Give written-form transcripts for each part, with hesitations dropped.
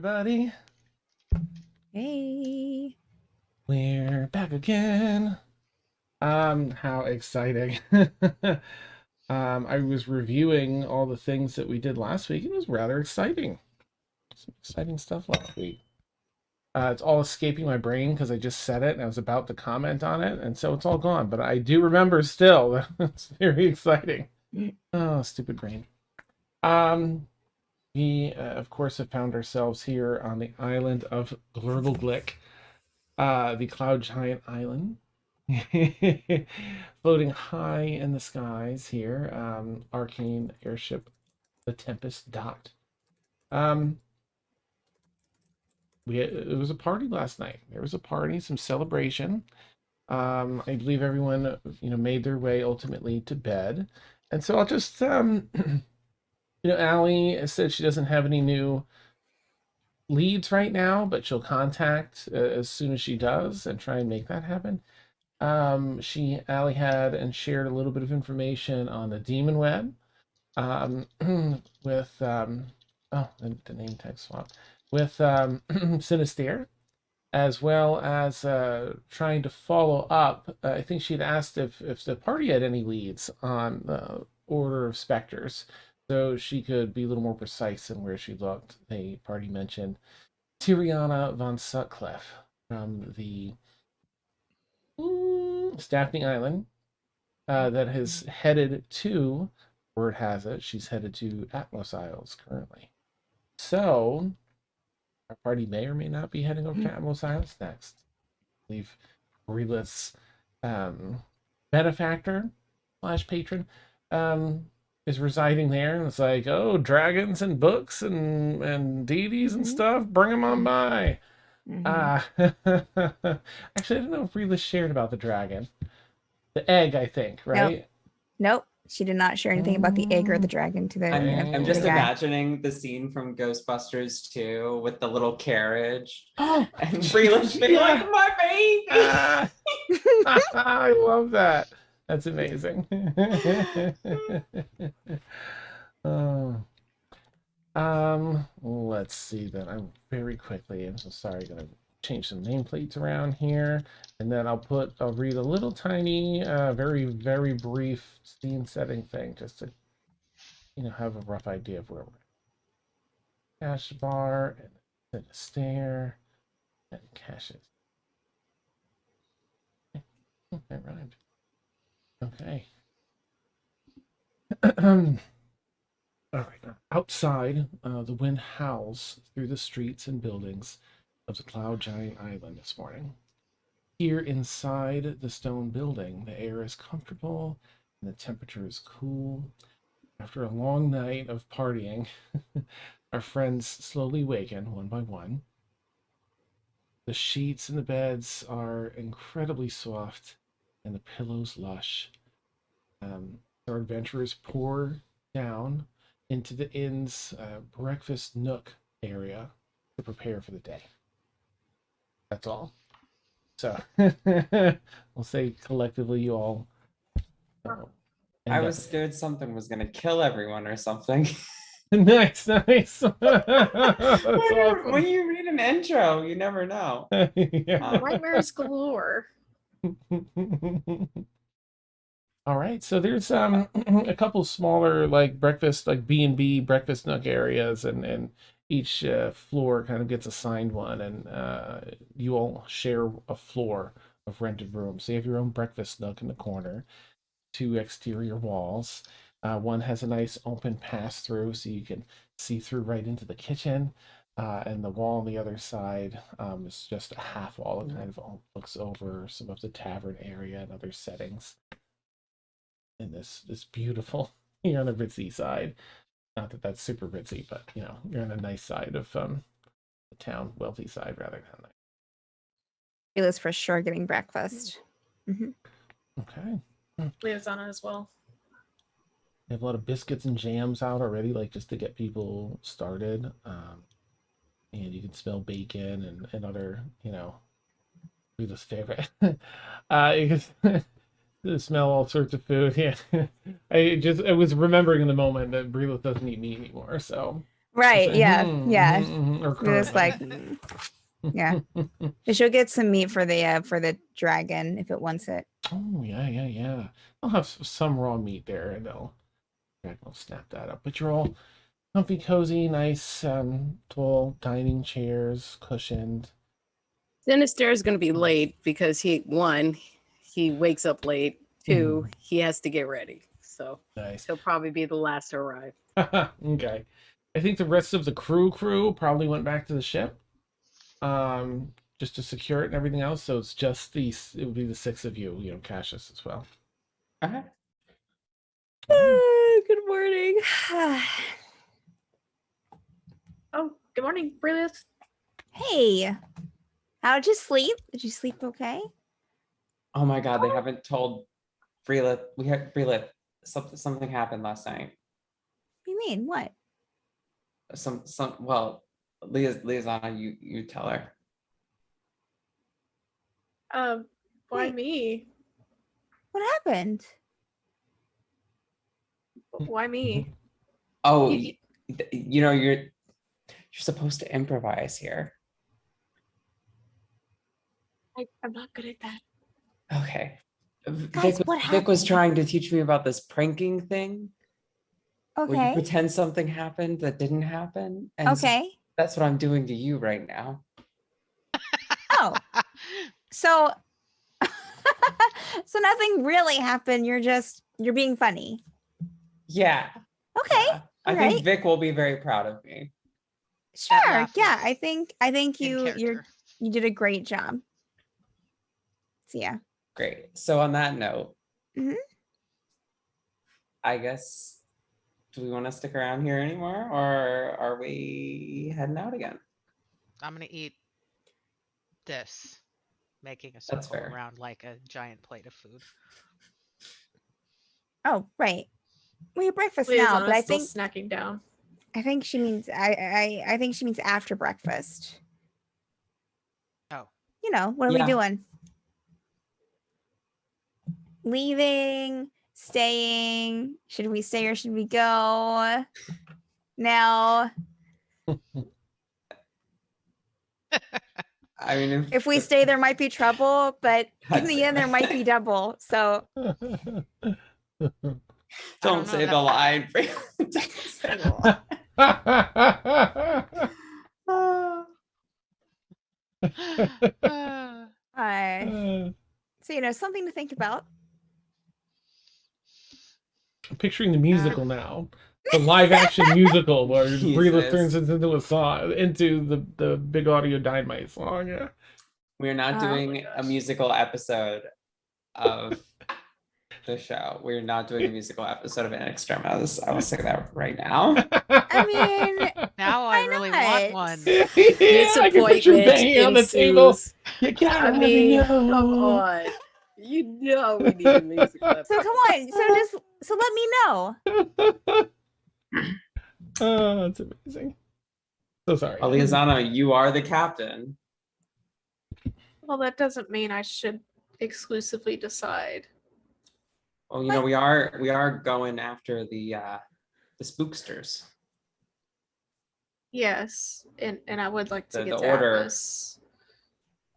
everybody. Hey. We're back again. How exciting. I was reviewing all the things that we did last week. It was rather exciting. Some exciting stuff last week. It's all escaping my brain because I just said it and I was about to comment on it, and so it's all gone. But I do remember still that it's very exciting. Oh, stupid brain. Um, we, of course, have found ourselves here on the island of Glurblglck, the cloud giant island, floating high in the skies here. Arcane airship, the Tempest docked. Um, it was a party last night. There was a party, some celebration. I believe everyone, made their way ultimately to bed, and so I'll just, Allie said she doesn't have any new leads right now, but she'll contact as soon as she does and try and make that happen. Allie had and shared a little bit of information on the Demon Web, um, with oh, the name tag swap with Sinister, as well as trying to follow up. I think she'd asked if the party had any leads on the Order of Specters, so she could be a little more precise in where she looked. The party mentioned Tiriana von Sutcliffe from the Staffney Island, that has headed to, word has it, she's headed to Atmos Isles currently. So, our party may or may not be heading over to Atmos Isles next. I believe Relith's benefactor slash patron is residing there, and it's like, oh, dragons and books and deities and stuff, bring them on by. Actually, I don't know if Relith shared about the dragon. The egg, I think, right? Nope. She did not share anything about the egg or the dragon to the. I'm just guy. imagining the scene from Ghostbusters 2 with the little carriage. Oh, and Breland being like, my baby! I love that. That's amazing. Let's see then. I'm very quickly, I'm so sorry, gonna change some nameplates around here, and then I'll read a little tiny, very, very brief scene setting thing just to, have a rough idea of where we're at. Cash bar, and then a stair, and caches. That rhymed. Okay. All right. Outside, the wind howls through the streets and buildings of the Cloud Giant Island this morning. Here inside the stone building, the air is comfortable and the temperature is cool. After a long night of partying, our friends slowly waken one by one. The sheets in the beds are incredibly soft and the pillows lush. Our adventurers pour down into the inn's breakfast nook area to prepare for the day. That's all. So we'll say collectively, you all. I was scared something was going to kill everyone or something. Nice. Awesome. When you read an intro, you never know. Nightmares galore. All right, so there's a couple smaller like breakfast, like B&B breakfast nook areas, and each floor kind of gets assigned one, and you all share a floor of rented rooms. So you have your own breakfast nook in the corner, 2 exterior walls. One has a nice open pass through, so you can see through right into the kitchen, and the wall on the other side is just a half wall. It kind of looks over some of the tavern area and other settings. In this beautiful, you're on the ritzy side. Not that that's super ritzy, but you're on a nice side of the town, wealthy side rather than that. Felix for sure getting breakfast. Okay. Leah's on it as well. They have a lot of biscuits and jams out already, like just to get people started. And you can smell bacon and other, Rita's favorite. You can smell all sorts of food. Yeah. I was remembering in the moment that Breland doesn't eat meat anymore, so Right. Yeah. Yeah. Or We're just like, currently. yeah. She'll get some meat for the dragon if it wants it. Oh yeah. I'll have some raw meat there, and I'll snap that up. But you're all comfy, cozy, nice, tall dining chairs, cushioned. Sinister is going to be late because he wakes up late. Two, he has to get ready. So Nice. he'll probably be the last to arrive. Okay. I think the rest of the crew probably went back to the ship. Just to secure it and everything else. So it's just it would be the 6 of you, Cassius as well. Okay. Good morning. Oh, good morning, Brilliant. Hey, how'd you sleep? Did you sleep okay? Oh my God, they haven't told Breelith. Something happened last night. What do you mean? What? Well, Liazana, you tell her. Why Wait. me? What happened? Why me? Oh, You- you're supposed to improvise here. I'm not good at that. Okay. Guys, what Vic was happened? trying to teach me about this pranking thing where you Okay. pretend something happened that didn't happen. And so Okay. that's what I'm doing to you right now. Oh, so so nothing really happened. You're being funny. Yeah. Okay. yeah. I all think right. Vic will be very proud of me. Sure. laugh Yeah. was I think in you character. did a great job. So yeah. Great. So on that note, Mhm. I guess, do we want to stick around here anymore, or are we heading out again? I'm gonna eat this, making a That's circle fair. around like a giant plate of food. Oh, right. We have breakfast Liazana's now, but I still think snacking down. she means I think she means after breakfast. Oh, What are we Yeah. doing? Leaving, staying? Should we stay or should we go? Now, I mean, if we stay, there might be trouble, but in God the damn end, there it. might be double. So, Don't know say that- the line. Don't say the line. so something to think about. I'm picturing the musical now. The live action musical where Breelith Jesus. turns into a song, into the Big Audio Dynamite song. Yeah. We're not Oh doing my a gosh. musical episode of the show. We're not doing a musical episode of Extremis. I will say that right now. I mean, now I why really not? want one. Yeah, I can picture Disappointment banging on the table. ensues. You gotta I let mean, me come know. on. You know we need a musical episode. So come on. So let me know. Oh, that's amazing. So sorry. Liazana, you are the captain. Well, that doesn't mean I should exclusively decide. Well, we are going after the spooksters. Yes, and I would like to The get to order. Atlas.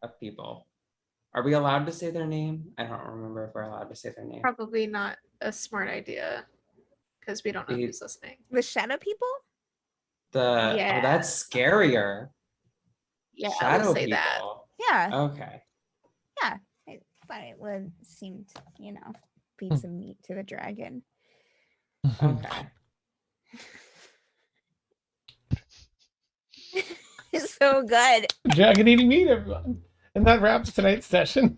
Of people. Are we allowed to say their name? I don't remember if we're allowed to say their name. Probably not a smart idea because we don't know The- who's listening. The shadow people? Oh, that's scarier. Yeah, I Shadow would say people. that. Yeah. Okay. I thought it would seem to, feed some meat to the dragon. Okay. It's so good. Dragon eating meat, everyone. And that wraps tonight's session.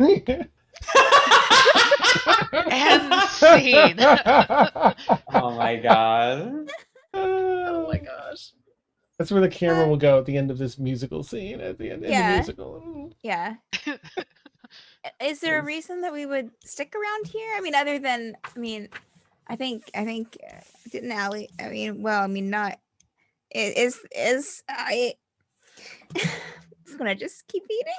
And scene. Oh my god. Oh my gosh. That's where the camera will go at the end of this musical scene. At the end of the Yeah. musical. Yeah. Is there a Yes. reason that we would stick around here? I mean, other than, I think, didn't Allie, not, is I, it's gonna just keep eating.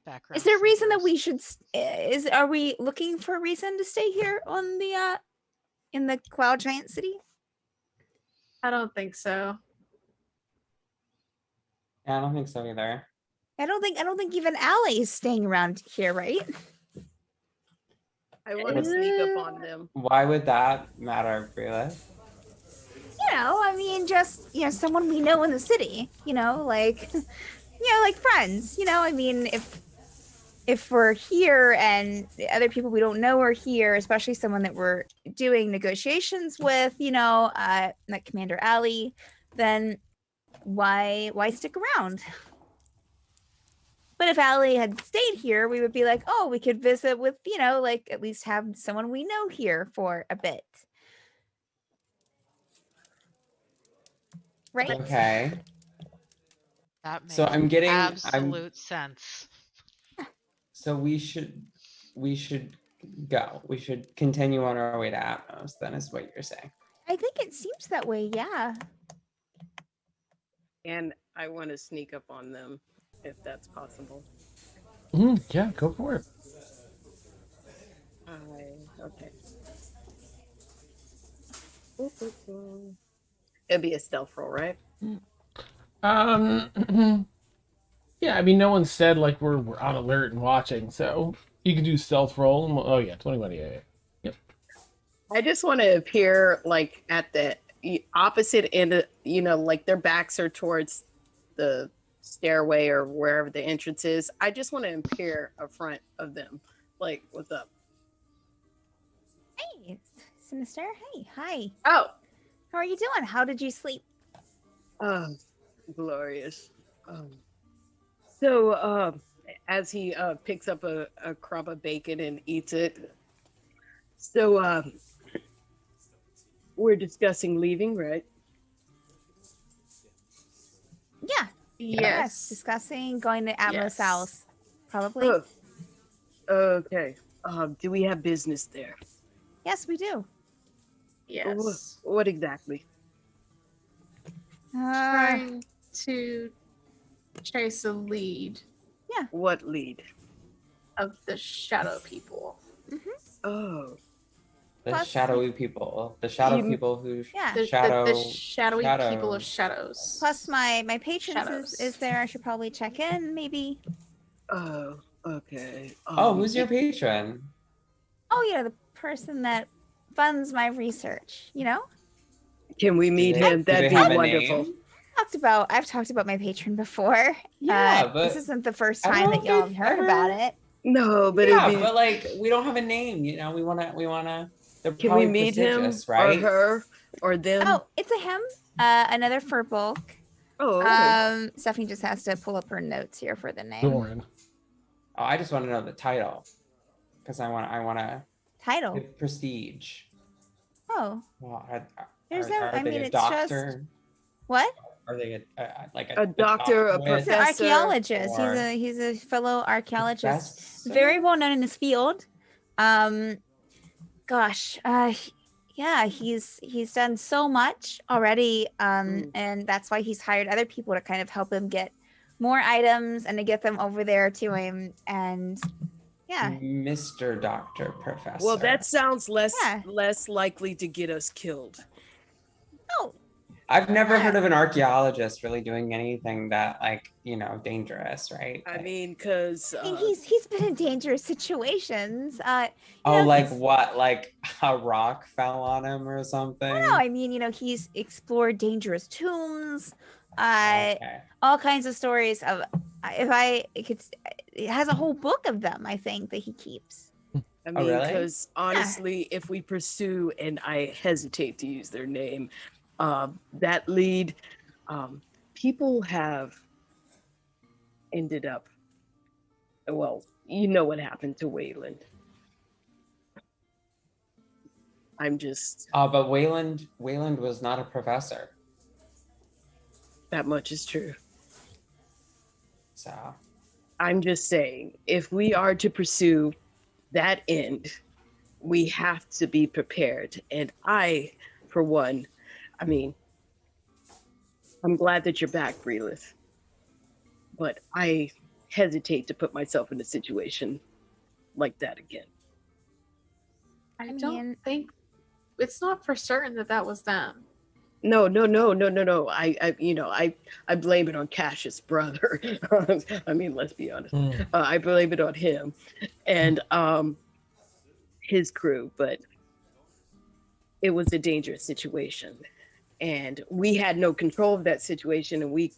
Background Is there a reason that singers. we should, are we looking for a reason to stay here on the, in the Cloud Giant City? I don't think so. Yeah, I don't think so either. I don't think even Allie is staying around here, right? I want to sneak up on them. Why would that matter, Brila? I mean, just someone we know in the city. Like, like friends. I mean, if we're here and the other people we don't know are here, especially someone that we're doing negotiations with, like Commander Allie, then why stick around? But if Allie had stayed here, we would be like, oh, we could visit with, like at least have someone we know here for a bit. Right? Okay. That makes So I'm getting absolute sense. So we should go. We should continue on our way to Atmos, then is what you're saying. I think it seems that way, yeah. And I want to sneak up on them if that's possible. Yeah, go for it. Okay. It'd be a stealth roll, right? Yeah, I mean, no one said like we're on alert and watching, so you can do stealth roll. And oh yeah, 21. Yeah. Yep. I just want to appear like at the opposite end of, like their backs are towards the stairway or wherever the entrance is. I just want to appear in front of them. Like, what's up? Hey, Sinister. Hey, hi. Oh, How are you doing? How did you sleep? glorious. So, as he picks up a crumb of bacon and eats it, so we're discussing leaving, right? Yeah. Yes. Discussing going to Atmos Yes. House. Probably. Oh, okay. Do we have business there? Yes, we do. Yes. What exactly? Trying to chase a lead What lead? of the shadow people. Oh, The Plus- shadowy people. The shadow You- people who Yeah. The shadow shadowy people of shadows. Plus my patron Shadows. is there. I should probably check in, maybe. oh, okay. Oh, who's your patron? Oh, yeah, the person that funds my research, Can we meet Do they- him? do they That'd have be a wonderful. name? I've talked about my patron before. Yeah, but this isn't the first I don't time know that if y'all have they've heard ever- about it. No, but yeah, it'd be, but like we don't have a name, We wanna. They're can we probably meet him prestigious, right? or her or them? Oh, it's a him. Another Furbolg. Oh, okay. Stephanie just has to pull up her notes here for the name. Doran. Oh, I just want to know the title because I wanna Title. give prestige. Oh, Well, There's are no- I they mean, a it's just- doctor? what? Are they like A doctor, a doctorate? He's an Professor, archaeologist. or- He's a fellow archaeologist. Professor? Very well known in his field. Gosh, yeah, he's done so much already. And that's why he's hired other people to kind of help him get more items and to get them over there to him. And yeah, Mr. Doctor Professor. Well, that sounds less Yeah. likely to get us killed. oh, I've never yeah. heard of an archaeologist really doing anything that dangerous, right? I mean, because I mean, he's been in dangerous situations. oh, know, like he's- what? Like a rock fell on him or something? no, I mean, he's explored dangerous tombs. Okay. All kinds of stories of it has a whole book of them, I think, that he keeps. I Oh, mean, really? because honestly, if we pursue, and I hesitate to use their name, that lead, people have ended up. Well, you know what happened to Wayland. I'm just But Wayland was not a professor, that much is true. so I'm just saying, if we are to pursue that end, we have to be prepared. And I, for one, I mean, I'm glad that you're back, Breelith, but I hesitate to put myself in a situation like that again. I I don't mean- think it's not for certain that that was them. No. I blame it on Cash's brother. I mean, let's be honest. Mm. I blame it on him and his crew, but it was a dangerous situation, and we had no control of that situation, and we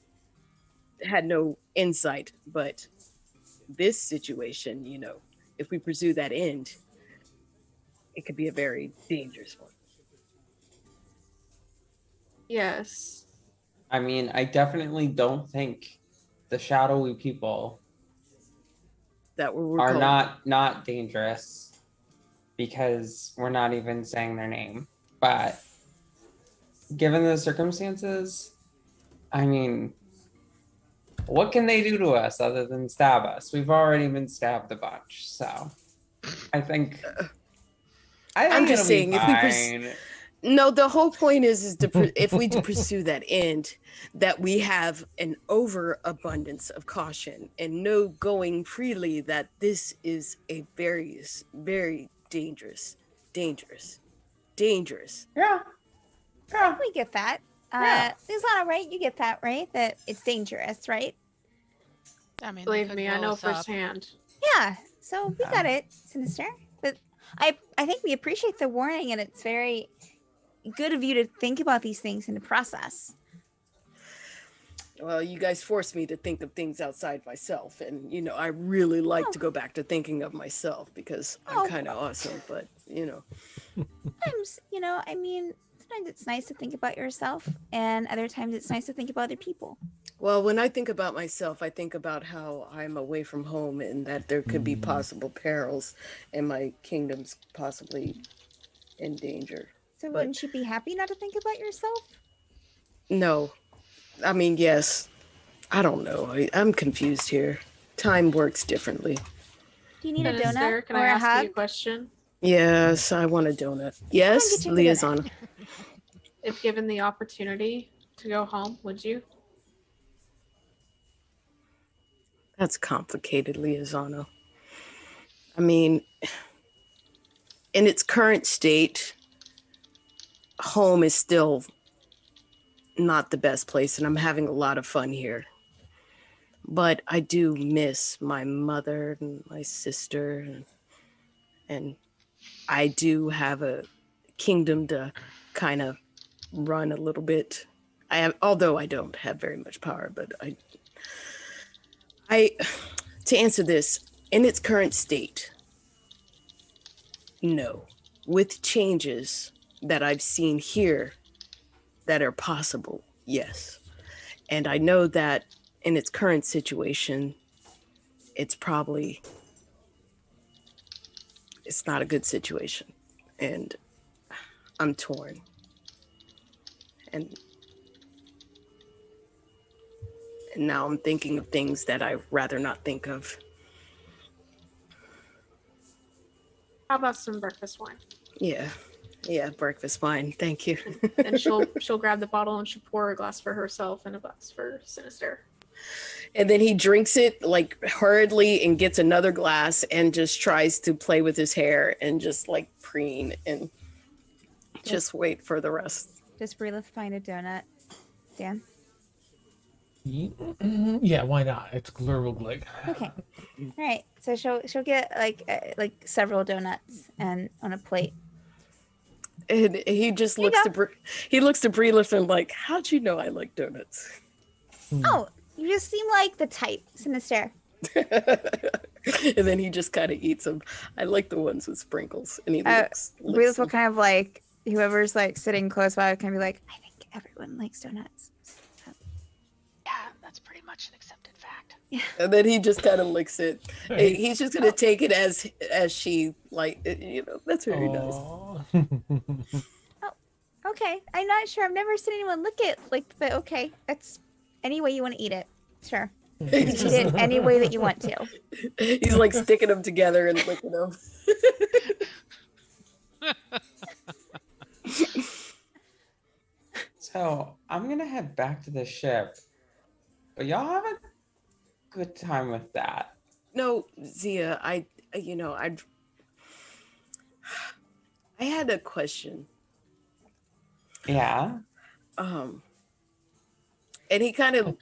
had no insight. But this situation, if we pursue that end, it could be a very dangerous one. Yes. I mean, I definitely don't think the shadowy people That we're are called. not dangerous because we're not even saying their name. But given the circumstances, I mean, what can they do to us other than stab us? We've already been stabbed a bunch, so I think I'm just it'll be saying, if we fine. No, the whole point is if we pursue that end, that we have an overabundance of caution and know going freely that this is a very, very dangerous. Yeah. Yeah. We get that. Yeah. Lizana, right? You get that, right? That it's dangerous, right? I mean, they Believe could me, I blow know us up. firsthand. Yeah. So we Yeah. got it, Sinister. But I think we appreciate the warning, and it's very good of you to think about these things in the process. Well, you guys forced me to think of things outside myself, and I really like Oh. to go back to thinking of myself because Oh. I'm kind of awesome. But Sometimes, I mean, sometimes it's nice to think about yourself, and other times it's nice to think about other people. well, when I think about myself, I think about how I'm away from home and that there could be possible perils, and my kingdom's possibly in danger. So But- wouldn't you be happy not to think about yourself? No, I mean, yes. I don't know. I'm confused here. Time works differently. Do you need a Sinister, donut can or I a ask you hug? a question? Yes, I want a donut. Yes, get you a donut. liaison. If given the opportunity to go home, would you? That's complicated, Liaisano. I mean, in its current state, home is still not the best place, and I'm having a lot of fun here. But I do miss my mother and my sister, and I do have a kingdom to kind of run a little bit. Although I don't have very much power, but I to answer this, in its current state, no. With changes that I've seen here that are possible, yes. And I know that in its current situation, it's not a good situation. And I'm torn. And now I'm thinking of things that I'd rather not think of. How about some breakfast wine? Yeah, breakfast wine. Thank you. And she'll grab the bottle and she'll pour a glass for herself and a glass for Sinister. And then he drinks it like hurriedly and gets another glass and just tries to play with his hair and just like preen and just wait for the rest. Does Brila find a donut? Dan? Yeah, why not? It's Glurblglck. Okay. All right. So she'll get like several donuts and on a plate. And he just Here you looks to looks to Brelith and like, how'd you know I like donuts? Oh, you just seem like the type, Sinister. And then he just kind of eats them. I like the ones with sprinkles. And he licks Brila will them. kind of like whoever's like sitting close by can be like, I think everyone likes donuts. Yeah, that's pretty much an accepted fact. And then he just kind of licks it. He's just gonna take it as she like, that's very nice. Aw. Okay. I'm not sure. I've never seen anyone lick it but okay. That's any way you want to eat it. Sure. He's Eat it any way that you want to. He's like sticking them together and licking them. So I'm gonna head back to the ship. But y'all have a good time with that. No, Zia, I had a question. Yeah. And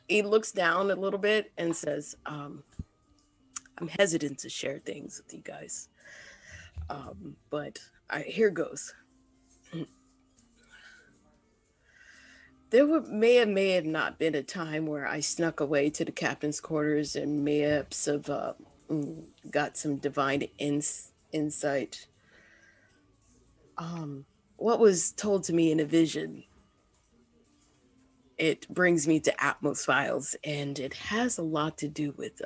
he looks down a little bit and says, I'm hesitant to share things with you guys. But here goes. There may have not been a time where I snuck away to the captain's quarters and mayhaps have got some divine insight. What was told to me in a vision, it brings me to Atmos Files, and it has a lot to do with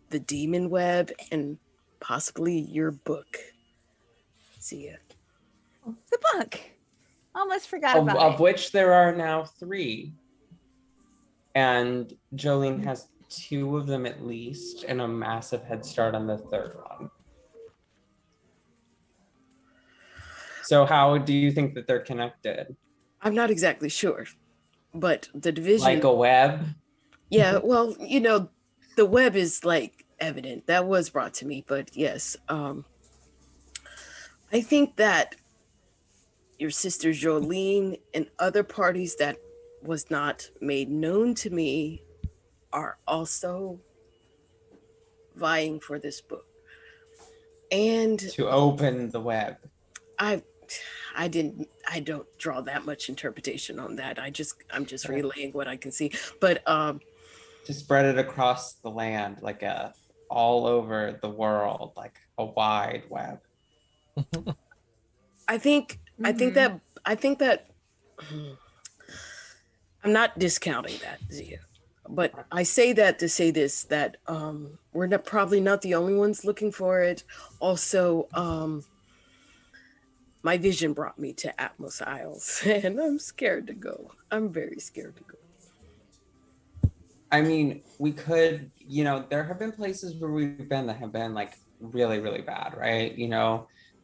the demon web and possibly your book. See ya. The book. Almost forgot Of, about of it. which there are now 3. And Jolene has 2 of them at least, and a massive head start on the 3rd one. So how do you think that they're connected? I'm not exactly sure, but the division. Like a web? Yeah, well, the web is like evident. That was brought to me, but yes, I think that your sister Jolene and other parties that was not made known to me are also vying for this book. And To open the web. I don't draw that much interpretation on that. I'm just relaying what I can see. But To spread it across the land, like all over the world, like a wide web. I think that I'm not discounting that, Zia, but I say that to say this, that we're probably not the only ones looking for it. Also, my vision brought me to Atmos Isles, and I'm scared to go. I'm very scared to go. I mean, we could, there have been places where we've been that have been like really, really bad, right?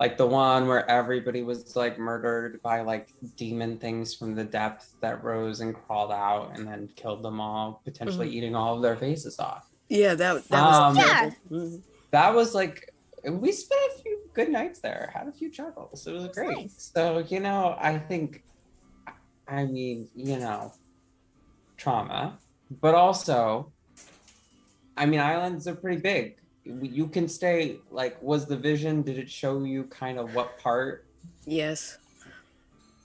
Like the one where everybody was like murdered by like demon things from the depth that rose and crawled out and then killed them all, potentially eating all of their faces off. Yeah, that was Yeah. That was like, we spent a few good nights there, had a few chuckles. It was great. Nice. So, I think, trauma, but also, islands are pretty big. You can stay, like, was the vision, did it show you kind of what part? Yes.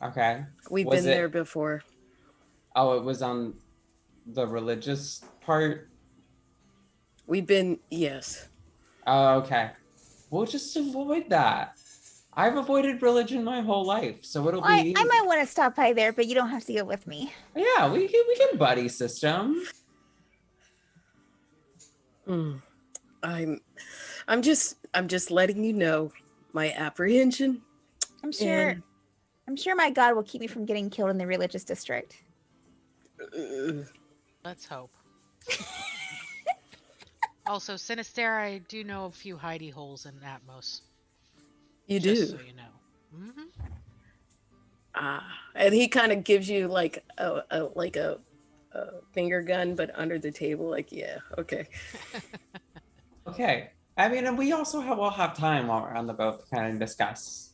Okay. We've been there before. Oh, it was on the religious part? Yes. Oh, okay. We'll just avoid that. I've avoided religion my whole life, so it'll be easy. I might want to stop by there, but you don't have to go with me. Yeah, we can buddy system. I'm just letting you know my apprehension. I'm sure my God will keep me from getting killed in the religious district. Let's hope. Also, Sinister, I do know a few hidey holes in Atmos. You Just do. so you know. And he kind of gives you like a finger gun, but under the table. Like, yeah, okay. Okay. And we also will have time while we're on the boat to kind of discuss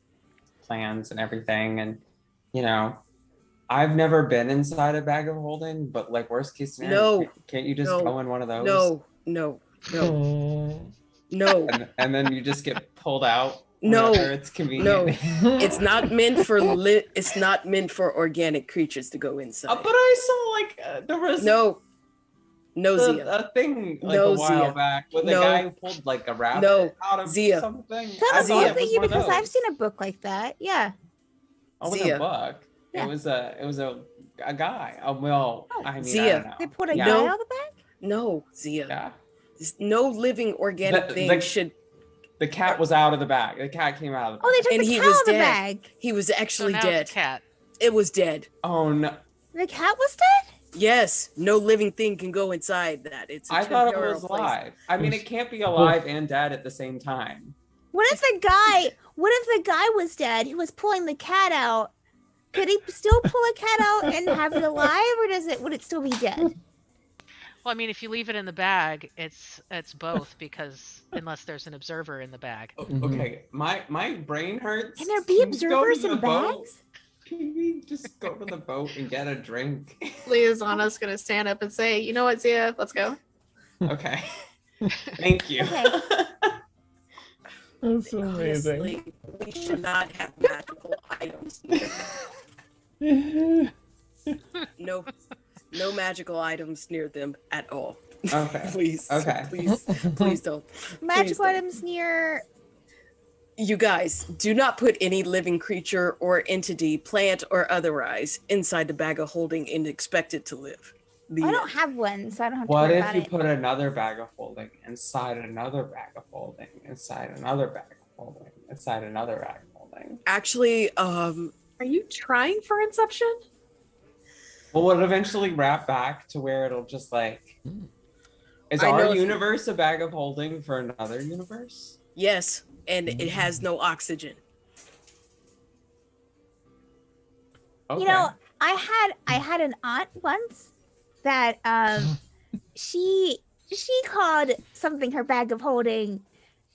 plans and everything. And, I've never been inside a bag of holding, but like worst case scenario, can't you just go in one of those? No. And then you just get pulled out. No, it's convenient. It's not meant for it's not meant for organic creatures to go inside. But I saw like there was Zia. a thing like a while back with a guy who pulled like a rabbit out of Zia. something. Tell me both of you because I've seen a book like that. Yeah. Oh, with a book. Yeah. It was a guy. Oh well, Zia. I don't know. They put a guy out of the bag? No, Zia. Yeah. No living organic thing should. The cat was out of the bag. The cat came out of the bag. Oh, they took the cat out of the bag. He was actually dead. It's a cat. It was dead. Oh no. The cat was dead? Yes. No living thing can go inside that. I thought it was alive. It can't be alive and dead at the same time. What if the guy was dead who was pulling the cat out? Could he still pull a cat out and have it alive, or would it still be dead? Well, I mean, if you leave it in the bag, it's both because unless there's an observer in the bag. Okay, my brain hurts. Can there be Can we go to observers the in boat? bags? Can we just go to the boat and get a drink? Liazana's gonna stand up and say, "You know what, Zia? Let's go." Okay. Thank you. Okay. That's so amazing. Honestly, we should not have magical items. No, no magical items near them at all. Okay. Please. Okay. Please don't. Magical don't. items near. You guys, do not put any living creature or entity, plant or otherwise, inside the bag of holding and expect it to live. The I don't end. have one, so I don't have to What worry if about you it. put another bag of holding inside another bag of holding inside another bag of holding inside another bag of holding? Actually, Are you trying for Inception? Well, will it eventually wrap back to where it'll just like is I know our if you- universe a bag of holding for another universe? yes, and it has no oxygen. Okay. You know, I had an aunt once that she called something her bag of holding,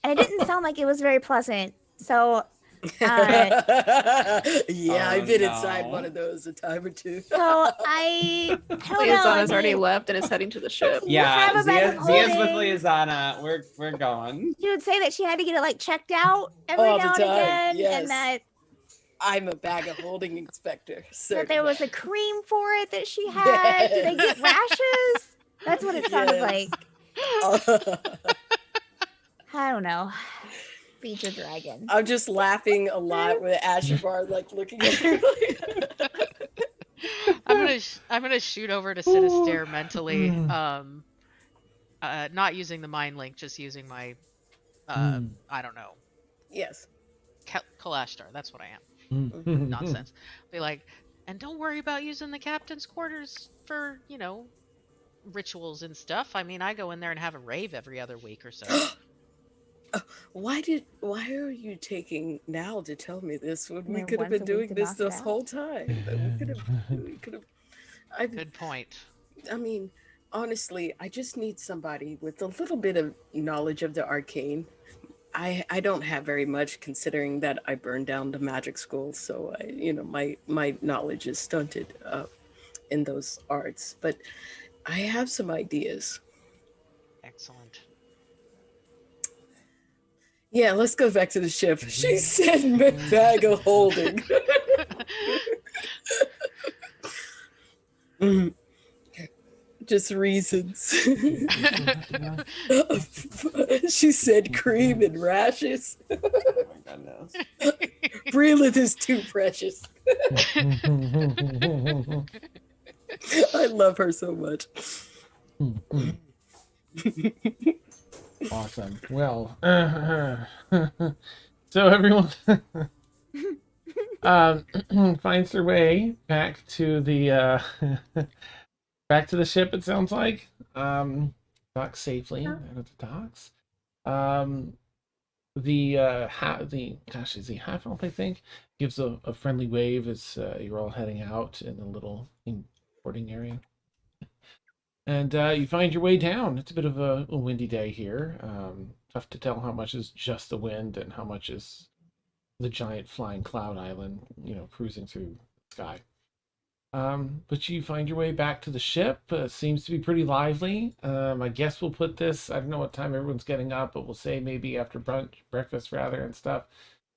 and it didn't sound like it was very pleasant. So Yeah, Oh, I've been inside no. one of those a time or two. I don't know. I Liazana's already mean, left and is heading to the ship. You have Yeah, a bag of Zia's with holding. Liazana. We're going. she would say that she had to get it like checked out every All the now and time, again, yes. and that I'm a bag of holding inspector. that there was a cream for it that she had. Did they get rashes? That's what it sounded Yes. like. I don't know. Beach a dragon. I'm just laughing a lot with Ashivar like looking at her. I'm gonna shoot over to Sinister mentally. Not using the mind link, just using my I don't know, Yes. Kalashtar. That's what I am. Nonsense. Be like, and don't worry about using the captain's quarters for, rituals and stuff. I mean, I go in there and have a rave every other week or so. Why are you taking now to tell me this when we Yeah, could have once been a doing week to this knock it this out. whole time? We could have. Good point. I mean, honestly, I just need somebody with a little bit of knowledge of the arcane. I don't have very much, considering that I burned down the magic school, so my knowledge is stunted in those arts. But I have some ideas. Excellent. Yeah, let's go back to the ship. She said bag of holding. Just reasons. She said cream and rashes. Oh my goodness. Breelith is too precious. I love her so much. Awesome. Well, so everyone finds their way back to the back to the ship. It sounds like dock safely out of the docks. The is he half elf? I think gives a friendly wave as you're all heading out in the little boarding area. And you find your way down. It's a bit of a windy day here. Tough to tell how much is just the wind and how much is the giant flying cloud island, cruising through the sky. But you find your way back to the ship. Seems to be pretty lively. I guess we'll put this, I don't know what time everyone's getting up, but we'll say maybe after breakfast rather and stuff,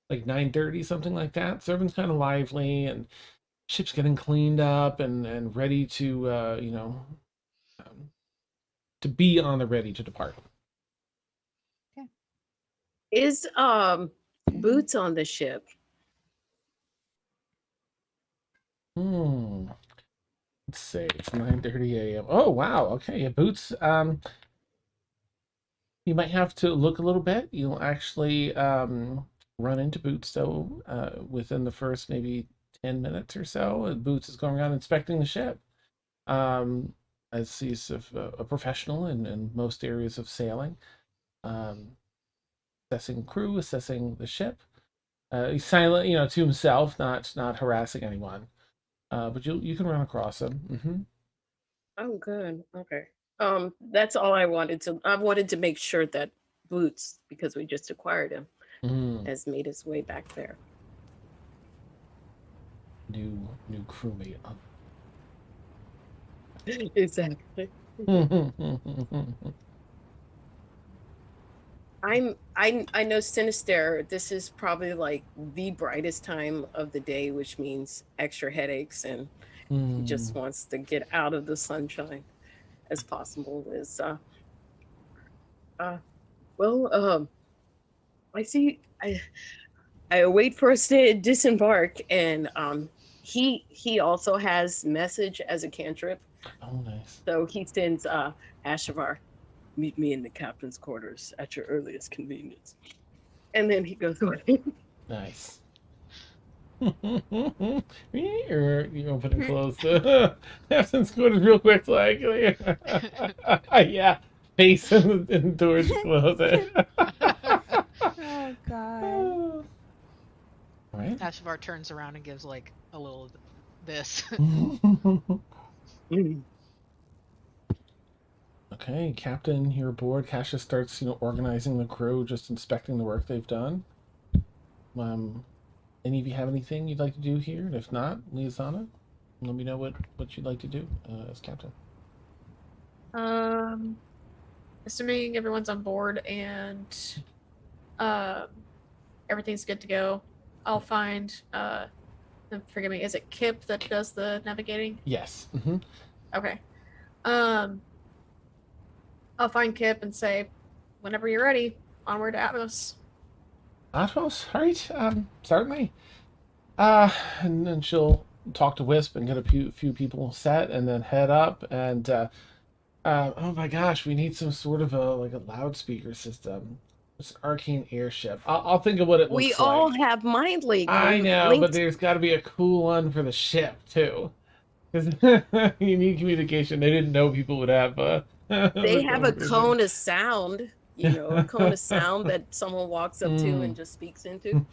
like 9:30, something like that. So everyone's kind of lively and ship's getting cleaned up and ready to, to be on the ready to depart. Is Boots on the ship? Let's see. It's 9:30 a.m. Oh wow. Okay, yeah, Boots. You might have to look a little bit. You'll actually run into Boots though within the first maybe 10 minutes or so. Boots is going around inspecting the ship. As he's a professional in most areas of sailing. Assessing crew, assessing the ship. He's silent, to himself, not harassing anyone. But you can run across him. Oh, good. Okay. That's all I wanted to. I wanted to make sure that Boots, because we just acquired him, Mm, has made his way back there. new crewmate. Exactly. I know Sinister, this is probably like the brightest time of the day, which means extra headaches, and he just wants to get out of the sunshine as possible. Well, I see I wait for us to disembark, and he also has message as a cantrip. Oh, nice. So he sends Ashavar, meet me in the captain's quarters at your earliest convenience. And then he goes away. Nice. You open and close the captain's quarters real quick, like yeah, face in the doors, close it. Oh God. All right. Ashavar turns around and gives like a little this. Okay, Captain, you're aboard. Cassius starts, organizing the crew, just inspecting the work they've done. Any of you have anything you'd like to do here? And if not, Liazana, let me know what you'd like to do as captain. Assuming everyone's on board and everything's good to go, I'll find forgive me, is it Kip that does the navigating? Yes. Okay. I'll find Kip and say, whenever you're ready, onward to Atmos. Atmos, all right. Certainly. And then she'll talk to Wisp and get a few people set, and then head up. And oh my gosh, we need some sort of a loudspeaker system. It's an arcane airship. I'll think of what it looks We like. all have Mind Link. I know, linked. but there's got to be a cool one for the ship too. Because you need communication. They didn't know people would have. They have a cone of sound, a cone of sound that someone walks up to and just speaks into.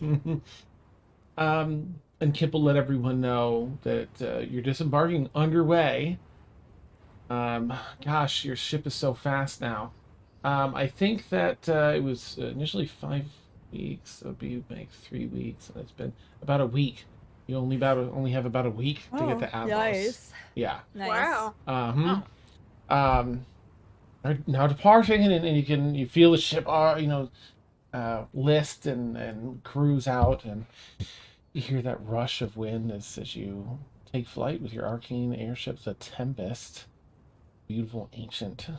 And Kip will let everyone know that you're disembarking underway. Gosh, your ship is so fast now. I think that it was initially 5 weeks. So it'd be like 3 weeks, and it's been about a week. You only have about a week to get to Atmos. Nice. Yeah. Nice. Wow. Are now departing, and you feel the ship list and cruise out, and you hear that rush of wind as you take flight with your arcane airship, the Tempest. Beautiful ancient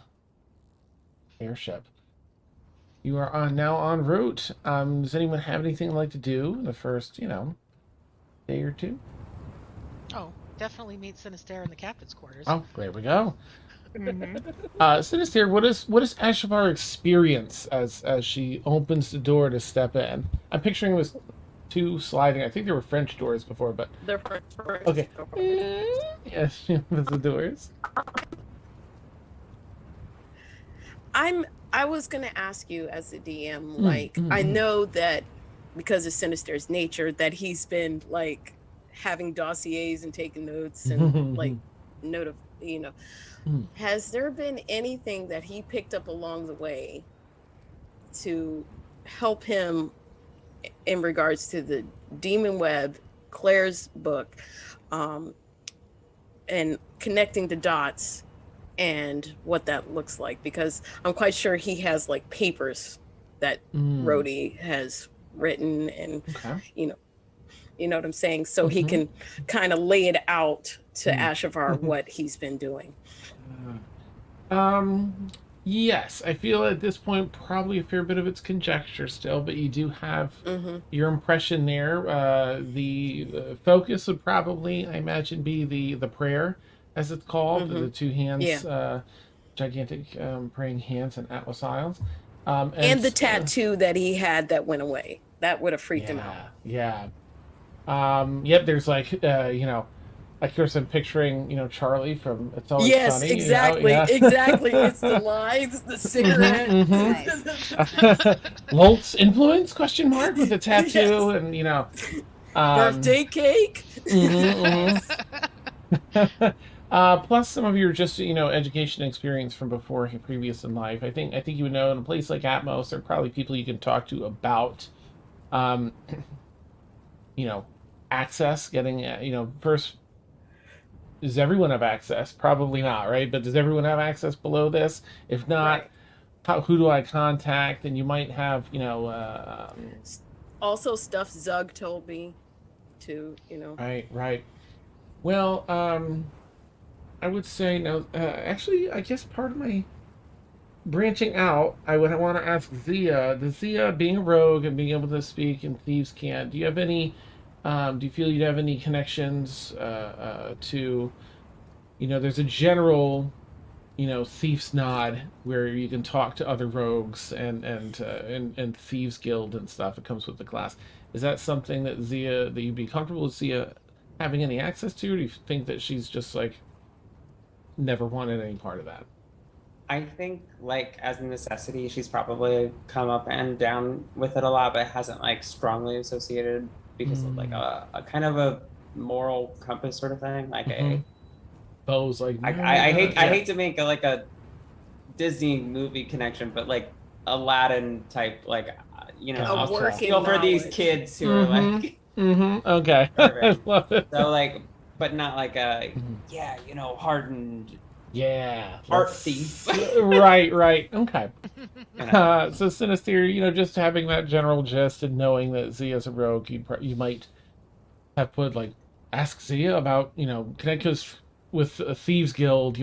airship. You are now en route. Does anyone have anything they'd like to do in the first, day or two? Oh, definitely meet Sinister in the captain's quarters. Oh, there we go. Mm-hmm. Sinister, what is Ashavar experience as she opens the door to step in? I'm picturing it was two sliding. I think there were French doors before, but They're first. okay. Yes, she opens the doors. I was gonna ask you as a DM, I know that because of Sinister's nature that he's been having dossiers and taking notes and has there been anything that he picked up along the way to help him in regards to the Demon Web, Claire's book, and connecting the dots and what that looks like? Because I'm quite sure he has papers that Rhodey has written, and you know what I'm saying, so he can kind of lay it out to Ashavar what he's been doing. Yes, I feel at this point probably a fair bit of it's conjecture still, but you do have your impression there. The focus would probably, I imagine, be the prayer, as it's called, the two hands, gigantic praying hands and Atlas Isles. And the tattoo that he had that went away. That would have freaked him out. Yeah. Yep, there's of course I'm picturing, Charlie from It's Always Sunny. Yes, exactly. Exactly. It's the lights, the cigarette. Lolt's influence, question mark, with the tattoo, and birthday cake. Plus some of your just education experience from before previous in life. I think you would know in a place like Atmos, there are probably people you can talk to about, um, you know, access. Getting first, does everyone have access? Probably not, right? But does everyone have access below this? If not, Right. who do I contact? And you might have Also, stuff Zug told me to, right. Well, I would say no. Actually, I guess part of my branching out, I would want to ask Zia. Does Zia, being a rogue and being able to speak in thieves' cant, do you have any? Do you feel you'd have any connections to? There's a general, thief's nod where you can talk to other rogues and thieves guild and stuff. It comes with the class. Is that something that you'd be comfortable with Zia having any access to? Or do you think that she's just like never wanted any part of that? I think like as a necessity, she's probably come up and down with it a lot, but hasn't like strongly associated because of like a kind of a moral compass sort of thing. Like Bo's like, I hate to make a Disney movie connection, but like Aladdin type, like I'll feel for these kids who are like okay. I love it. So like, but not like a hardened art thief. right. Okay. So Sinister, just having that general gist and knowing that Zia's a rogue, you might have put like ask Zia about connect with a thieves guild.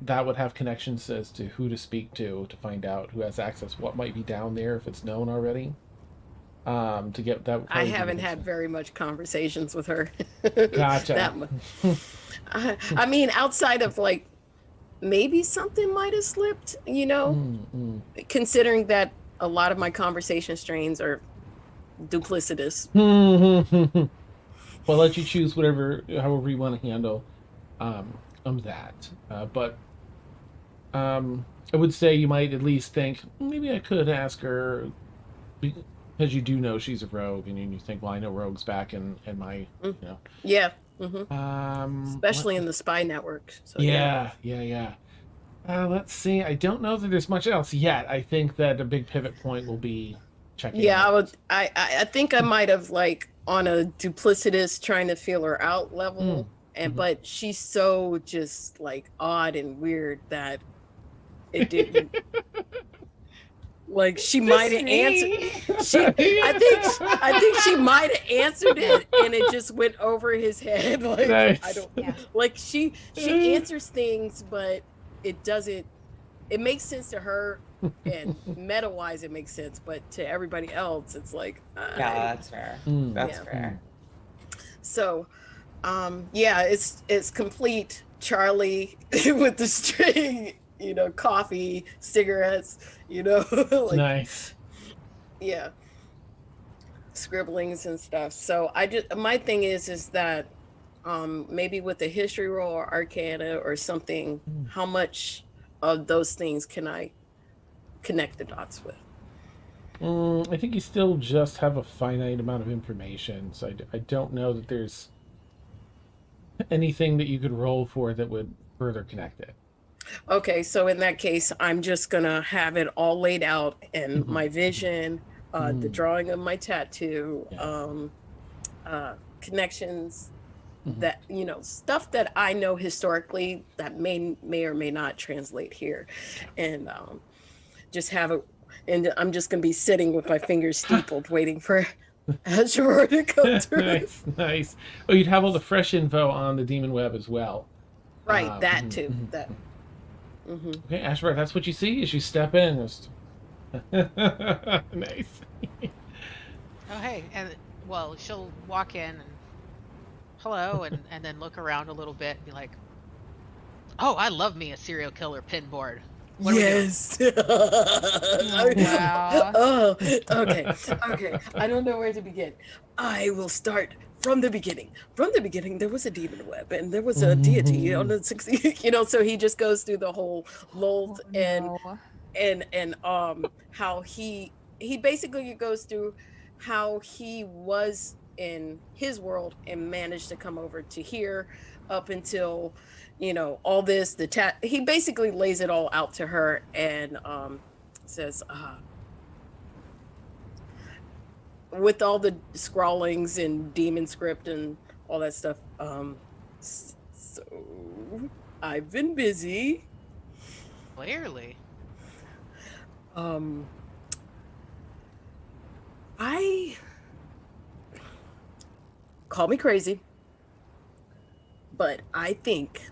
That would have connections as to who to speak to find out who has access, what might be down there if it's known already. To get that. I haven't had very much conversations with her. Gotcha. I mean, outside of like maybe something might have slipped, considering that a lot of my conversation strains are duplicitous. Well, I'll let you choose however you want to handle that. But I would say you might at least think maybe I could ask her, because you do know she's a rogue, and you think, well, I know rogues back in my Yeah. Especially in the spy network. So, yeah. Let's see. I don't know that there's much else yet. I think that a big pivot point will be checking. Yeah, I think I might have like on a duplicitous trying to feel her out level, but she's so just like odd and weird that it didn't. Like she might have answered. I think she might have answered it, and it just went over his head. Like nice. I don't. Yeah. Like she answers things, but it doesn't. It makes sense to her, and meta-wise, it makes sense. But to everybody else, it's like. Yeah, that's fair. That's fair. So, it's complete Charlie with the string. Coffee, cigarettes, like, nice. Yeah. Scribblings and stuff. So my thing is that maybe with the history roll or arcana or something, how much of those things can I connect the dots with? I think you still just have a finite amount of information, so I don't know that there's anything that you could roll for that would further connect it. Okay, so in that case, I'm just gonna have it all laid out in my vision, the drawing of my tattoo, connections, that stuff that I know historically that may or may not translate here, and just have it. And I'm just gonna be sitting with my fingers steepled, waiting for Azure to come through. Nice. Oh, you'd have all the fresh info on the Demon Web as well. Right, that too. That. Okay, Ashford, that's what you see as you step in. Nice. Oh, hey, and well, she'll walk in and hello, and then look around a little bit and be like, "Oh, I love me a serial killer pinboard." What yes. Wow. Oh, okay. I don't know where to begin. I will start from the beginning. From the beginning, there was a demon web, and there was a deity on the 60. So he just goes through the whole Lolth and how he basically goes through how he was in his world and managed to come over to here, up until, all this, he basically lays it all out to her and says, with all the scrawlings and demon script and all that stuff, so I've been busy. Clearly. I call me crazy, but I think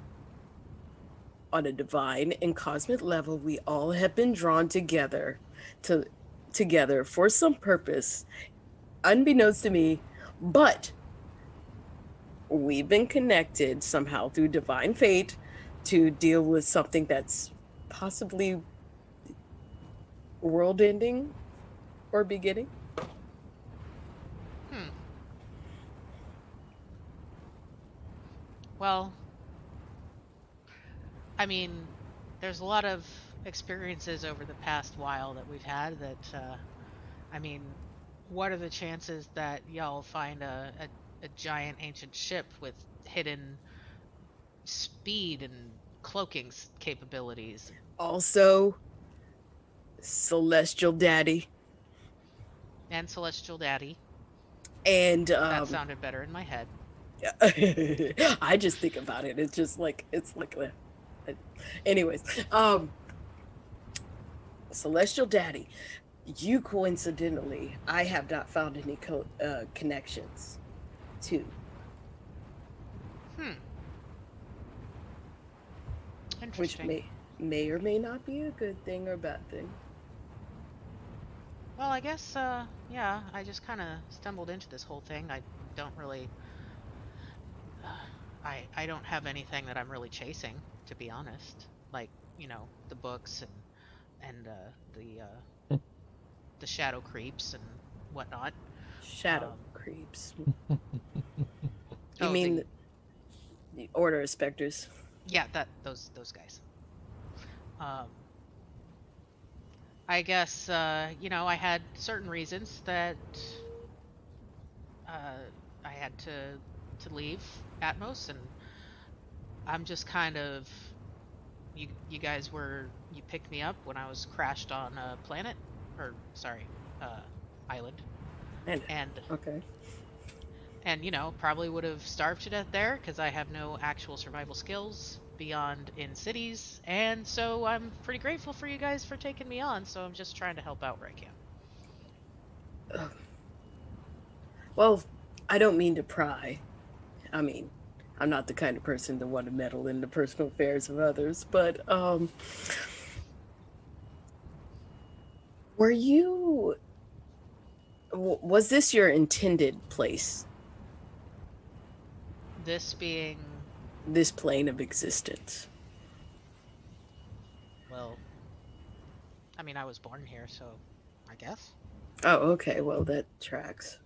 on a divine and cosmic level, we all have been drawn together for some purpose, unbeknownst to me, but we've been connected somehow through divine fate to deal with something that's possibly world ending or beginning. Well, I mean, there's a lot of experiences over the past while that we've had that, I mean, what are the chances that y'all find a giant ancient ship with hidden speed and cloaking capabilities? Also, Celestial Daddy. And Celestial Daddy. And that sounded better in my head. I just think about it. It's just like anyways, Celestial Daddy, you coincidentally, I have not found any connections to. Interesting. Which may or may not be a good thing or bad thing. Well, I guess, yeah, I just kind of stumbled into this whole thing. I don't really, I don't have anything that I'm really chasing, to be honest. Like, the books and the shadow creeps and whatnot. Shadow creeps. You mean the Order of Spectres? Yeah, those guys. I guess, I had certain reasons that I had to leave Atmos, and I'm just kind of, you guys you picked me up when I was crashed on a planet, or sorry, island, and okay, and probably would have starved to death there because I have no actual survival skills beyond in cities, and so I'm pretty grateful for you guys for taking me on, so I'm just trying to help out where I can. Well, I don't mean to pry. I mean, I'm not the kind of person to want to meddle in the personal affairs of others, but was this your intended place? This being this plane of existence? Well, I mean, I was born here, so I guess. Oh, okay. Well, that tracks.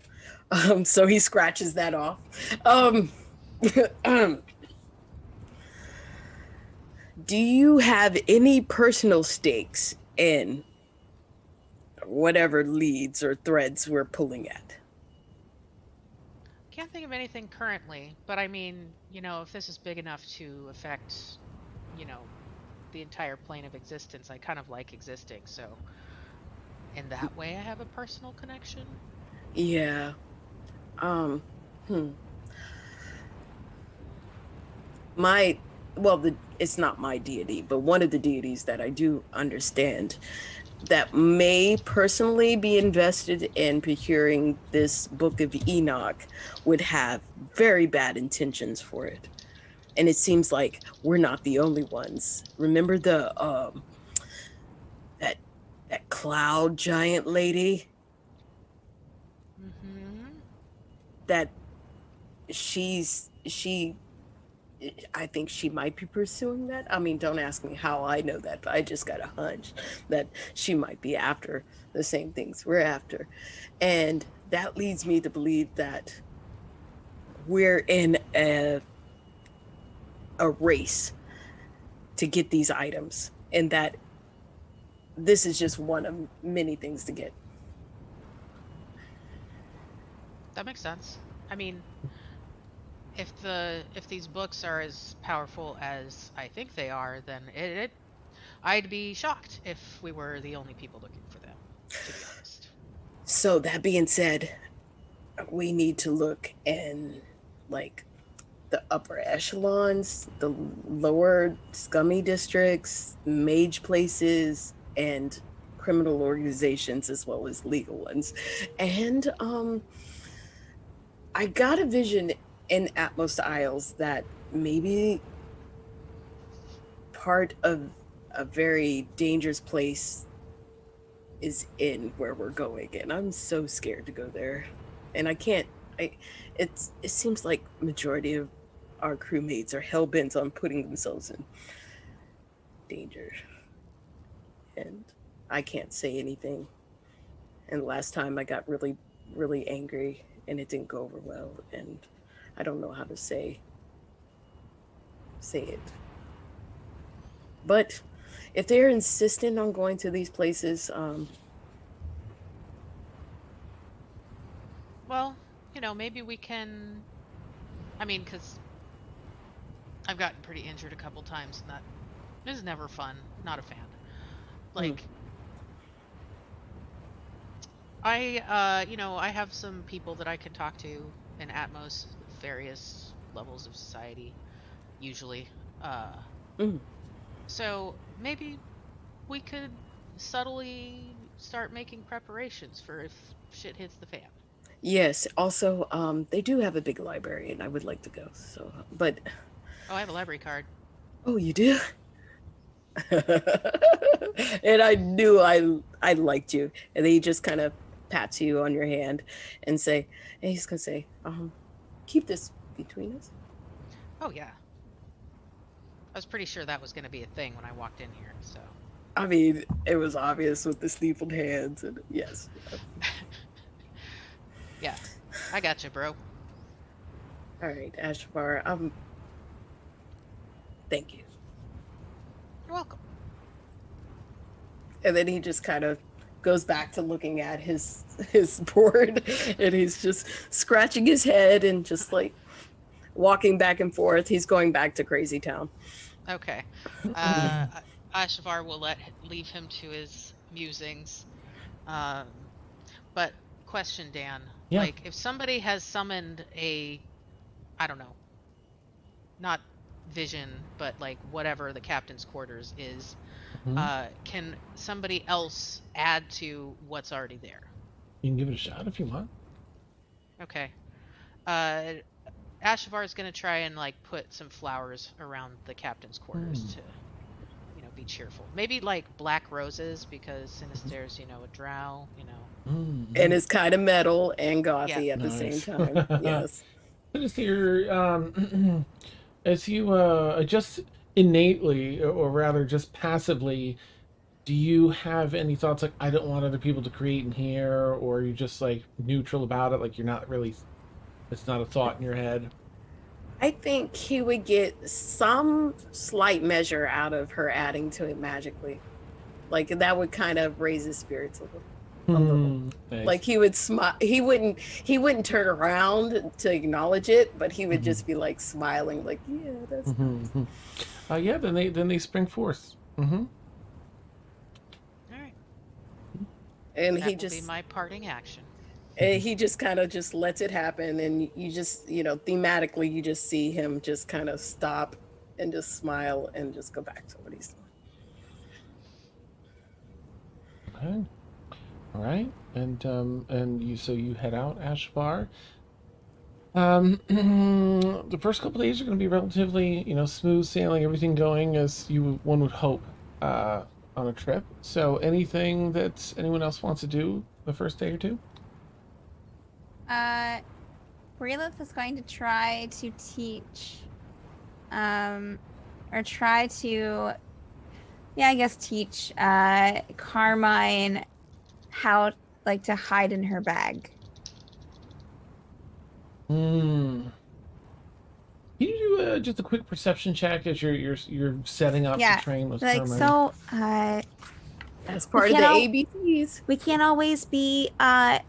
So he scratches that off. Do you have any personal stakes in whatever leads or threads we're pulling at? Can't think of anything currently, but I mean, if this is big enough to affect, the entire plane of existence, I kind of like existing, so in that way I have a personal connection. Yeah. It's not my deity, but one of the deities that I do understand that may personally be invested in procuring this Book of Enoch would have very bad intentions for it. And it seems like we're not the only ones. Remember the that cloud giant lady? Mm-hmm. That I think she might be pursuing that. I mean, don't ask me how I know that, but I just got a hunch that she might be after the same things we're after. And that leads me to believe that we're in a race to get these items, and that this is just one of many things to get. That makes sense. I mean, if these books are as powerful as I think they are, then I'd be shocked if we were the only people looking for them, to be honest. So that being said, we need to look in like the upper echelons, the lower scummy districts, mage places, and criminal organizations as well as legal ones. And I got a vision in Atmos Isles that maybe part of a very dangerous place is in where we're going, and I'm so scared to go there. And I can't. It seems like majority of our crewmates are hell bent on putting themselves in danger, and I can't say anything. And last time I got really, really angry, and it didn't go over well, and I don't know how to say it. But if they're insistent on going to these places, Well, maybe we can. I mean, because I've gotten pretty injured a couple times, and that is never fun. Not a fan. Like, I have some people that I can talk to in Atmos, various levels of society, usually. So maybe we could subtly start making preparations for if shit hits the fan. yes. Also, they do have a big library, and I would like to go. So, but Oh, I have a library card. oh, you do. And I knew I liked you, and then he just kind of pats you on your hand and he's gonna say, keep this between us. Oh yeah. I was pretty sure that was going to be a thing when I walked in here. So. I mean, it was obvious with the steepled hands, and yes. Yeah, I got you, bro. All right, Ashvar. Thank you. You're welcome. And then he just kind of goes back to looking at his board, and he's just scratching his head and just like walking back and forth. He's going back to Crazy Town. Okay. Ashavar will leave him to his musings. But question, Dan. Yeah. Like, if somebody has summoned I don't know, not vision, but like whatever the captain's quarters is, can somebody else add to what's already there? You can give it a shot if you want. Okay. Ashavar is going to try and like put some flowers around the captain's quarters to, be cheerful. Maybe like black roses, because Sinister's, a drow, And it's kind of metal and gothy at the same time. Yes. Sinister, as you just innately, or rather just passively, do you have any thoughts like, I don't want other people to create in here, or are you just like neutral about it, like you're not really, it's not a thought in your head? I think he would get some slight measure out of her adding to it magically. Like that would kind of raise his spirits a little. Nice. Like he would smile. He wouldn't turn around to acknowledge it, but he would just be like smiling, like, yeah, that's nice. Yeah, then they spring forth. All right. And That he will just be my parting action. and he just kind of just lets it happen, and you just, thematically you just see him just kind of stop and just smile and just go back to what he's doing. Okay. All right. And you head out, Ashvar. The first couple days are going to be relatively, smooth sailing, everything going as one would hope on a trip. So anything that anyone else wants to do the first day or two? Brilith is going to try to teach, or try to, teach Carmine how to hide in her bag. Can you do just a quick perception check as you're setting up to train with Carmine? So, That's part of the ABCs. we can't always be on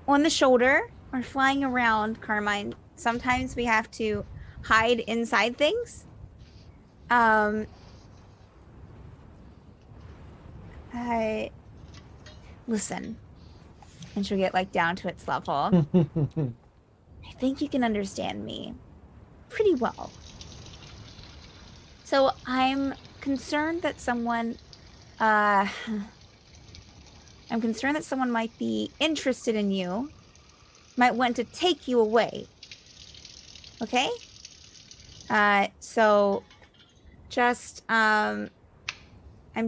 the shoulder or flying around, Carmine. Sometimes we have to hide inside things. I listen, and she'll get like down to its level. I think you can understand me pretty well. So I'm concerned that someone might be interested in you, might want to take you away. Okay? So just I'm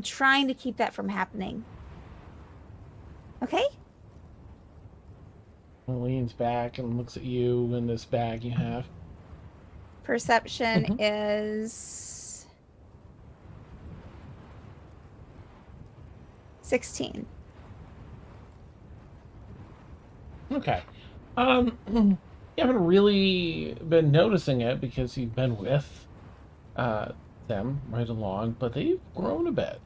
trying to keep that from happening. Okay? Leans back and looks at you and this bag you have. Perception is 16. Okay. You haven't really been noticing it because you've been with them right along, but they've grown a bit.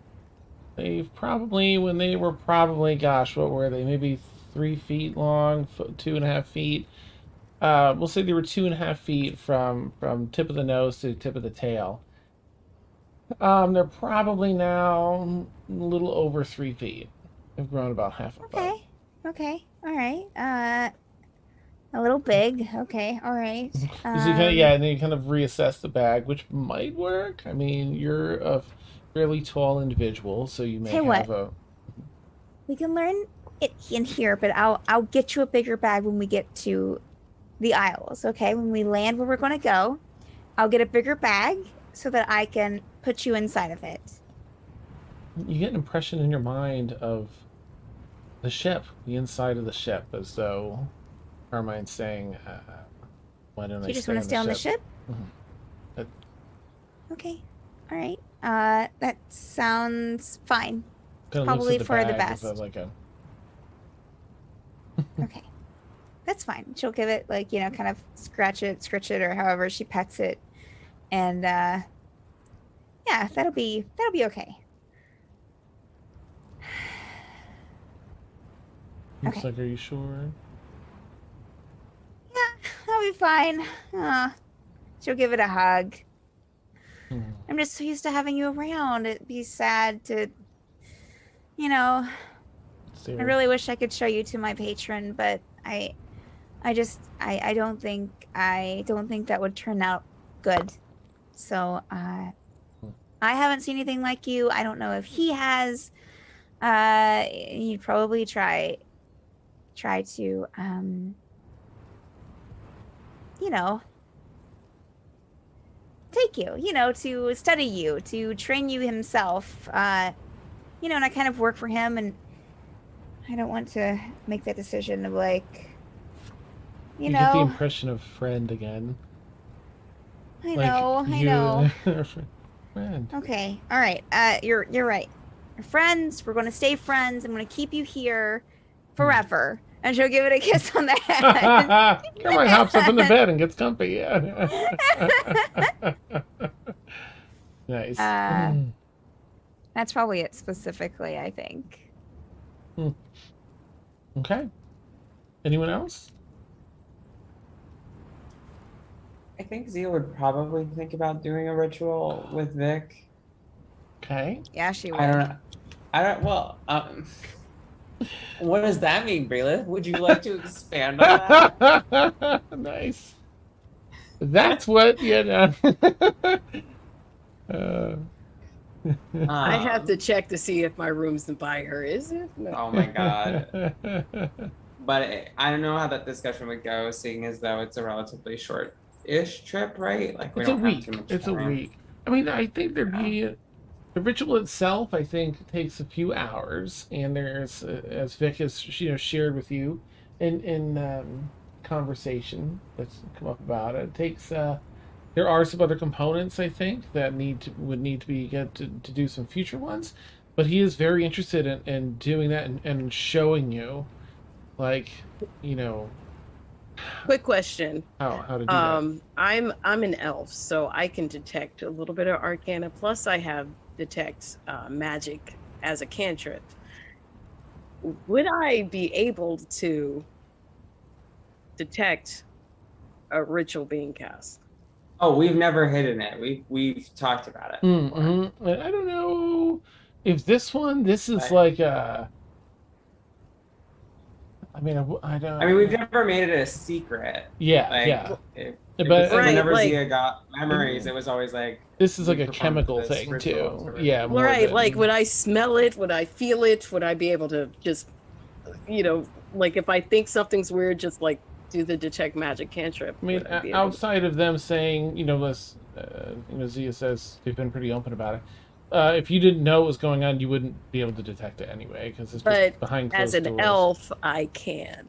They've probably, when they were probably, gosh, what were they? Maybe 3 feet long, 2.5 feet. We'll say they were 2.5 feet from tip of the nose to tip of the tail. They're probably now a little over 3 feet. They've grown about half a foot. Okay. Okay. All right. A little big. Okay. All right. So you kind of, yeah, and then you kind of reassess the bag, which might work. I mean, you're a fairly tall individual, so you may Hey, have what? We can learn it in here, but I'll get you a bigger bag when we get to the Isles. Okay. When we land where we're going to go, I'll get a bigger bag so that I can put you inside of it. You get an impression in your mind of the ship, the inside of the ship, as though Carmine's saying, why don't So I you just stay want to stay on the ship? Mhm. Okay. All right. That sounds fine. Kinda Probably looks at for the bag with best. like a, Okay. That's fine. She'll give it like, kind of scratch it, scritch it, or however she pets it. And yeah, that'll be okay. looks Okay. like, are you sure? Yeah, that'll be fine. She'll give it a hug. Hmm. I'm just so used to having you around. It'd be sad to, I really wish I could show you to my patron, but I don't think that would turn out good. So I haven't seen anything like you. I don't know if he has. You'd probably try to take you, to study you, to train you himself. And I kind of work for him, and I don't want to make that decision of like, You get the impression of friend again. I Like, know. friend. Okay. All right. You're right. We're friends. We're going to stay friends. I'm going to keep you here forever. And she'll give it a kiss on the head. Carmine hops up in the bed and gets comfy. Yeah. Nice. That's probably it specifically, I think. Okay. Anyone else? I think Zia would probably think about doing a ritual with Vic. Okay. Yeah, she would. Well, what does that mean, Brayla? Would you like to expand on that? Nice. That's what, I have to check to see if my room's by her. Is it? No. Oh my god. But I don't know how that discussion would go, seeing as though it's a relatively short-ish trip, right? Like It's a week. It's a week. I mean, I think there'd be the ritual itself. I think takes a few hours, and there's, as Vic has shared with you, in conversation that's come up about it. It takes. There are some other components I think that would need to be get to do some future ones, but he is very interested in doing that and showing you, like, Quick question. how to do that. I'm an elf, so I can detect a little bit of arcana. Plus, I have detect magic as a cantrip. Would I be able to detect a ritual being cast? Oh, we've never hidden it. We've talked about it. before. Mm-hmm. I don't know if this is Right. like a. I mean, I don't. I mean, we've never made it a secret. Yeah, Like, yeah. it But was, Right, whenever like- Zia got memories, it was always like this is like we a performed chemical this thing ritual too. sort of- Yeah, more Right, than- like would I smell it? Would I feel it? Would I be able to just, like if I think something's weird, just like do the detect magic cantrip? I mean, would I be able to- outside of them saying, Zia says they've been pretty open about it. If you didn't know what was going on, you wouldn't be able to detect it anyway, because it's just But behind as closed an doors. elf, I can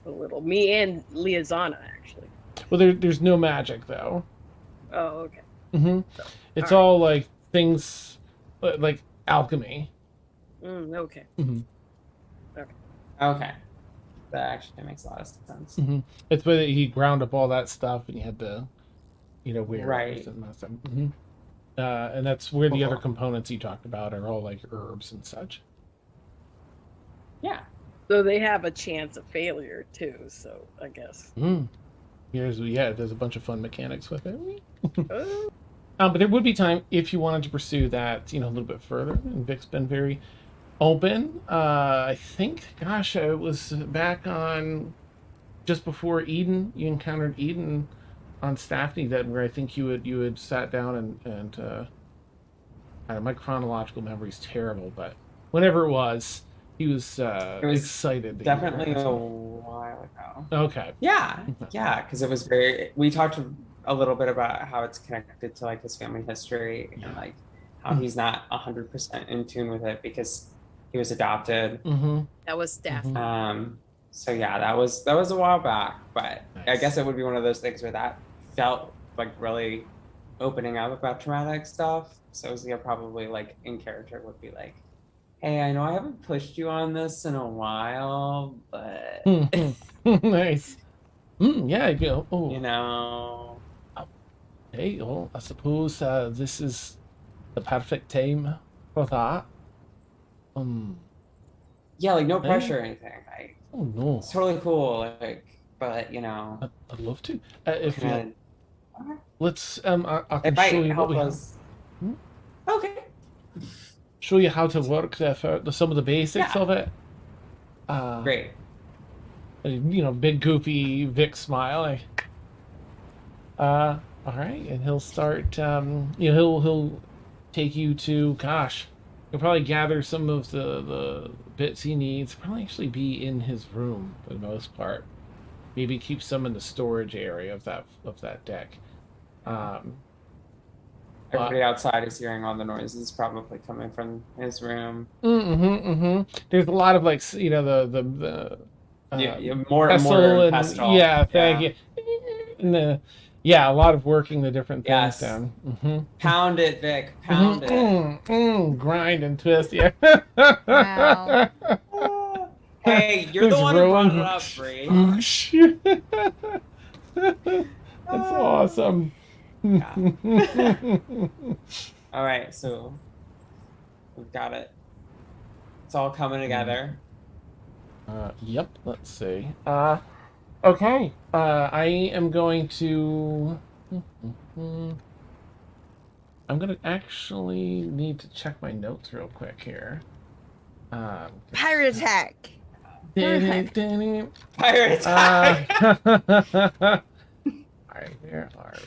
a little. Me and Liazana actually. Well, there's no magic though. Oh, okay. Mm-hmm. It's All right. all like things like alchemy. Okay. Mm-hmm. Okay, that actually makes a lot of sense. Mm-hmm. It's where he ground up all that stuff, and you had to, wear Right. it and that stuff. Mm-hmm. And that's where the other Cool. components you talked about are all like herbs and such. Yeah. So they have a chance of failure too. So I guess. Mm. There's a bunch of fun mechanics with it. Oh, But there would be time if you wanted to pursue that, a little bit further. And Vic's been very open. I think, gosh, it was back on just before Eden. You encountered Eden on Staffney, that where I think you had sat down and I don't know, my chronological memory's terrible, but whenever it was, he was, was excited. that you were Definitely there. a while ago. Okay. Yeah, because it was we talked a little bit about how it's connected to like his family history and like how he's not 100% in tune with it because he was adopted. Mm-hmm. that was staff. Mhm. So yeah, that was a while back, but I Nice. guess it would be one of those things where that felt like really opening up about traumatic stuff. So Zia probably like in character would be like, "Hey, I know I haven't pushed you on this in a while, but Nice. Yeah, I go. Oh, you know, hey, well, I suppose this is the perfect time for that. yeah, like no Hey. pressure or anything. Like Oh no, it's totally cool, like, but you know, I'd love to. If you, kinda- let's, I can it might show you what help we have. us. Hmm? Okay. Show you how to work some of the basics Yeah. of it. Great. Big goofy Vic smile. All right, and he'll start. He'll take you to. Gosh, he'll probably gather some of the bits he needs. Probably actually be in his room for the most part. Maybe keep some in the storage area of that deck. Everybody outside is hearing all the noises, probably coming from his room. There's a lot of like the More pestle and and pestle. yeah, thank you. And a lot of working the different things Yes. down. Mm-hmm. Pound it, Vic. Pound it. Grind and twist, yeah. Wow. Hey, you're the It's one who brought rolling. it up, Bree. Oh, shit. That's awesome. All right, so we've got it. It's all coming together. Yep, let's see. Okay. I am going to. I'm gonna actually need to check my notes real quick here. Pirate attack. Pirate Uh, attack. all right, where are we?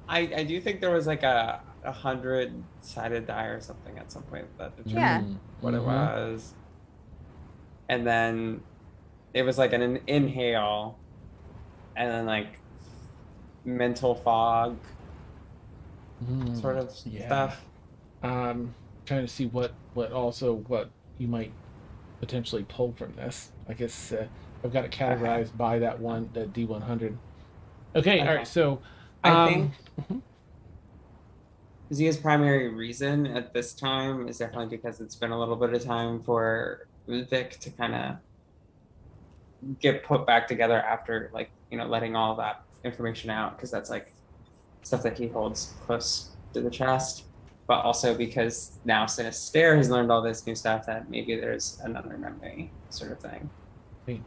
I do think there was like a 100-sided die or something at some point that determined Yeah. what it Mhm. was. And then it was like an inhale and then like mental fog sort of Yeah. stuff. Trying to see what you might potentially pull from this. I guess I've got it categorized by that D100. Okay, all Okay. right. So I think mhm. Zia's primary reason at this time is definitely because it's been a little bit of time for Vic to kind of get put back together after letting all that information out, because that's like stuff that he holds close to the chest, but also because now Sinister has learned all this new stuff that maybe there's another memory sort of thing. Right.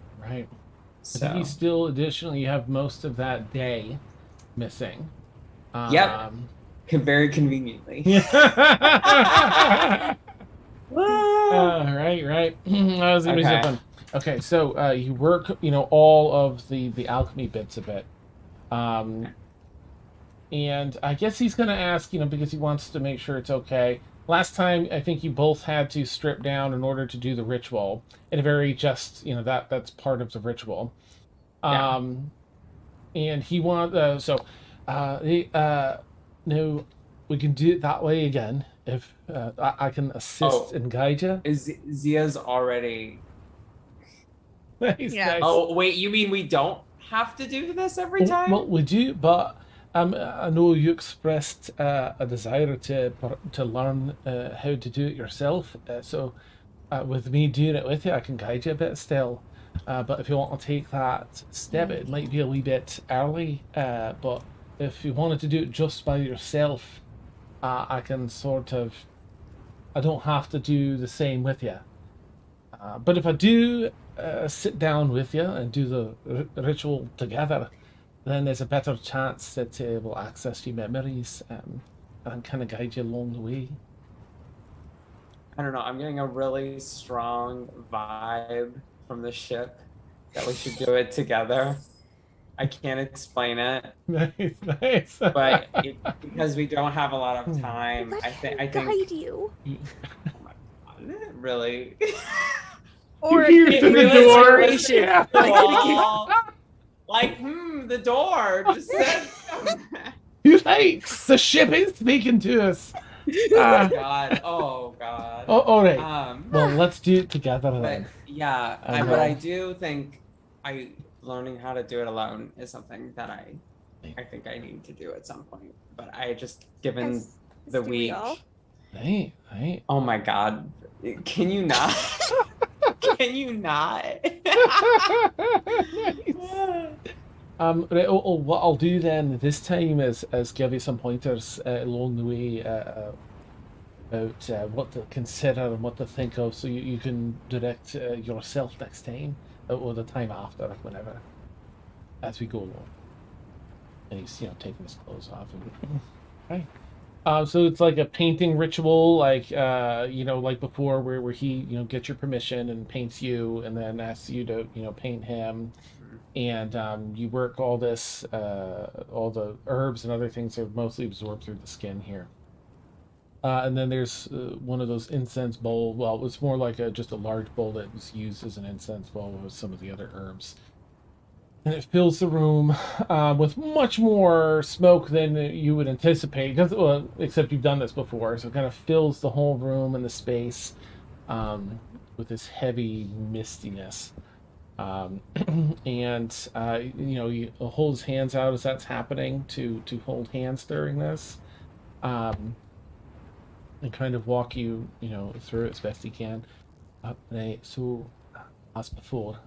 I So think you still additionally have most of that day missing. Yep. Very conveniently. Right. That was gonna be so Okay. fun. Okay, so you work, all of the alchemy bits of it. And I guess he's gonna ask, because he wants to make sure it's okay. Last time, I think you both had to strip down in order to do the ritual. In a very just, that's part of the ritual. Yeah. And he no, we can do it that way again if I can assist and guide you. Zia's already. Nice, Yeah. nice. Oh wait, you mean we don't have to do this every time? Well, we do, but I know you expressed a desire to learn how to do it yourself. So with me doing it with you, I can guide you a bit still. But if you want to take that step, it might be a wee bit early. But if you wanted to do it just by yourself, I can I don't have to do the same with you. But if I do sit down with you and do the ritual together, then there's a better chance that we'll access your memories and kind of guide you along the way. I don't know. I'm getting a really strong vibe from the ship that we should do it together. I can't explain it, Nice. but because we don't have a lot of time, I think guide you. really. Or You're here to the door. Realistic- Yeah. Well, like, the door just said something. You're right. The ship is speaking to us. Oh god. Oh god. All right. Well, let's do it together But then. yeah, but I do think learning how to do it alone is something that I think I need to do at some point. But I just given the do we week. all? Right. Oh my god. Can you not? Can you not? Right, what I'll do then this time is give you some pointers along the way about what to consider and what to think of, so you can direct yourself next time or the time after, whenever, as we go along. And he's taking his clothes off. Right. So it's like a painting ritual, like like before, where he gets your permission and paints you, and then asks you to paint him, and you work all this, all the herbs and other things are mostly absorbed through the skin here. And then there's one of those incense bowl. Well, it's more like just a large bowl that was used as an incense bowl with some of the other herbs. And it fills the room with much more smoke than you would anticipate, except you've done this before. So it kind of fills the whole room and the space with this heavy mistiness. And he holds hands out as that's happening to hold hands during this, and kind of walk you through it as best he can. So as before,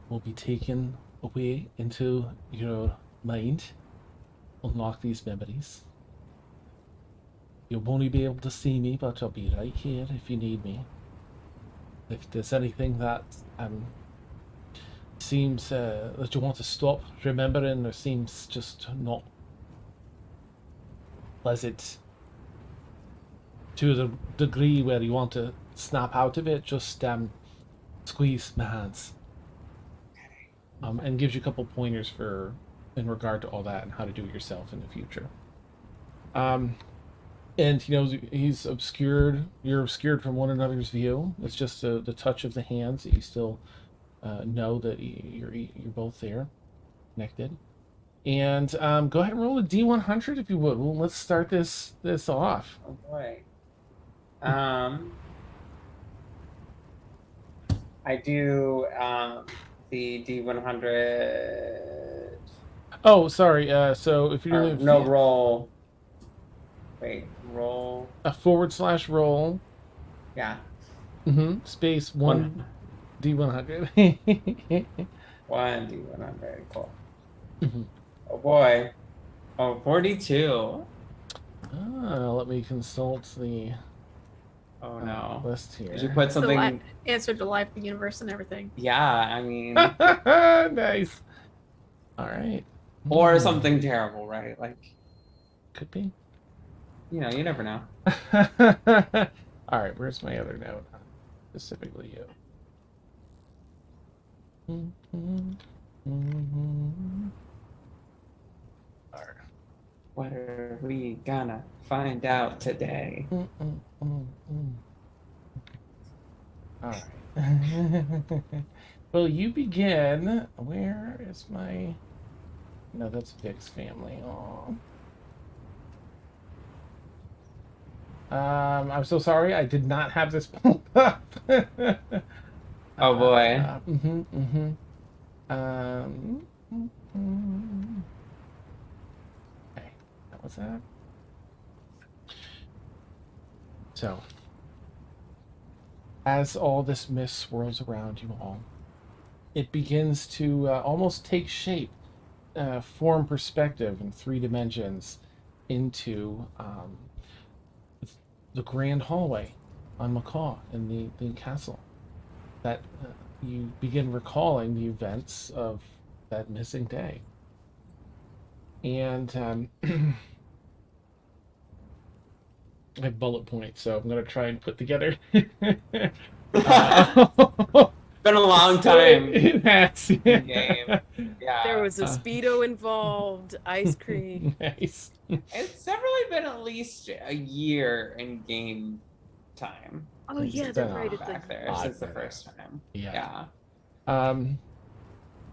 will be taken away into your mind, unlock these memories. You won't be able to see me, but I'll be right here if you need me. If there's anything that seems that you want to stop remembering, or seems just not pleasant to the degree where you want to snap out of it, just squeeze my hands. And gives you a couple pointers in regard to all that and how to do it yourself in the future. And he's obscured. You're obscured from one another's view. It's just the touch of the hands that you still know that you're both there, connected. And go ahead and roll a D100 if you would. Well, let's start this off. Oh boy. I do the D100. Oh, sorry. So if you're doing roll. Wait, roll. a / roll. Yeah. Space 1 D100. 1 D100. Cool. Oh boy. Oh, 42. Let me consult the Oh no. list here. Did you put something? Answer to life, the universe, and everything. Yeah, I mean. Nice. All right. Or something terrible, right? Like, Could be. you know, you never know. All right, where's my other note? Specifically you. All right. What are we gonna find out today? All right. Well, you begin. Where is my... No, that's Vic's family. Aw. I'm so sorry. I did not have this pulled up. Oh boy. Um, mhm. Okay, that was that. So, as all this mist swirls around you all, it begins to almost take shape, form perspective in 3 dimensions into the grand hallway on Macaw in the castle. That you begin recalling the events of that missing day. And I have bullet points, so I'm going to try and put together. Been a long time. It has. Game. Yeah. There was a Speedo involved, ice cream. Nice. It's definitely been at least a year in game time. Oh It's yeah, been that's right. a It's Back like there since the first time. Yeah. Yeah.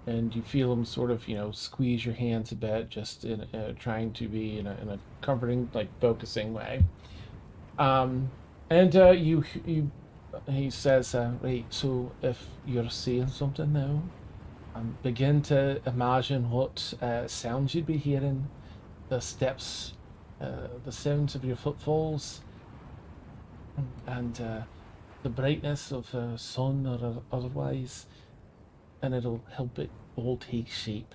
And you feel them sort of, squeeze your hands a bit, just in trying to be in a comforting, like focusing way. And he says, right, so if you're seeing something now, begin to imagine what sounds you'd be hearing, the steps, the sounds of your footfalls, and the brightness of the sun or otherwise, and it'll help it all take shape.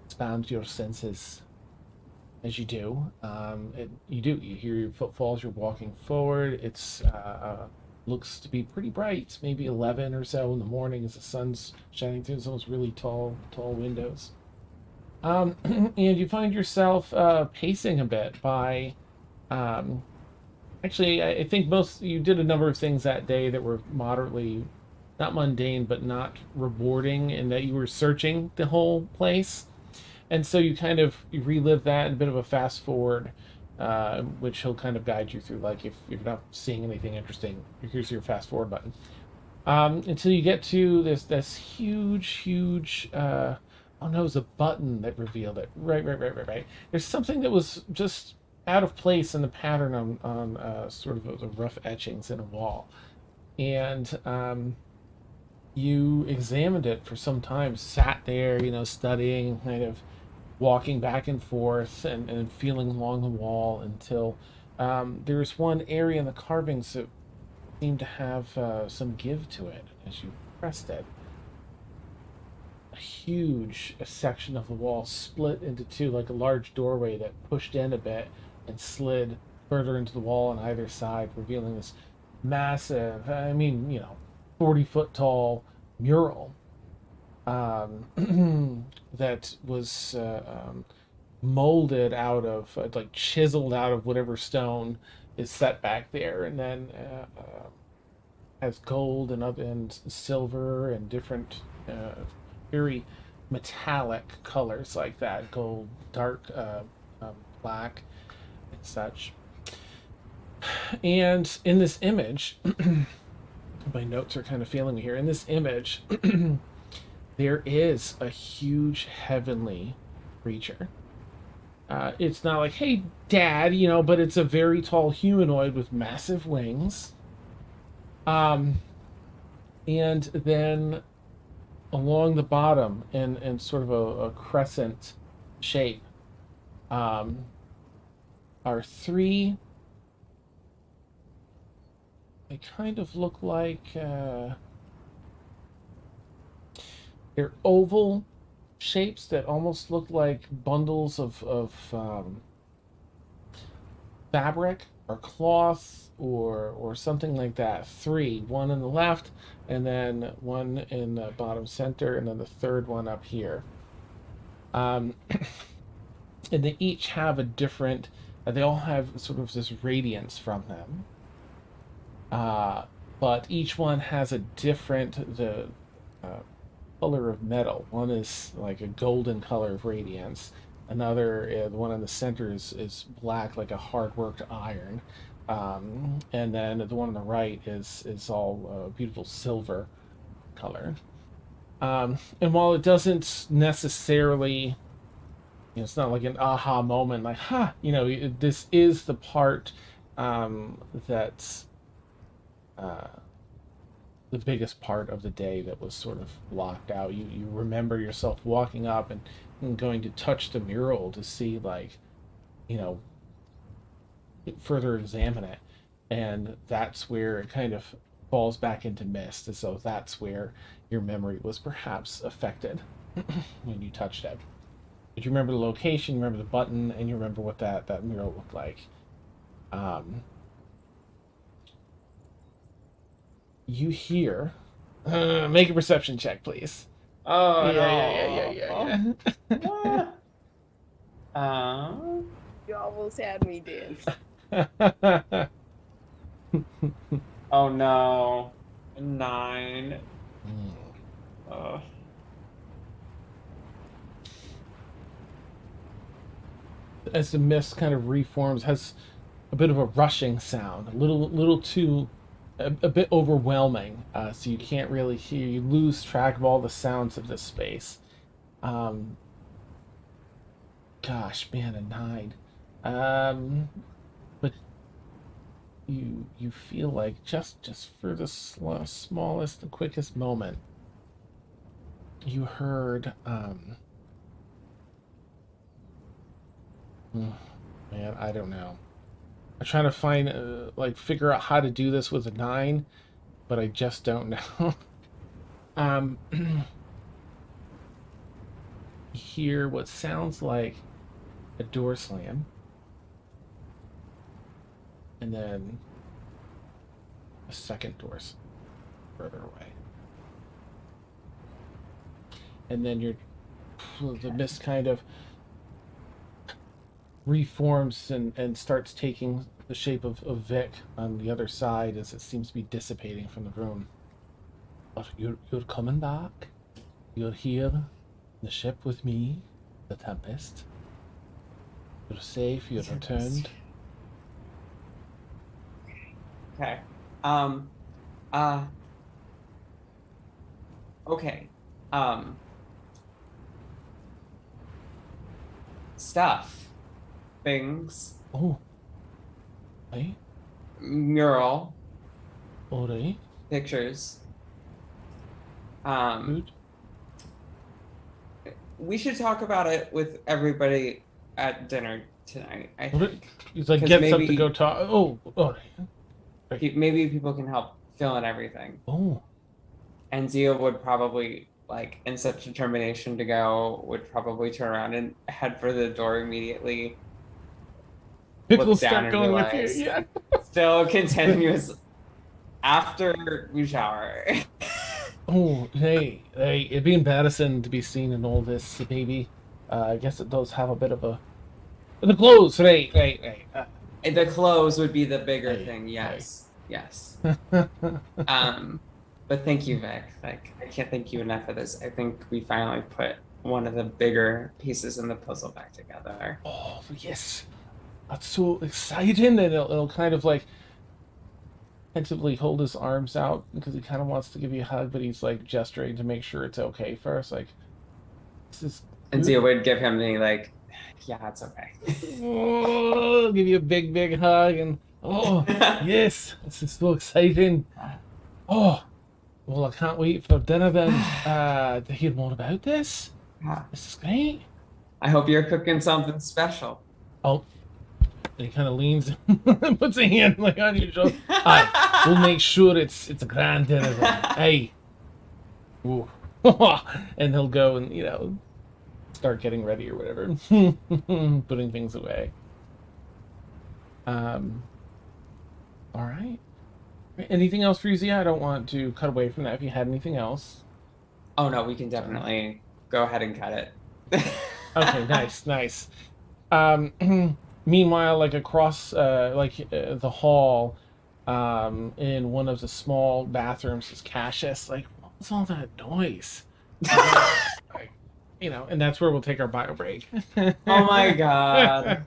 Expand your senses as you do. You hear your footfalls, you're walking forward. It's looks to be pretty bright, maybe 11 or so in the morning as the sun's shining through those really tall windows. And you find yourself pacing a bit by actually, I think you did a number of things that day that were moderately, not mundane, but not rewarding, in that you were searching the whole place. And so you relive that in a bit of a fast forward, which he'll kind of guide you through. Like if you're not seeing anything interesting, here's your fast forward button. Until you get to this huge, oh no, it was a button that revealed it. Right. There's something that was just out of place in the pattern on sort of the rough etchings in a wall. And you examined it for some time, sat there, studying, kind of walking back and forth and feeling along the wall until there's one area in the carvings that seemed to have some give to it as you pressed it. A huge section of the wall split into 2, like a large doorway that pushed in a bit and slid further into the wall on either side, revealing this massive, 40-foot tall mural that was molded out of, chiseled out of whatever stone is set back there, and then has gold and silver and different very metallic colors like that, gold, dark black, and such. And in this image, my notes are kind of failing me here. In this image, there is a huge heavenly creature. It's not like, hey, Dad, but it's a very tall humanoid with massive wings. And then along the bottom, in sort of a crescent shape, are 3. They kind of look like they're oval shapes that almost look like bundles of fabric or cloth or something like that. 3, one on the left, and then one in the bottom center, and then the third one up here. And they each have a different. They all have sort of this radiance from them. But each one has a different color of metal. One is like a golden color of radiance. Another, the one in the center is black, like a hard worked iron. And then the one on the right is all beautiful silver color. And while it doesn't necessarily, it's not like an aha moment, like, this is the part that's the biggest part of the day that was sort of blocked out. You remember yourself walking up and going to touch the mural to see, like, further examine it, and that's where it kind of falls back into mist, and so that's where your memory was perhaps affected when you touched it. But you remember the location, you remember the button, and you remember what that mural looked like. You hear. Make a perception check, please. Oh Yeah. You almost had me, Dan. Oh no. 9. Oh. As the mist kind of reforms, has a bit of a rushing sound, a little too, a bit overwhelming, so you can't really hear. You lose track of all the sounds of this space. Gosh, man, a 9. But you feel like just for the smallest, the quickest moment, you heard, man, I don't know. I'm trying to find, figure out how to do this with a 9, but I just don't know. You hear what sounds like a door slam, and then a second door further away, and then the mist kind of reforms and starts taking the shape of Vic on the other side as it seems to be dissipating from the room. But you're coming back. You're here in the ship with me, the Tempest. You're safe. You're returned. Okay. Okay. Stuff. Things. Oh. Right. Mural. All right. Pictures. Good. We should talk about it with everybody at dinner tonight. I What think. He's like, 'Cause gets up to maybe- go talk. Oh. All right. Maybe people can help fill in everything. Oh. And Zio would probably, like, in such determination to go, would probably turn around and head for the door immediately. Pickle Look down start and going with realize- you. Yeah. Still continues after we shower. Oh, hey, it'd be embarrassing to be seen in all this, baby. I guess it does have a bit of a. The clothes, right. And the clothes would be the bigger Hey, thing, yes. Yes. Hey. But thank you, Vic. Like, I can't thank you enough for this. I think we finally put one of the bigger pieces in the puzzle back together. Oh, yes. That's so exciting. And it'll kind of like tentatively hold his arms out because he kind of wants to give you a hug, but he's like gesturing to make sure it's okay first. Like, this is. And Zio would give him the, like, yeah, it's okay. Oh, give you a big hug and oh yes, this is so exciting. Oh, well, I can't wait for dinner then to hear more about this. Yeah. This is great. I hope you're cooking something special. Oh, and he kind of leans and puts a hand like on your shoulder. Aye, we'll make sure it's a grand dinner then. Hey. Ooh. And he'll go and start getting ready or whatever, putting things away. All right. Anything else for you, Zia? I don't want to cut away from that if you had anything else. Oh no, we can definitely go ahead and cut it. Okay, nice. Meanwhile, like across the hall, in one of the small bathrooms is Cassius. Like, what was all that noise? Like, and that's where we'll take our bio break. Oh my god.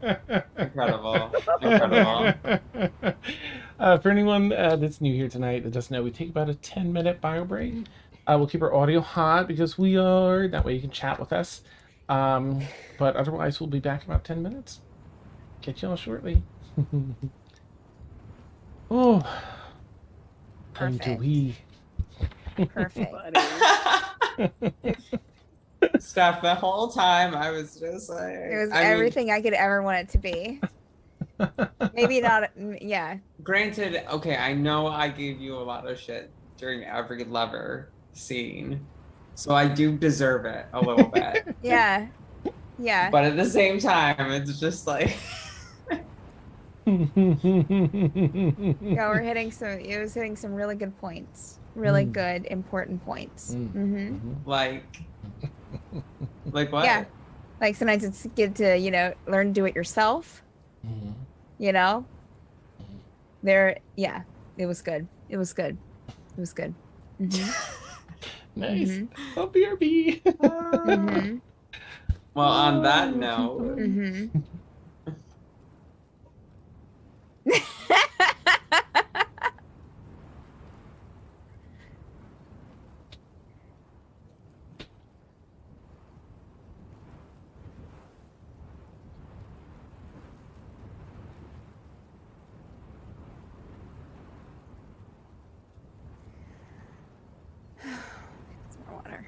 Incredible. Incredible. For anyone that's new here tonight that doesn't know, we take about a 10-minute bio break. We'll keep our audio hot because we are that way you can chat with us. But otherwise, we'll be back in about 10 minutes. Catch y'all shortly. Oh, time to Perfect. wee. Perfect. Steph, the whole time I was just like, It was I mean, everything I could ever want it to be. Maybe not. Yeah. granted, okay, I know I gave you a lot of shit during every lover scene, so I do deserve it a little bit. Yeah. Yeah. But at the same time, it's just like, Yeah, we're hitting some. It was hitting some really good points. Really good, important points. like what? Yeah. Like sometimes it's good to learn to do it yourself. You know. There. Yeah. It was good. It was good. It was good. Nice. Oh, BRB. Well, on that note, Some more water.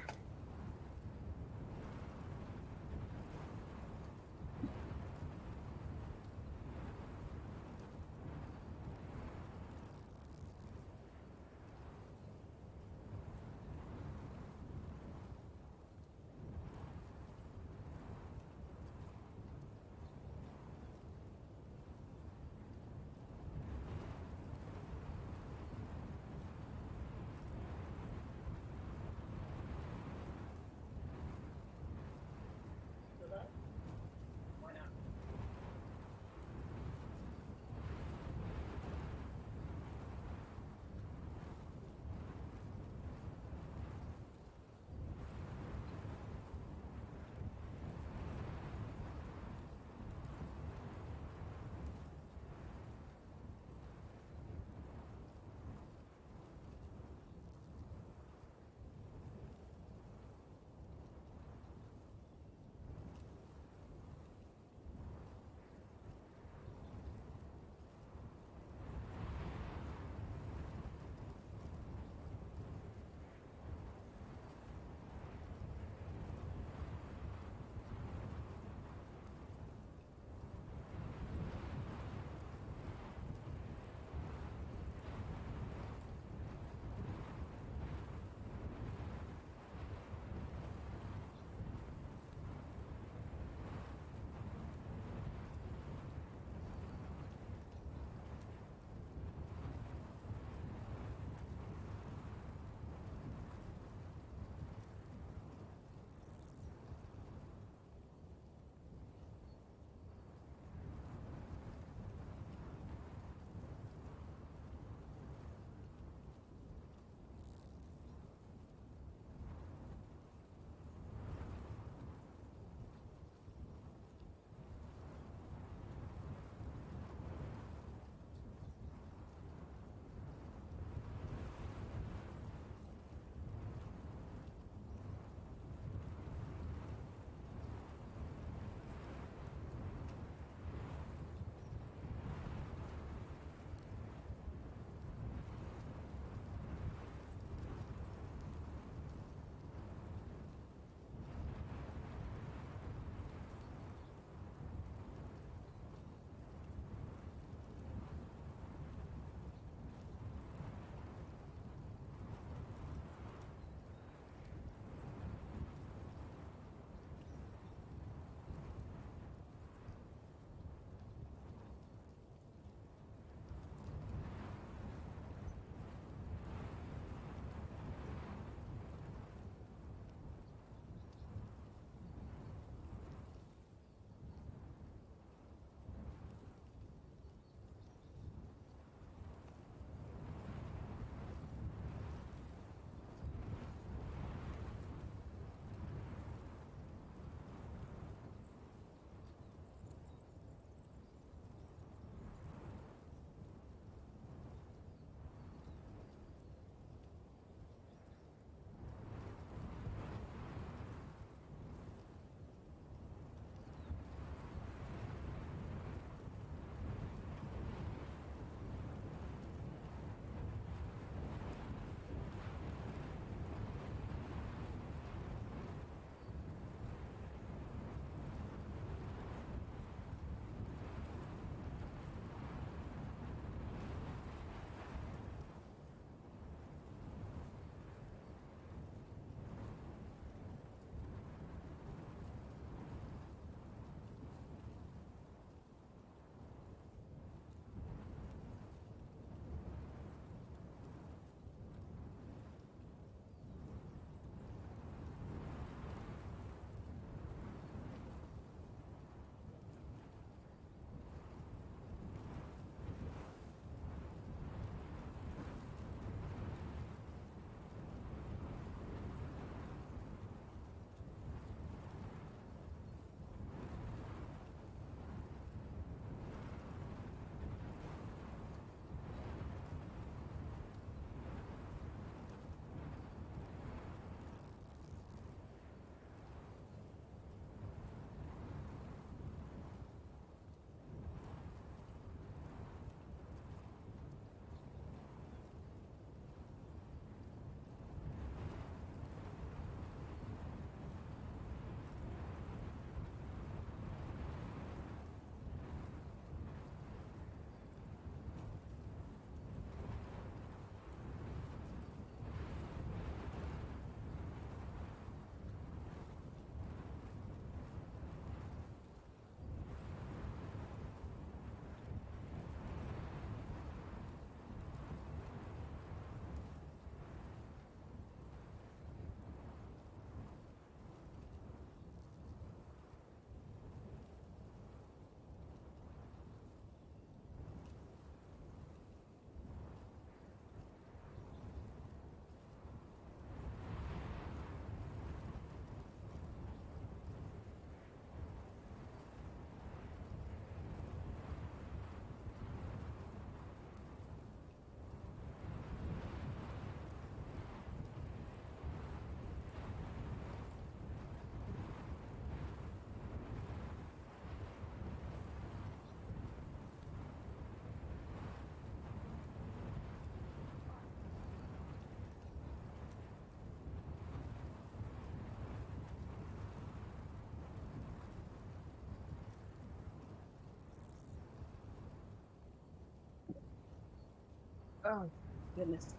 Oh, goodness.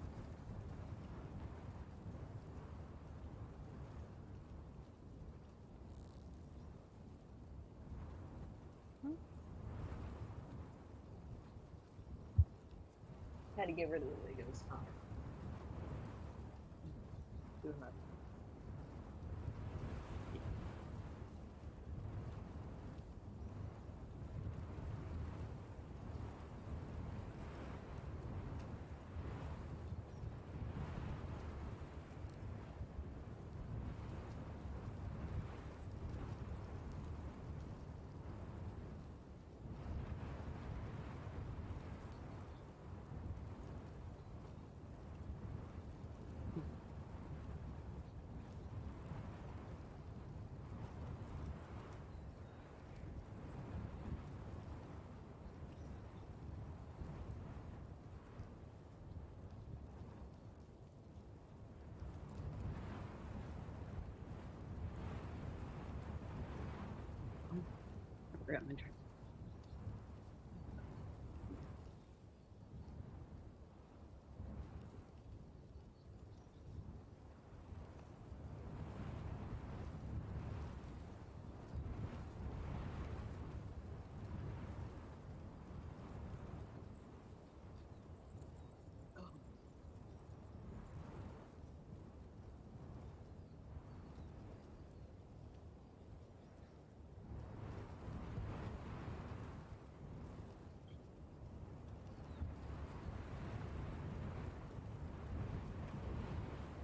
Had to get rid of the Legos. Too much. I forgot my turn.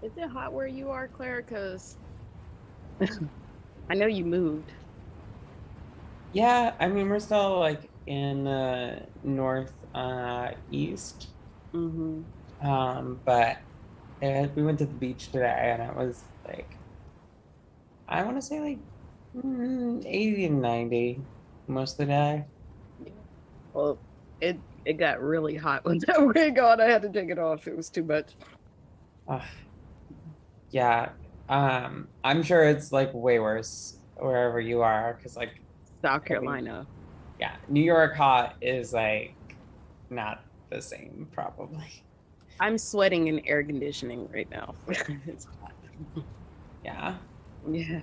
Is it hot where you are, Claire? Because I know you moved. Yeah, I mean, we're still like in north east. Mm-hmm. But we went to the beach today, and it was like, I want to say like 80 and 90 most of the day. Well, it got really hot when that wig on. I had to take it off. It was too much. Yeah. I'm sure it's like way worse wherever you are, because like South Carolina. yeah, New York hot is like not the same probably. I'm sweating in air conditioning right now. It's hot. Yeah. Yeah.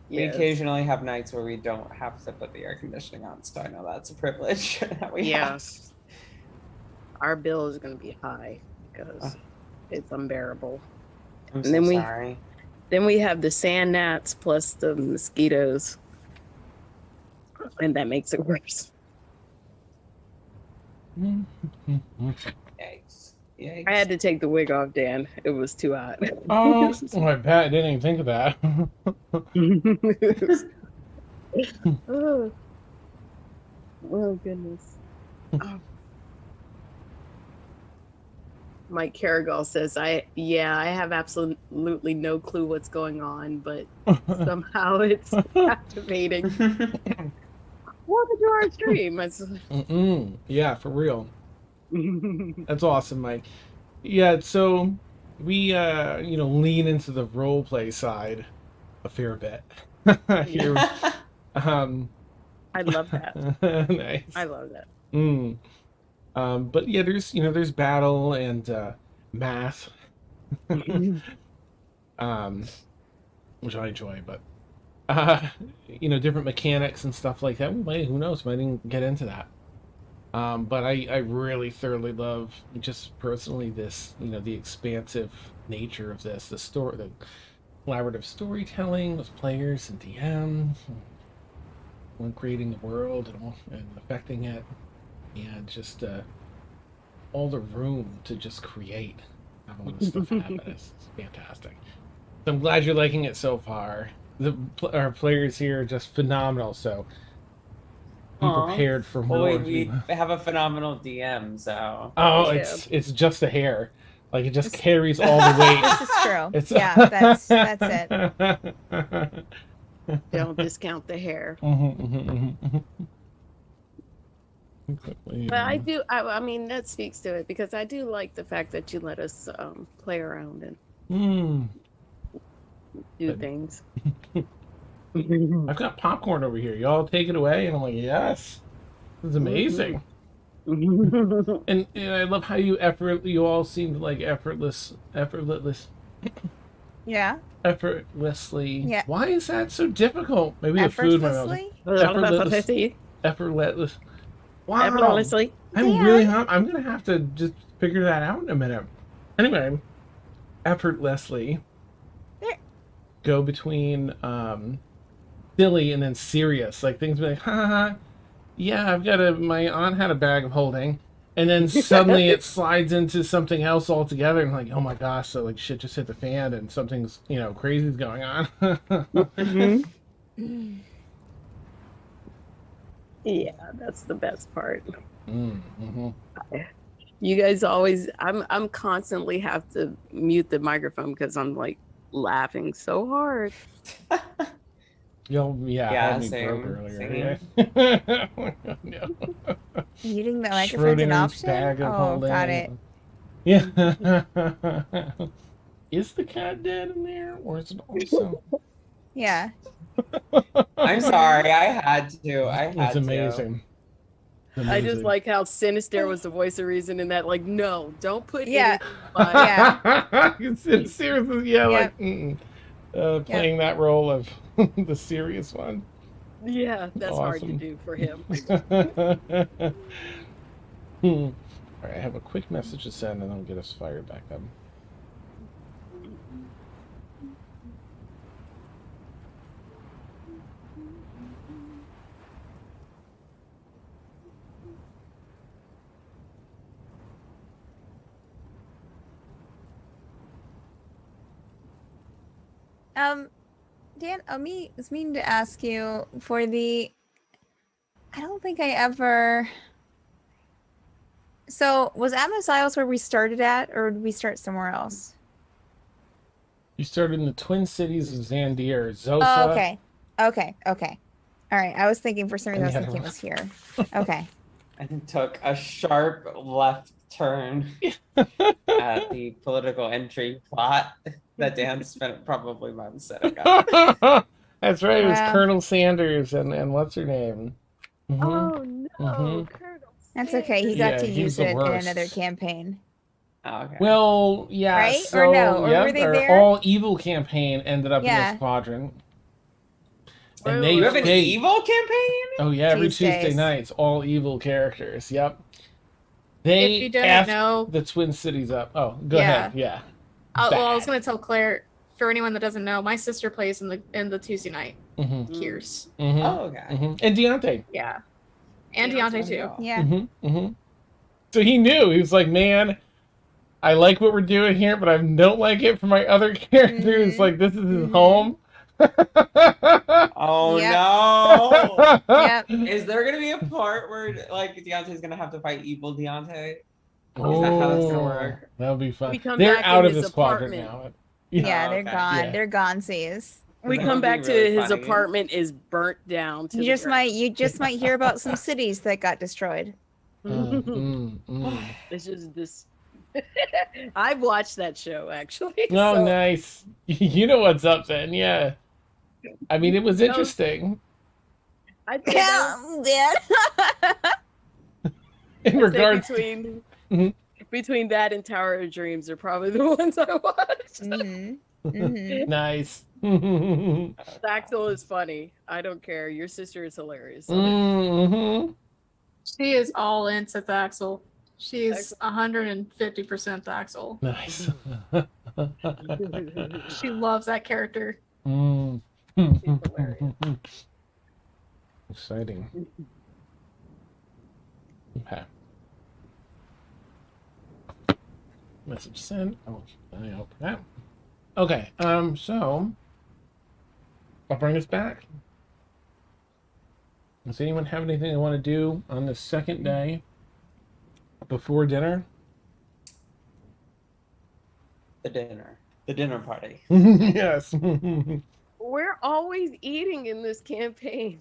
We Yes. occasionally have nights where we don't have to put the air conditioning on, so I know that's a privilege that we have. Yes. Our bill is going to be high because it's unbearable. I'm And so then sorry. Then we have the sand gnats plus the mosquitoes, and that makes it worse. Yikes. Yikes. I had to take the wig off, Dan. It was too hot. Oh, I bet I didn't even think of that. Oh, oh goodness. Oh. Mike Carrigal says, I have absolutely no clue what's going on, but somehow it's captivating. Welcome to our stream. Yeah, for real. That's awesome, Mike. Yeah, so we lean into the role play side a fair bit. Here, I love that. nice. I love that. But yeah, there's battle and math, which I enjoy, but different mechanics and stuff like that. Who knows? We might even get into that. But I really thoroughly love, just personally, this, the expansive nature of this, the collaborative storytelling with players and DM, when creating the world and affecting it, and just all the room to just create, have all this stuff happen. It's fantastic. So I'm glad you're liking it so far. Our players here are just phenomenal, so be prepared for more. We have a phenomenal DM, so. Oh, it's just the hair. Like, it just carries all the weight. This is true. That's it. Don't discount the hair. But I do. I mean, that speaks to it, because I do like the fact that you let us play around and do things. I've got popcorn over here. Y'all take it away, and I'm like, yes, this is amazing. And I love how you all seemed like Yeah. effortlessly. Yeah. Why is that so difficult? Maybe the food might be Effortlessly. effortless. Wow. Effortlessly. I'm really I'm gonna have to just figure that out in a minute. Anyway, effortlessly There. go between silly and then serious. Like things be like, ha ha ha. Yeah, my aunt had a bag of holding. And then suddenly it slides into something else altogether, and like, oh my gosh, so like shit just hit the fan, and something's crazy's going on. Yeah, that's the best part. Mm-hmm. You guys always, I'm constantly have to mute the microphone because I'm like laughing so hard. Yeah, Yeah, I had me same, broke earlier. same. Yeah. No. Muting the microphone's an Schrodinger's option? bag of Oh, holding. got it. Yeah. Is the cat dead in there, or is it also? Yeah. I'm sorry. I had to. It's amazing. I just like how Sinister was the voice of reason in that, like, no, don't put Yeah. anything by. Yeah. It's seriously, yeah, Yep. like playing that role of the serious one. Yeah, that's hard to Awesome. do for him. All right, I have a quick message to send, and I'll get us fired back up. Dan, I was meaning to ask you for the. I don't think I ever. So was Atmos Isles where we started at, or did we start somewhere else? You started in the Twin Cities of Zandir, Zosa. Oh, okay. All right. I was thinking for some reason I was And thinking it was here. Okay. And took a sharp left turn at the political intrigue plot that Dan spent probably months setting up. That's right. It was Wow. Colonel Sanders and what's her name? Mhm. Oh no, Mhm. Colonel. That's okay. He got Yeah, to he's use the it in worst. another campaign. Oh, okay. Well, yeah. Right? So, Or no? Or yeah, were they our there? all evil campaign ended up in Yeah. this quadrant. Wait, And wait, you have an they- evil campaign? Oh yeah, every Tuesday Tuesdays. nights, all evil characters. Yep. If They you didn't effed know, the Twin Cities up. Oh, go Yeah. ahead. Yeah. well, I was Bad. going to tell Claire. For anyone that doesn't know, my sister plays in the Tuesday night Mm-hmm. Kiers. Mm-hmm. Oh, okay. Mm-hmm. And Deontay. Yeah, and Deontay too. Yeah. Mm-hmm. Mm-hmm. So he knew. He was like, "Man, I like what we're doing here, but I don't like it for my other characters. Mhm. Like this is his Mhm. home." Oh Yep. no! Yep. Is there gonna be a part where like Deontay's gonna have to fight evil Deontay? Is that how that's gonna work? That'll be fun. We come They're back out in of his this quadrant apartment. now. Yeah, Oh, they're okay. gone. Yeah. They're gonesies. We That come would back be to really his funny. apartment is burnt down. To You the just ground. might hear about some cities that got destroyed. It's just this. I've watched that show actually. Oh, so- nice. You know what's up then, yeah. I mean, it was interesting I think that was- Yeah. in I'd say regards to. between Mhm. between that and Tower of Dreams are probably the ones I watched. Mm-hmm. Nice. Axel is funny. I don't care. Your sister is hilarious. Mm-hmm. She is all in to Thaxel. She's 150% Thaxel. Nice. She loves that character. Mm. hilarious. Exciting. Okay. Message sent. Oh, I hope that. Okay. So I'll bring us back. Does anyone have anything they want to do on the second day before dinner? The dinner party. Yes. We're always eating in this campaign.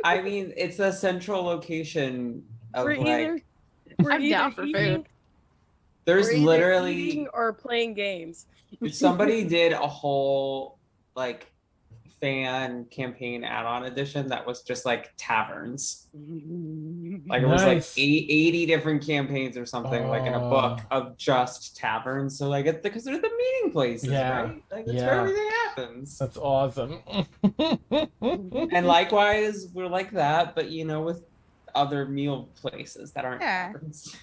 I mean, it's a central location of We're like. either we're I'm down either for eating- food. There's we're either literally eating or playing games. somebody did a whole like fan campaign add-on edition that was just like taverns. Like it Nice. was like 80 different campaigns or something, like in a book of just taverns. So like because they're the meeting places, Yeah, right? Like that's yeah. where everything happens. That's awesome. And likewise, we're like that, but you know, with other meal places that aren't Yeah. taverns.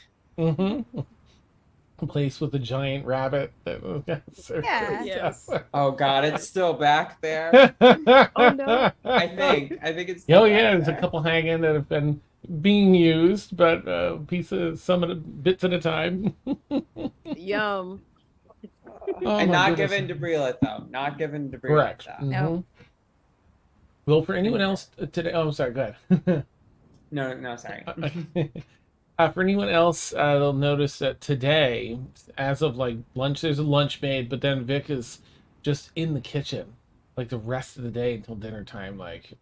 A place with a giant rabbit that serves Yeah. Yes. stuff. Oh God, it's still back there. Oh, no. I think it's. Oh still yeah, back there's a there. couple hanging that have been being used, but some of the bits at a time. Yum. Oh, And my not goodness. given to Brila though. Not given to Brila. Correct. That. No. Mhm. Well, for anyone else today, oh, sorry, go ahead. No, sorry. For anyone else, they'll notice that today, as of like lunch, there's a lunch made, but then Vic is just in the kitchen, like the rest of the day until dinner time, like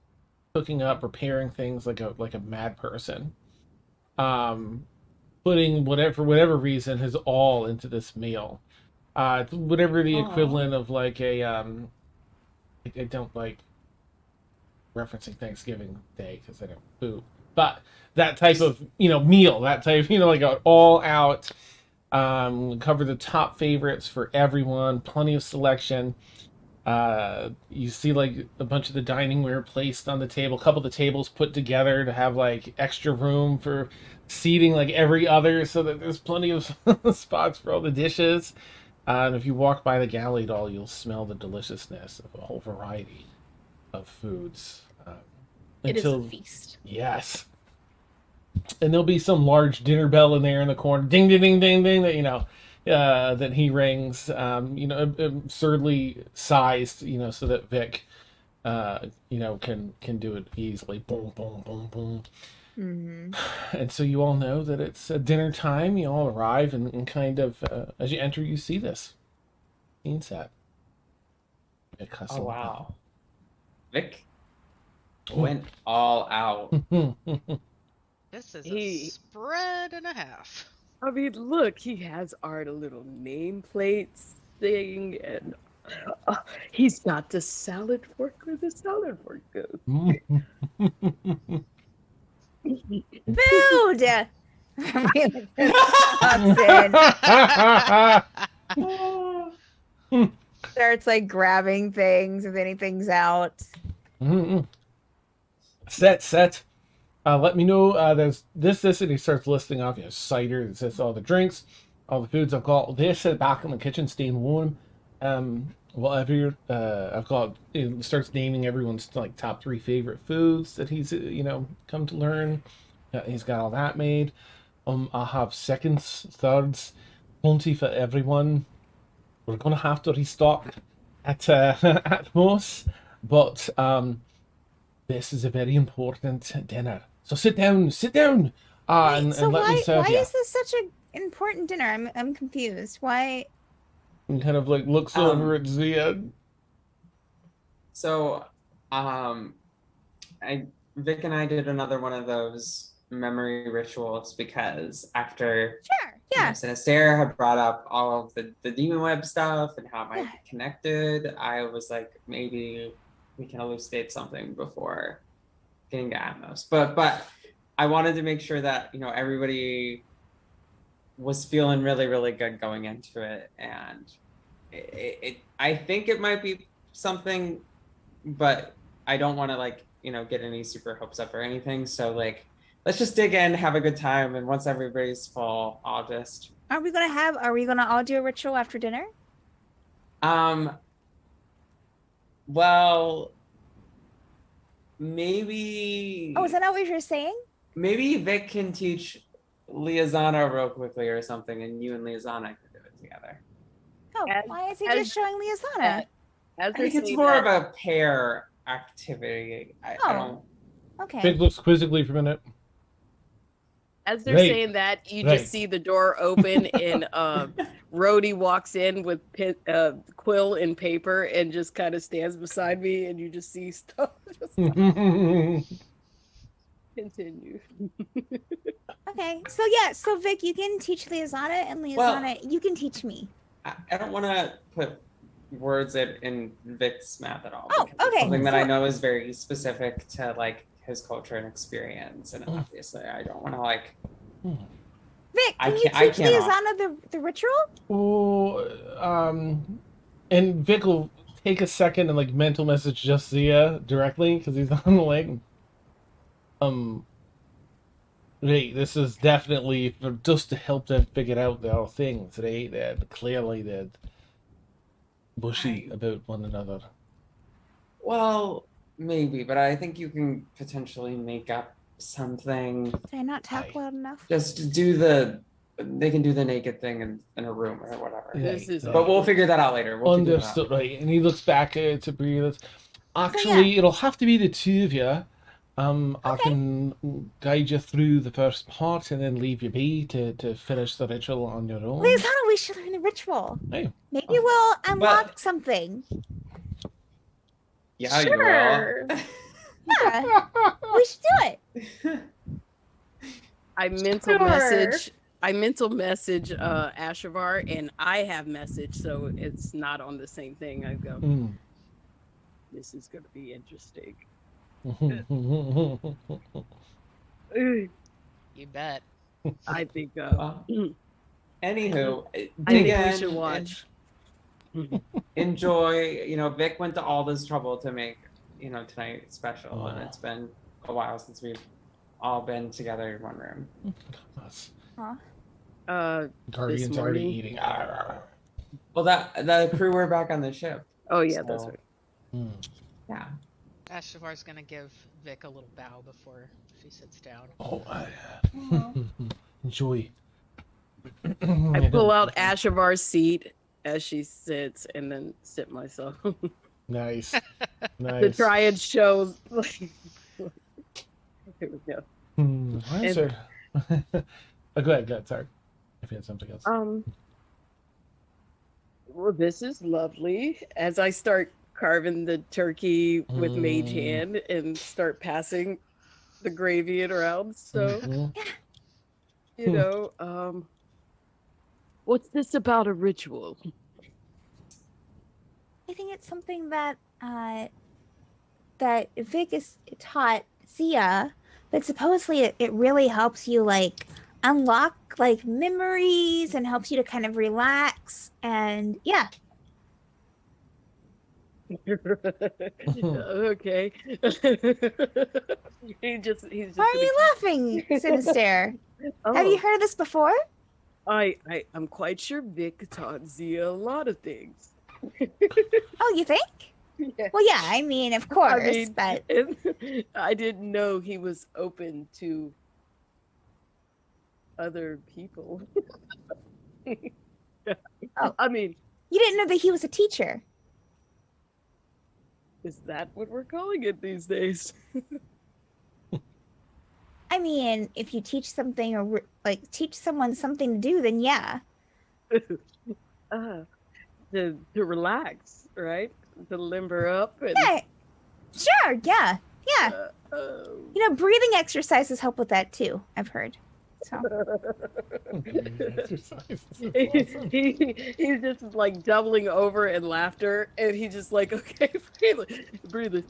cooking up, preparing things like a mad person. Putting whatever for whatever reason his all into this meal. Whatever the equivalent of like a I don't like referencing Thanksgiving Day because I don't food, but that type of meal, that type like an all out cover the top favorites for everyone, plenty of selection. You see like a bunch of the dining ware placed on the table, a couple of the tables put together to have like extra room for seating like every other, so that there's plenty of spots for all the dishes. And if you walk by the galley at all, you'll smell the deliciousness of a whole variety of foods. It is a feast. Yes. And there'll be some large dinner bell in there in the corner, ding, ding, ding, ding, ding, that that he rings. Absurdly sized, so that Vic, can do it easily. Boom, boom, boom, boom. Mm-hmm. And so you all know that it's dinner time. You all arrive and kind of, as you enter, you see this scene set. Oh wow, Vic went all out. This is a spread and a half. I mean, look, he has our little nameplates thing, and he's got the salad fork where the salad fork goes. Food. Starts like grabbing things if anything's out. Set. Let me know. There's this, and he starts listing off. Cider. It says all the drinks, all the foods. I've got this back in the kitchen, staying warm. Whatever. I've got. It starts naming everyone's like top 3 favorite foods that he's come to learn. He's got all that made. I have seconds, thirds, plenty for everyone. We're gonna have to restock at at most, but this is a very important dinner. So sit down, and let me serve why you. is this such an important dinner? I'm confused. Why? And kind of like looks over at Zia. So, Vic and I did another one of those memory rituals because after Sinister had brought up all of the demon web stuff and how it might be connected, I was like, maybe we can elucidate something before getting to Atmos. But I wanted to make sure that everybody was feeling really, really good going into it, and I think it might be something, but I don't want to get any super hopes up or anything. So let's just dig in, have a good time, and once everybody's full, I'll just. Are we gonna all do a ritual after dinner? Well, maybe. Oh, is that not what you're saying? Maybe Vic can teach Liazana real quickly or something, and you and Liazana can do it together. Oh, why is he just showing Liazana? I think it's more of a pair activity. I don't. Okay. Vic looks quizzically for a minute. As they're saying that, you just see the door open and Rhodey walks in with quill and paper and just kind of stands beside me, and you just see stuff. Continue. Okay, so Vic, you can teach Liazana, and Liazana, you can teach me. I don't want to put words it in Vic's math at all. Oh, because it's okay, something that I so- know is very specific to like his culture and experience, and obviously I don't want to like. Vic, I can you can't- I teach cannot. Liazana the ritual? Oh, and Vic will take a second and like mental message just Zia directly because he's on the link. Right, this is definitely for just to help them figure out their things, right? They're clearly they're bushy about one another. Well, maybe, but I think you can potentially make up something. Did I not talk Aye. loud enough? Just do the. They can do the naked thing in a room or whatever. This is But we'll figure that out later. We'll figure that out. Understood, right? And he looks back to Brie. Actually, it'll have to be the two of you. I can guide you through the first part and then leave you be to finish the ritual on your own. Liazana, we should learn the ritual. Hey. Maybe we'll unlock But- something. Yeah, Sure. you will. Yeah, we should do it. I mental message Ashavar, and I have message, so it's not on the same thing. I go, Mm. this is gonna be interesting. You bet. I think Well, anywho, I dig think we in, should watch. enjoy. You know, Vic went to all this trouble to make tonight special, and Wow. it's been a while since we've all been together in one room. That's- This Guardian's already morning? eating. Well, the crew were back on the ship. Oh yeah, that's So, right. Mm. Yeah. Ashavar's gonna give Vic a little bow before she sits down. Oh, enjoy. I pull out Ashavar's seat as she sits, and then sit myself. Nice, The nice. triad shows. Here we go. Why is there? Oh, go ahead. Sorry, if you had something else. Well, this is lovely. As I start carving the turkey with mage hand and start passing the gravy it around, so Mhm. you know, what's this about a ritual? I think it's something that that Vic is taught Zia, but supposedly it really helps you like unlock like memories and helps you to kind of relax and yeah. Okay. he's just Why are you laughing, Sinister? Have you heard of this before? I'm quite sure Vic taught Zia a lot of things. Oh, you think? Yeah. Well, yeah. I mean, of course, mean, but And I didn't know he was open to other people. Oh. I mean, you didn't know that he was a teacher. is that what we're calling it these days? I mean, if you teach something or like teach someone something to do, then yeah. To relax, right? To limber up and Yeah. Sure. Yeah. Yeah. oh. You know, breathing exercises help with that too. I've heard. So Exercise. That's awesome. He's just like doubling over in laughter, and he's just like, okay, breathe,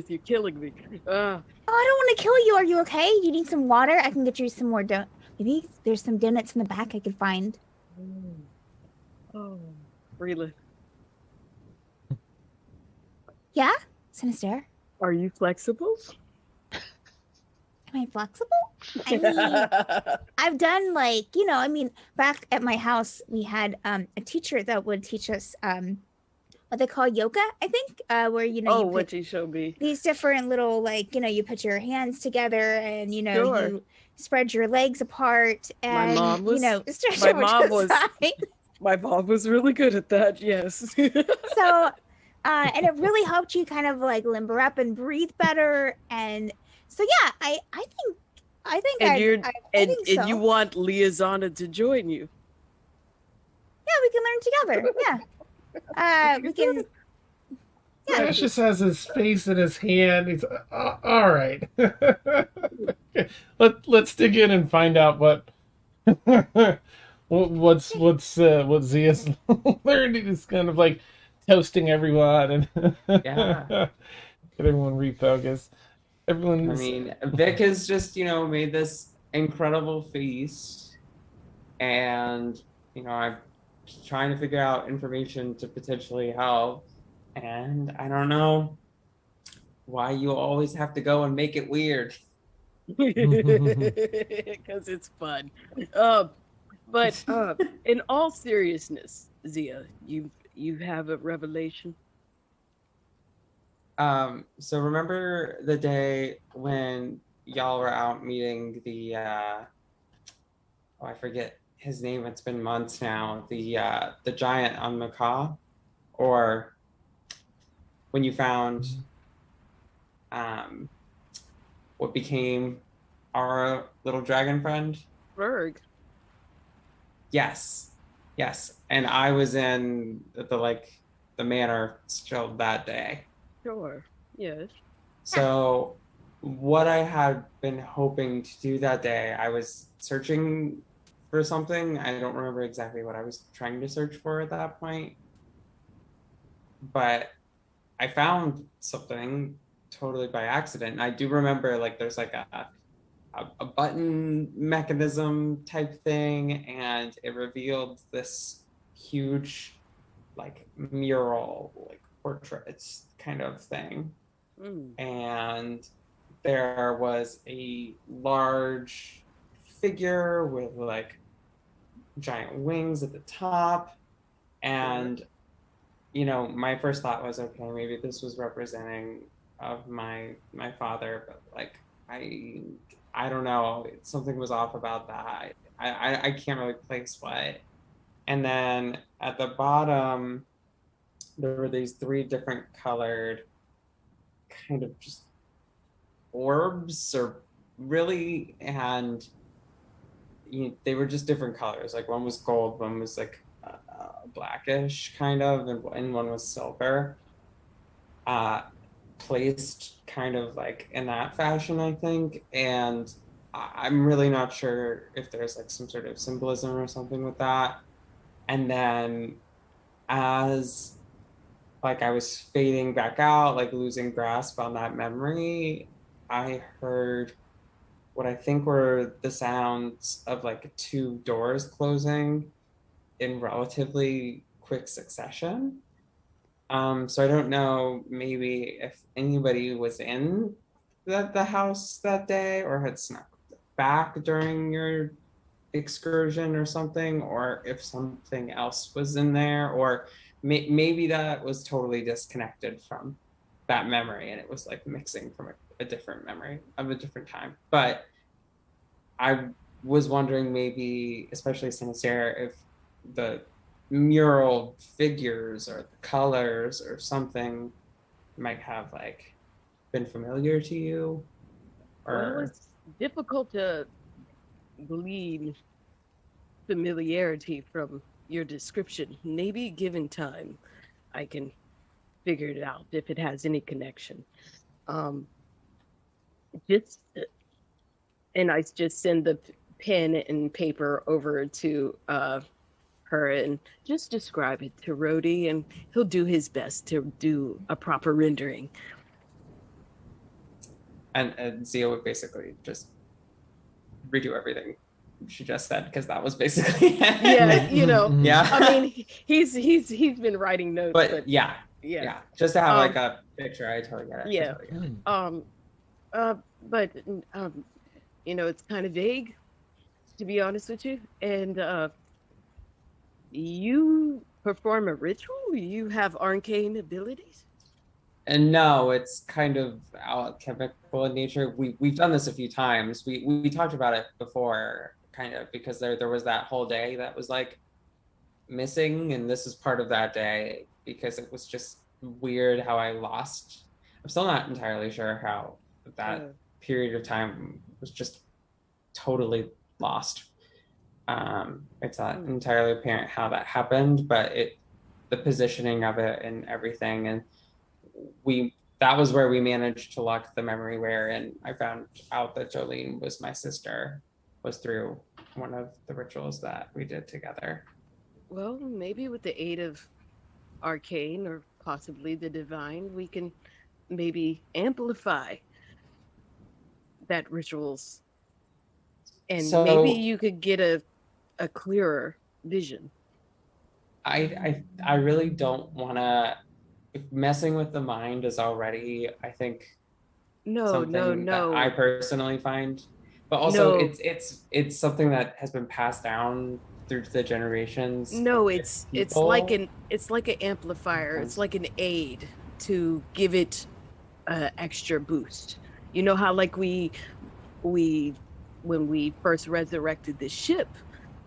you're killing me. Oh, I don't want to kill you. Are you okay? You need some water? I can get you some more maybe there's some donuts in the back I could find. Oh, breathe. Yeah? Sinister. Are you flexible? Am I flexible? I mean, I've done like, you know, I mean, back at my house, we had a teacher that would teach us what they call yoga, I think, where, you know, Oh, you what put you showed me. these different little, like, you know, you put your hands together and, you know, Sure. you spread your legs apart and, mom was- you know, stretch my over to mom the was- side. My mom was really good at that. Yes. So, and it really helped you kind of like limber up and breathe better. And so, yeah, I think And I and think so. you want Liazana to join you. Yeah, we can learn together. Yeah. We can. Yeah. Ash just has his face in his hand. He's all right. Let's dig in and find out what what Zia's learned. He's kind of like toasting everyone and Yeah. get everyone refocused. I Everyone's mean, Vic has just, made this incredible feast, and, I'm trying to figure out information to potentially help. And I don't know why you always have to go and make it weird. Because it's fun. But in all seriousness, Zia, you have a revelation. So remember the day when y'all were out meeting the I forget his name, it's been months now, the giant on Macaw, or when you found what became our little dragon friend? Berg. Yes. And I was in the manor still that day. Sure. Yes. So what I had been hoping to do that day, I was searching for something. I don't remember exactly what I was trying to search for at that point, but I found something totally by accident. I do remember there's a button mechanism type thing, and it revealed this huge mural portraits kind of thing. And there was a large figure with giant wings at the top, and my first thought was, okay, maybe this was representing of my father, but I don't know, something was off about that. I can't really place what. And then at the bottom there were these 3 different colored kind of just orbs, or really, and they were just different colors. One was gold, one was blackish kind of, and one was silver, placed kind of in that fashion, I think. And I'm really not sure if there's some sort of symbolism or something with that. And then as I was fading back out, losing grasp on that memory, I heard what I think were the sounds of 2 doors closing in relatively quick succession. So I don't know maybe if anybody was in the house that day or had snuck back during your excursion or something, or if something else was in there, or maybe that was totally disconnected from that memory and it was mixing from a different memory of a different time. But I was wondering, maybe, especially Sinister, if the mural figures or the colors or something might have been familiar to you, Well, or it's difficult to glean familiarity from your description. Maybe given time, I can figure it out if it has any connection. Just and I just send the pen and paper over to her and just describe it to Rhodey, and he'll do his best to do a proper rendering. and Zia would basically just redo everything she just said, because that was basically it. Yeah, Yeah. I mean, he's been writing notes, but yeah, just to have a picture. I totally get it. Yeah. Totally get it. But it's kind of vague, to be honest with you. And you perform a ritual? You have arcane abilities? And no, it's kind of alchemical in nature. We've done this a few times. We talked about it before, kind of, because there was that whole day that was missing, and this is part of that day, because it was just weird how I lost. I'm still not entirely sure how that period of time was just totally lost. It's not entirely apparent how that happened, but the positioning of it and everything, and that was where we managed to lock the memory where, and I found out that Jolene was my sister, was through one of the rituals that we did together. Well, maybe with the aid of arcane or possibly the divine, we can maybe amplify that rituals, and maybe So you could get a clearer vision. I really don't want to. Messing with the mind is already, I think, No, no, something that I no, personally find, but also no, it's something that has been passed down through the generations no. with It's like people. an amplifier. It's And like an aid to give it a extra boost. You know how like we when we first resurrected the ship,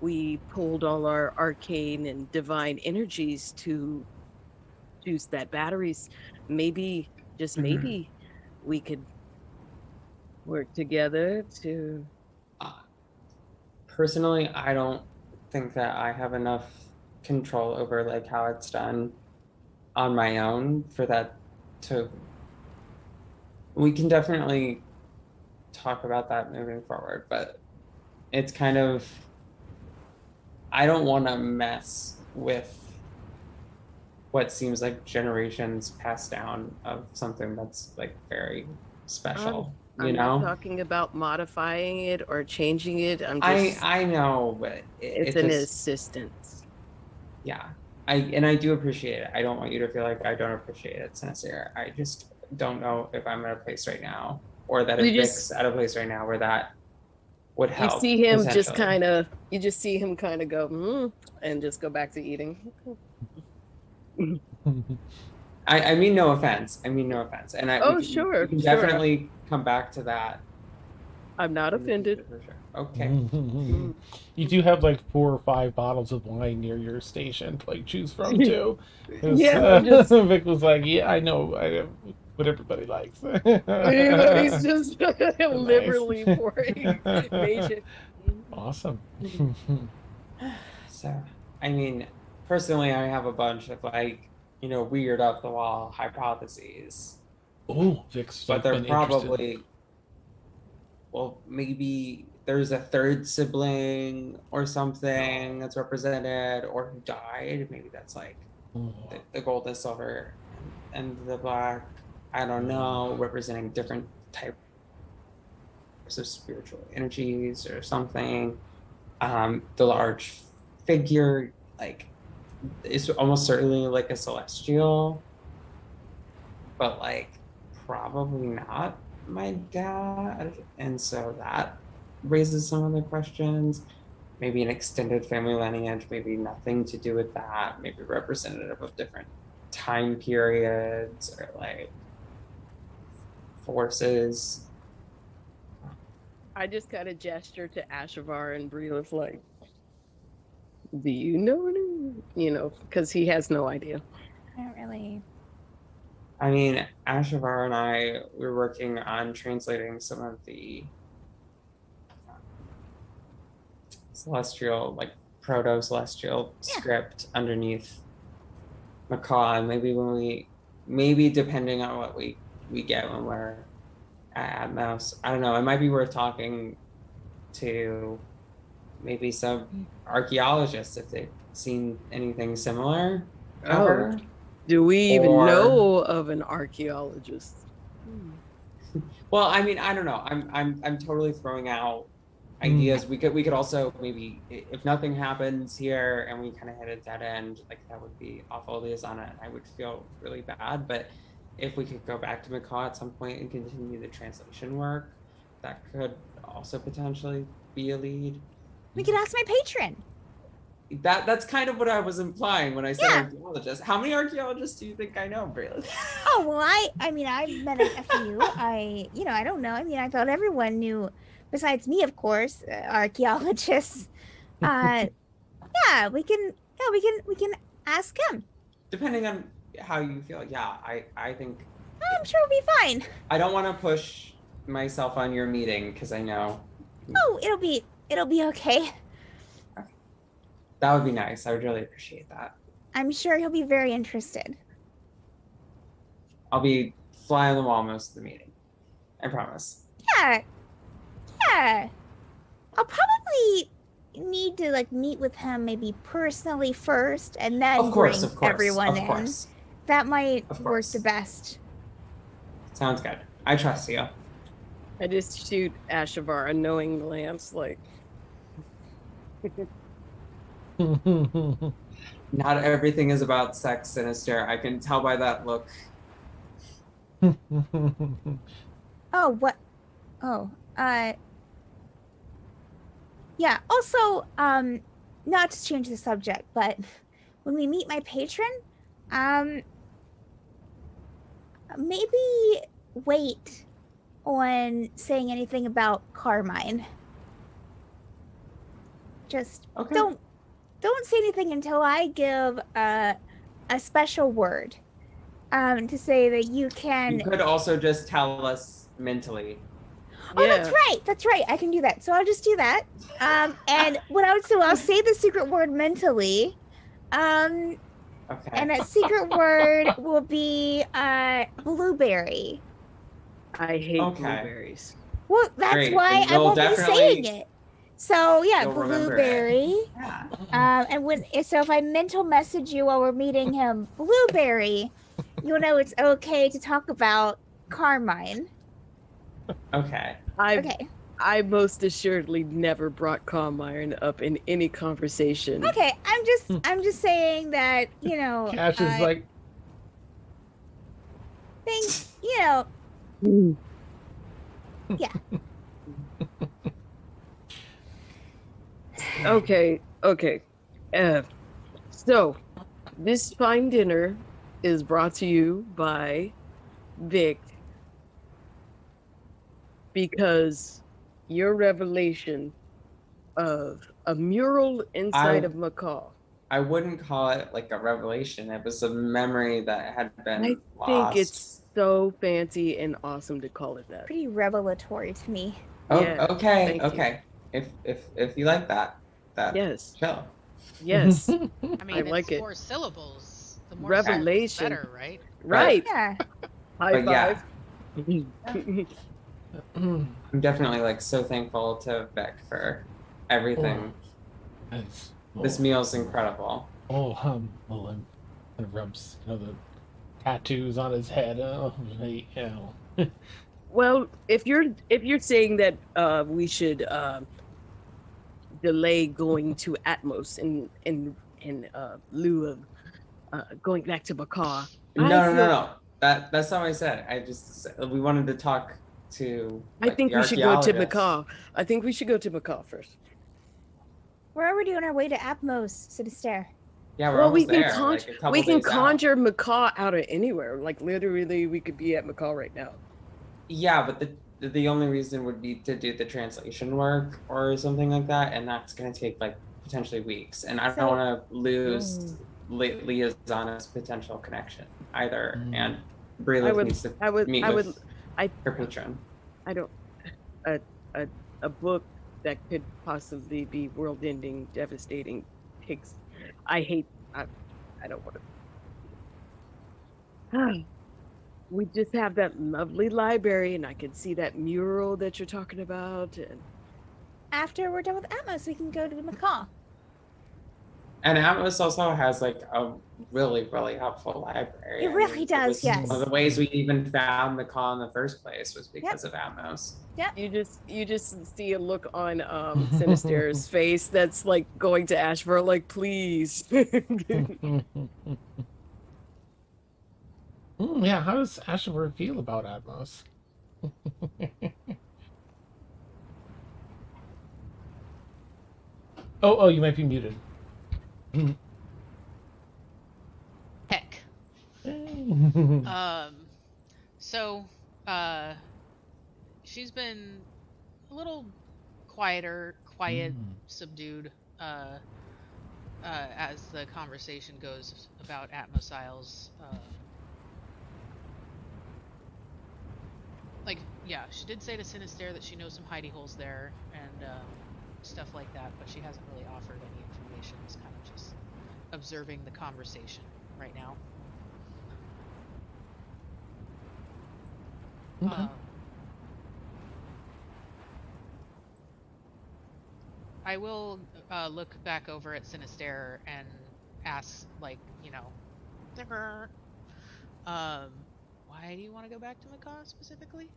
we pulled all our arcane and divine energies to juice that batteries. Maybe, just Mhm. maybe, we could work together to. Uh, Personally, I don't think that I have enough control over like how it's done on my own for that to. We can definitely talk about that moving forward, but it's kind of, I don't want to mess with what seems like generations passed down of something that's like very I'm, special, you I'm not know? talking about modifying it or changing it. I know, but It's it an just, assistance. yeah. I do appreciate it. I don't want you to feel like I don't appreciate it, Sincere. I just don't know if I'm at a place right now, or that You if just, Vic's at a place right now where that would you help see him just potentially. kind of, you just see him kind of go, and just go back to eating. I mean no offense. I mean no offense. And Oh, we sure, can sure. definitely come back to that I'm not in the future offended. for sure. Okay. You do have like 4 or 5 bottles of wine near your station to like choose from too. 'Cause, Yeah, I'm just, Vic was like, "Yeah, I know what everybody likes." he's just liberally pouring major. Awesome. So, I mean, personally, I have a bunch of like, weird off the wall hypotheses, Oh, Vic's but like they're been interested. probably, well, maybe there's a third sibling or something that's represented or who died. Maybe that's like Oh. the gold, the silver, and the black. I don't know, representing different types of spiritual energies or something. The large figure, like, is almost certainly like a celestial, but like probably not my dad. And so that raises some other questions. Maybe an extended family lineage, maybe nothing to do with that, maybe representative of different time periods or like forces. I just kind of gesture to Ashavar, and Bree was like, "Do you know any?" Because he has no idea. I don't really. I mean, Ashavar and I were working on translating some of the celestial, like proto-celestial script underneath Macaw. Maybe depending on what we get when we're at Atmos, I don't know. It might be worth talking to maybe some archaeologists if they've seen anything similar ever. Do we even Or- know of an archaeologist? Well, I mean, I don't know. I'm totally throwing out ideas. We could also maybe, if nothing happens here and we kind of hit a dead end, like that would be awful liaison, and I would feel really bad. But if we could go back to Macaw at some point and continue the translation work, that could also potentially be a lead. We could ask my patron. That's kind of what I was implying when I said Yeah. archaeologist. How many archaeologists do you think I know, Braylon? Oh well, I mean, I've met a few. I don't know. I mean, I thought everyone knew, besides me, of course, archaeologists. Yeah, we can ask him. Depending on how you feel. Yeah, I think I'm sure we'll be fine. I don't want to push myself on your meeting because I know Oh, it'll be okay. that would be nice. I would really appreciate that. I'm sure he'll be very interested. I'll be fly on the wall most of the meeting. I promise. Yeah. I'll probably need to like meet with him maybe personally first, and then Of course, bring of course, everyone of in. course. That might Of work the course. best. Sounds good. I trust you. I just shoot Ashavar a knowing glance, like, Not everything is about sex, Sinister. I can tell by that look. Oh, what? Oh, yeah. Also, not to change the subject, but when we meet my patron, maybe wait on saying anything about Carmine. Just Okay. don't say anything until I give a special word. To say that you can. You could also just tell us mentally. Oh, that's right. That's right. I can do that. So I'll just do that. And what I would say, I'll say the secret word mentally. Okay. And that secret word will be blueberry. I hate Okay. blueberries. Well, that's Great. why Then I you'll won't be saying definitely- it. So yeah, you'll remember it. blueberry. Yeah. And so if I mental message you while we're meeting him, blueberry, you'll know it's okay to talk about Carmine. Okay. Okay. I most assuredly never brought Carmine up in any conversation. Okay, I'm just saying that, you know, Cash is like, things, you know, yeah. Okay. So, this fine dinner is brought to you by Vic because your revelation of a mural inside of Macaw. I wouldn't call it like a revelation. It was a memory that had been I lost. think it's so fancy and awesome to call it that. Pretty revelatory to me. Yeah, okay. thank you. Okay. If you like that Yes. chill. Yes. I mean, I like it's it. 4 syllables. The more Revelation. syllables, the better, right? Right. Yeah. High But yeah. five. I'm definitely like so thankful to Vic for everything. That's- This meal's incredible. well, and rubs, you know, the tattoos on his head. Oh, you know. Well, if you're saying that we should delay going to Atmos in lieu of going back to Macaw. No. That's not what I said. We wanted to talk to. I like, think the we should go to archaeologist. Macaw. I think we should go to Macaw first. We're already on our way to Atmos, Sinister. Yeah, we're Well, almost we can there. Like a couple we can days out. conjure Macaw out of anywhere. Like literally, we could be at Macaw right now. Yeah, but the only reason would be to do the translation work or something like that, and that's gonna take like potentially weeks. And I don't So- want to lose Liaisana's potential connection either. And Breelith needs to meet with her patron. I don't. A book that could possibly be world-ending, devastating. Takes. I hate. I don't want to. We just have that lovely library, and I can see that mural that you're talking about. And After we're done with Atmos, we can go to the Macaw. And Atmos also has like a really, really helpful library. It really does, was yes. One of the ways we even found the call in the first place was because of Atmos. you just see a look on Sinister's face that's like going to Ashford, like please. Yeah, how does Asher feel about Atmos? Oh, you might be muted. Heck. So, she's been a little quiet, subdued, as the conversation goes about Atmos Isles. Like, yeah, she did say to Sinister that she knows some hidey holes there and stuff like that, but she hasn't really offered any information. It's kind of just observing the conversation right now. Okay. I will look back over at Sinister and ask, like, why do you want to go back to Macaw specifically?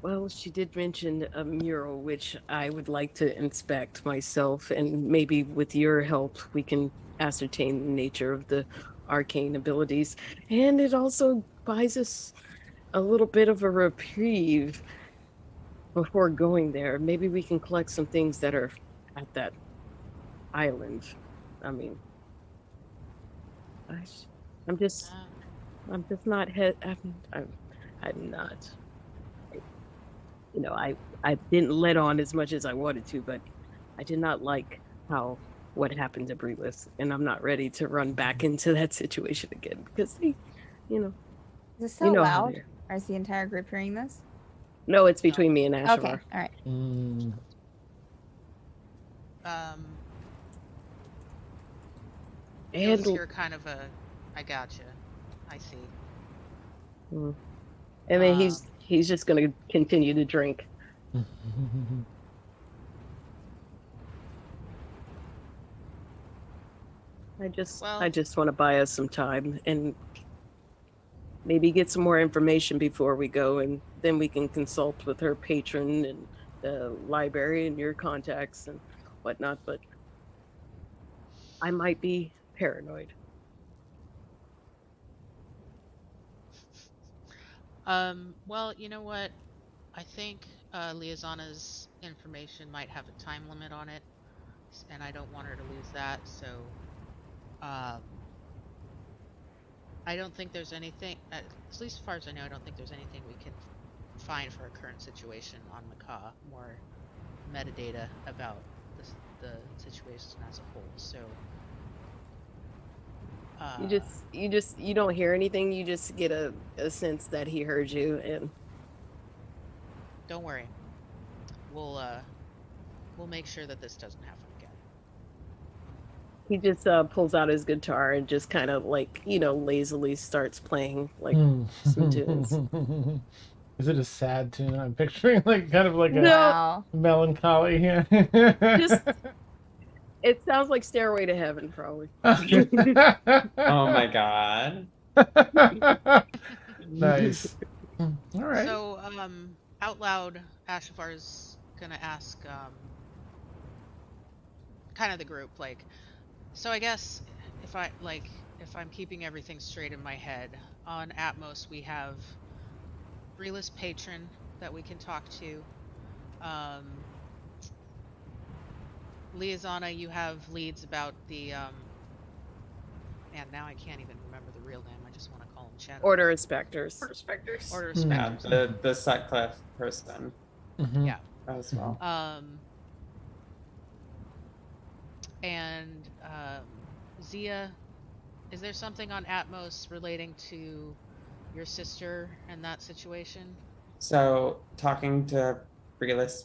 Well, she did mention a mural which I would like to inspect myself, and maybe with your help, we can ascertain the nature of the arcane abilities. And it also buys us a little bit of a reprieve before going there. Maybe we can collect some things that are at that island. I mean, gosh, I'm just, I'm just not I'm not. I didn't let on as much as I wanted to, but I did not like what happened to Breeless, and I'm not ready to run back into that situation again because they, you know, Is this you so know how loud? they are. Or is the entire group hearing this? No, it's between me and Ashavar. Okay, all right. You'll And hear kind of a, I gotcha. I see. and then he's just gonna continue to drink. I just want to buy us some time and maybe get some more information before we go, and then we can consult with her patron and the library and your contacts and whatnot. But I might be paranoid. Well, you know what? I think Liazana's information might have a time limit on it, and I don't want her to lose that, so I don't think there's anything, at least as far as I know, I don't think there's anything we can find for our current situation on Macaw, more metadata about the situation as a whole, so you don't hear anything, you just get a sense that he heard you, and don't worry. We'll make sure that this doesn't happen again. he just pulls out his guitar and just kind of lazily starts playing some tunes. Is it a sad tune? I'm picturing kind of like a Wow. melancholy here. It sounds like Stairway to Heaven, probably. Oh my god. Nice. All right. So, out loud, Ashavar's gonna ask, kind of the group, so I guess if I'm keeping everything straight in my head, on Atmos we have Breeless Patron that we can talk to. Liazana, you have leads about the, man, now I can't even remember the real name, I just want to call them Shadow. Order Inspectors. Order Inspectors. Yeah, the Sutcliffe person. Yeah. As well. And Zia, is there something on Atmos relating to your sister and that situation? So, talking to Breeless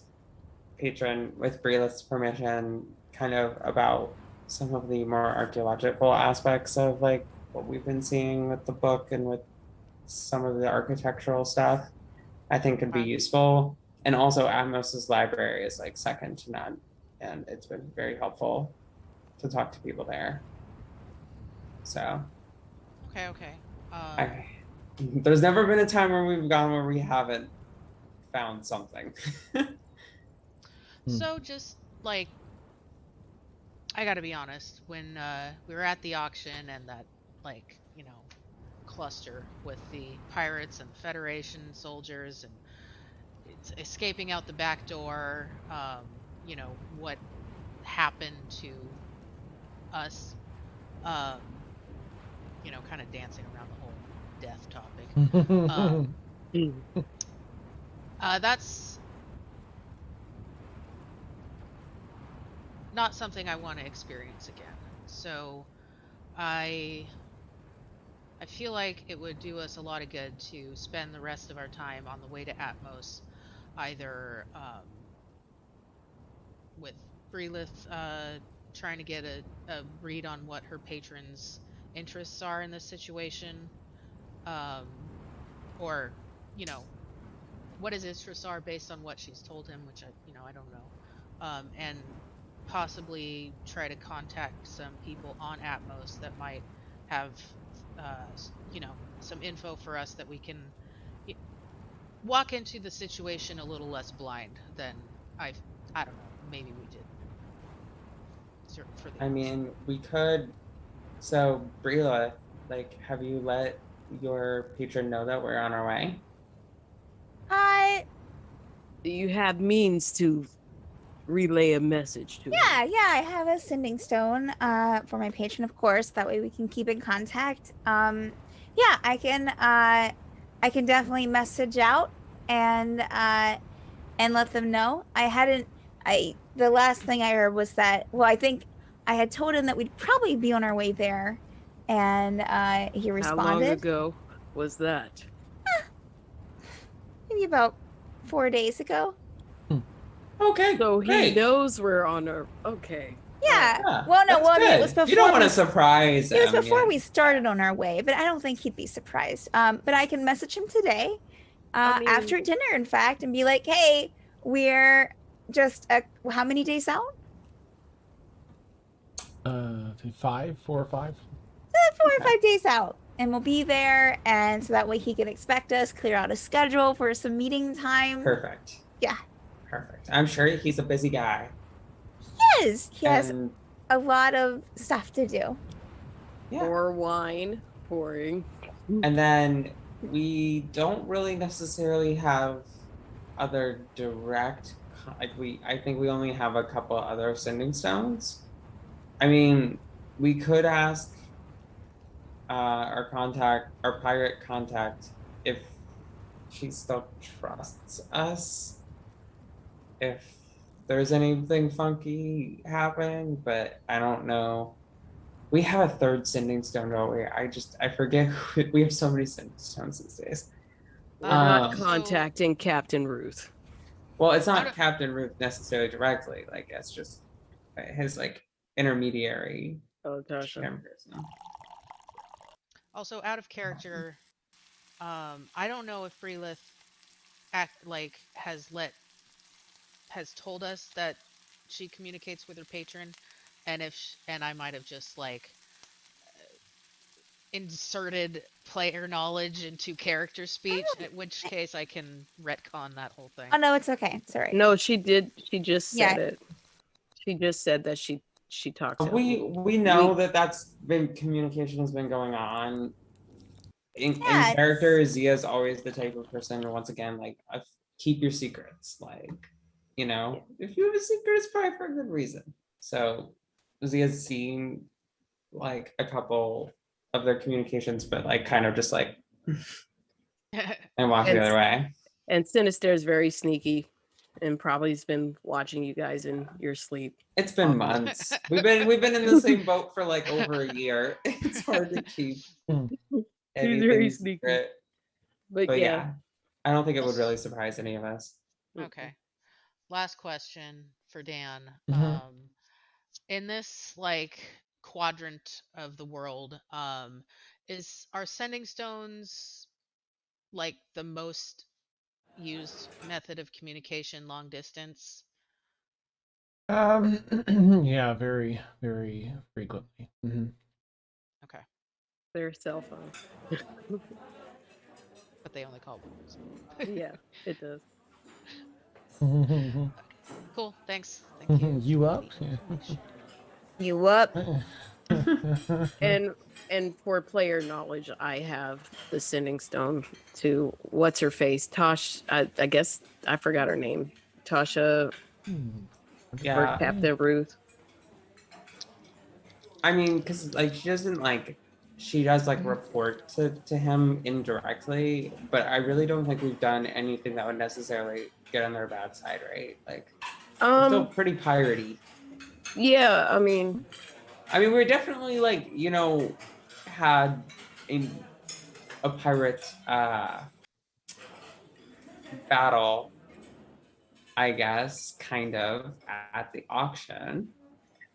Patron, with Breeless' permission, kind of about some of the more archaeological aspects of what we've been seeing with the book and with some of the architectural stuff, I think could be useful. And also Atmos's library is second to none, and it's been very helpful to talk to people there. So okay. There's never been a time where we've gone where we haven't found something. So just I gotta be honest, when we were at the auction and that cluster with the pirates and the Federation soldiers and it's escaping out the back door, what happened to us, kind of dancing around the whole death topic. That's not something I want to experience again. So I feel like it would do us a lot of good to spend the rest of our time on the way to Atmos, either with Breelith trying to get a read on what her patron's interests are in this situation, or what his interests are based on what she's told him, which I don't know, and possibly try to contact some people on Atmos that might have, some info for us that we can y- walk into the situation a little less blind than I don't know, maybe we did. For the I mean, we could. So, Brila, like, have you let your patron know that we're on our way? Uh, Do you have means to relay a message to him? yeah, I have a sending stone for my patron, of course. That way we can keep in contact. Yeah, I can definitely message out and let them know. The last thing I heard was that, well, I think I had told him that we'd probably be on our way there, and he How long responded ago was that? maybe about 4 days ago. Okay, So he great. knows we're on our. Okay. Yeah. Yeah, Well, no, that's well, I mean, it was good. before You don't want we to surprise It was him. before yeah. we started on our way, but I don't think he'd be surprised. But I can message him today, I mean- after dinner, in fact, and be like, "Hey, we're just how many days out? 4 or 5. 4 or 5 days out, and we'll be there, and so that way he can expect us, clear out a schedule for some meeting time. Perfect. Yeah. Perfect. I'm sure he's a busy guy. He has And a lot of stuff to do. yeah. More wine pouring. And then we don't really necessarily have other direct I think we only have a couple other sending stones. I mean, we could ask our pirate contact, if she still trusts us, if there's anything funky happening, but I don't know. We have a third sending stone, don't we? I forget we have so many sending stones these days. We're not So- contacting Captain Ruth. Well, it's Out not of- Captain Ruth necessarily directly, like it's just his like intermediary Oh, Tasha. person. Also, out of character, I don't know if Freelith has told us that she communicates with her patron, and and I might have just inserted player knowledge into character speech, in which case I can retcon that whole thing. Oh no, it's okay. Sorry. No, she did. She just Yeah. said it. She just said that she talked to We know that that's been communication has been going on. In Yeah, character, Zia's always the type of person, once again, like keep your secrets. Like, if you have a secret, it's probably for a good reason. So Zia's seen like a couple of their communications, but like kind of just like and walk the And- other way. And Sinister is very sneaky, and probably has been watching you guys in your sleep. It's been months. We've been in the same boat for like over a year. It's hard to keep very anything sneaky. secret. But, But yeah. yeah, I don't think it would really surprise any of us. Okay. Last question for Dan. Mhm. In this quadrant of the world, are sending stones like the most used method of communication long distance? Yeah, very, very frequently. Okay. Their cell phone. But they only call one. Yeah, it does. Cool. Thanks. Thank you. You up? You up? And for player knowledge, I have the sending stone to what's her face, Tosh. I guess I forgot her name. Tasha or Yeah, Captain Ruth. I mean, because like she does like report to him indirectly, but I really don't think we've done anything that would necessarily get on their bad side, right? Like, we're still pretty piratey. Yeah, I mean, we're definitely had a pirate battle, I guess, kind of at the auction.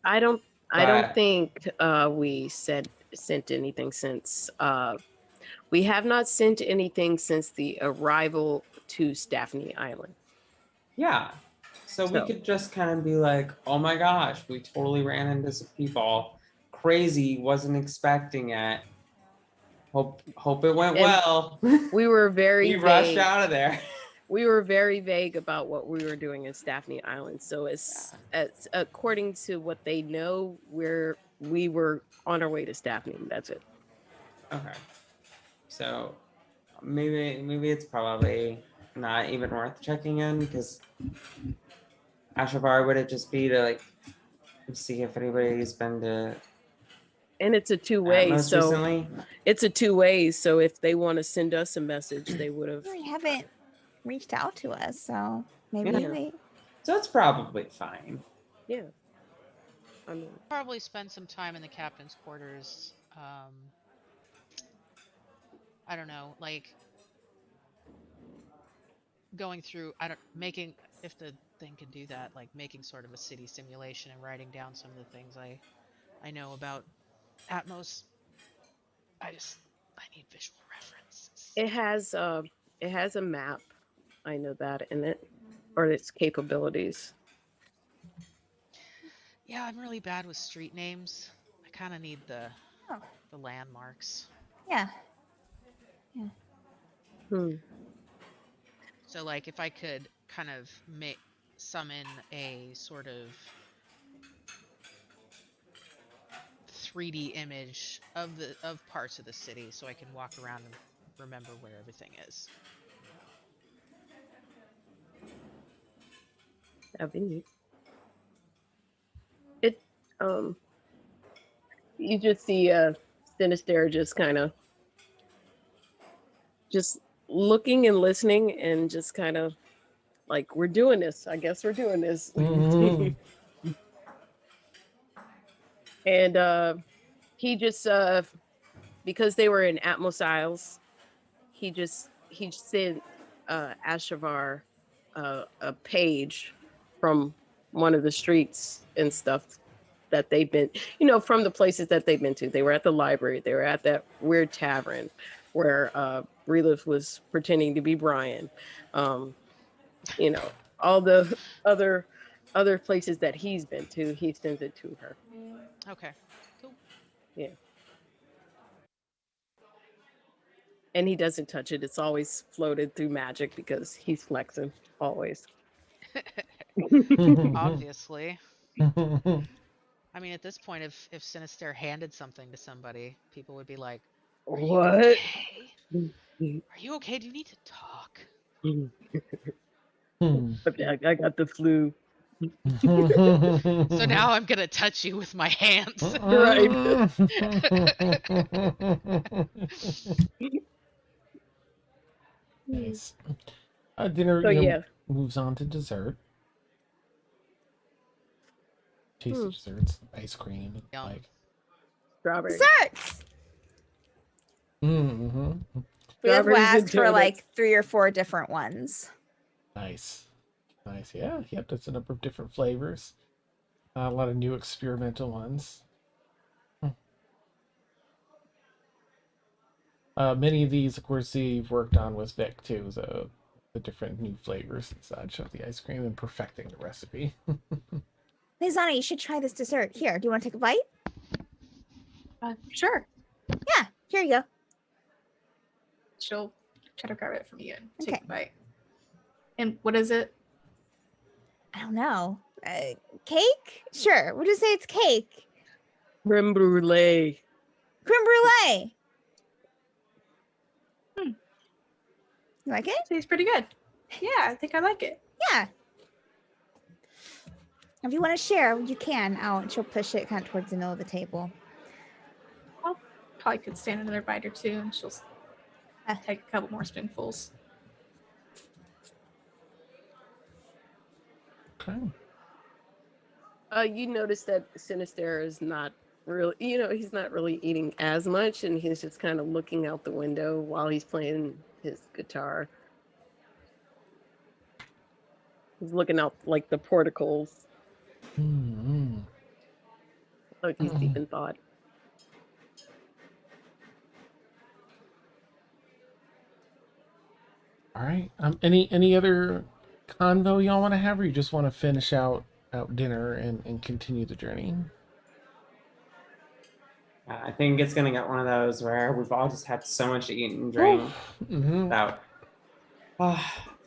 I don't But- think we sent anything since we have not sent anything since the arrival to Staffney Island. Yeah. So we could just kind of be like, oh my gosh, we totally ran into some people. Crazy, wasn't expecting it. Hope it went And well. we were very We rushed vague. out of there. We were very vague about what we were doing in Staffney Island. So as according to what they know, we were on our way to Staffney. That's it. Okay. So maybe it's probably not even worth checking in because Ashavar would it just be to like see if anybody's been to And it's a two-way. most So recently? it's a two-way. So if they want to send us a message, they would have. They haven't reached out to us, so maybe Yeah. they. So it's probably fine. Yeah. I mean, Probably spend some time in the captain's quarters. I don't know, like going through. I don't making if the thing can do that, like making sort of a city simulation and writing down some of the things I know about Atmos. I need visual references. it has a map. I know that in it, or its capabilities. Yeah, I'm really bad with street names. I kind of need the landmarks. Yeah. So like if I could kind of summon a sort of 3D image of parts of the city so I can walk around and remember where everything is. That'd be neat. It you just see Sinister just kind of just looking and listening and just kind of like, we're doing this. I guess we're doing this. Mhm. And he just because they were in Atmos Isles, he sent Ashavar a page from one of the streets and stuff that they've been, from the places that they've been to. They were at the library. They were at that weird tavern where Relif was pretending to be Brian. All the other places that he's been to, he sends it to her. Okay, cool. Yeah. And he doesn't touch it. It's always floated through magic because he's flexing always. Obviously. I mean, at this point, if Sinister handed something to somebody, people would be like, "Are you What? okay? Are you okay? Do you need to talk?" I got the flu. So now I'm gonna touch you with my hands. Right. Nice. Dinner So yeah. moves on to dessert. Tasty desserts, ice cream, Yum. like Strawberry. Desserts. mm-hmm. We have Strawberries and asked for donuts. like 3 or 4 different ones. Nice. Yeah, yep, that's a number of different flavors. A lot of new experimental ones. Many of these, of course, you've worked on with Vic too, the different new flavors and such of the ice cream and perfecting the recipe. Hey, Zana, you should try this dessert. Here, do you want to take a bite? Sure. Yeah, here you go. She'll try to grab it from you and Okay. take a bite. And what is it? I don't know. Cake? Sure. We'll just say it's cake. Creme brulee. Creme brulee. You like it? Tastes pretty good. Yeah, I think I like it. Yeah. If you want to share, you can. And she'll push it kind of towards the middle of the table. Probably could stand another bite or two, and she'll take a couple more spoonfuls. Okay. You notice that Sinister is not really, he's not really eating as much, and he's just kind of looking out the window while he's playing his guitar. He's looking out like the porticles. Mm-hmm. Like he's deep in thought. All right. Any other convo y'all want to have, or you just want to finish out dinner and continue the journey? I think it's gonna get one of those where we've all just had so much to eat and drink Mm-hmm. without.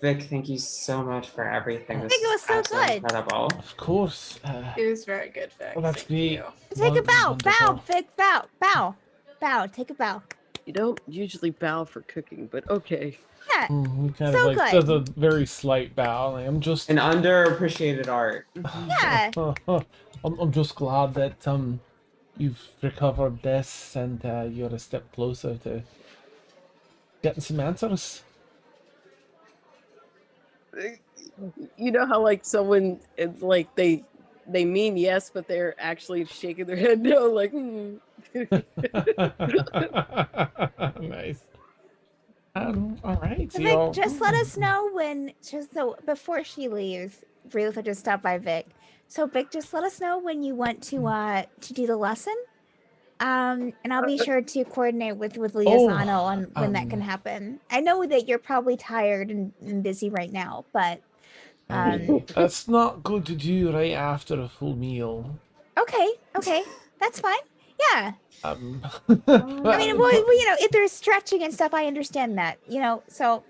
Vic, thank you so much for everything. This think it was is so absolutely good. incredible. Of course. It was very good, Vic. Well, that's Thank great. you. Take a bow. Bow, Wonderful. Vic. Bow. Bow. Bow. Take a bow. You don't usually bow for cooking, but okay. Yeah. He kind So of like good. does a very slight bow. Like, I'm just An underappreciated art. Yeah. I'm just glad that you've recovered this and you're a step closer to getting some answers. You know how like someone it's like they mean yes, but they're actually shaking their head no, like Nice. All right. So Vic, y'all, just let us know when. Just so before she leaves, really, if I just stop by Vic. So Vic, just let us know when you want to do the lesson. And I'll be sure to coordinate with Liazano on when that can happen. I know that you're probably tired and busy right now, but that's not good to do right after a full meal. okay, that's fine. Yeah, I mean, well, if there's stretching and stuff, I understand that. So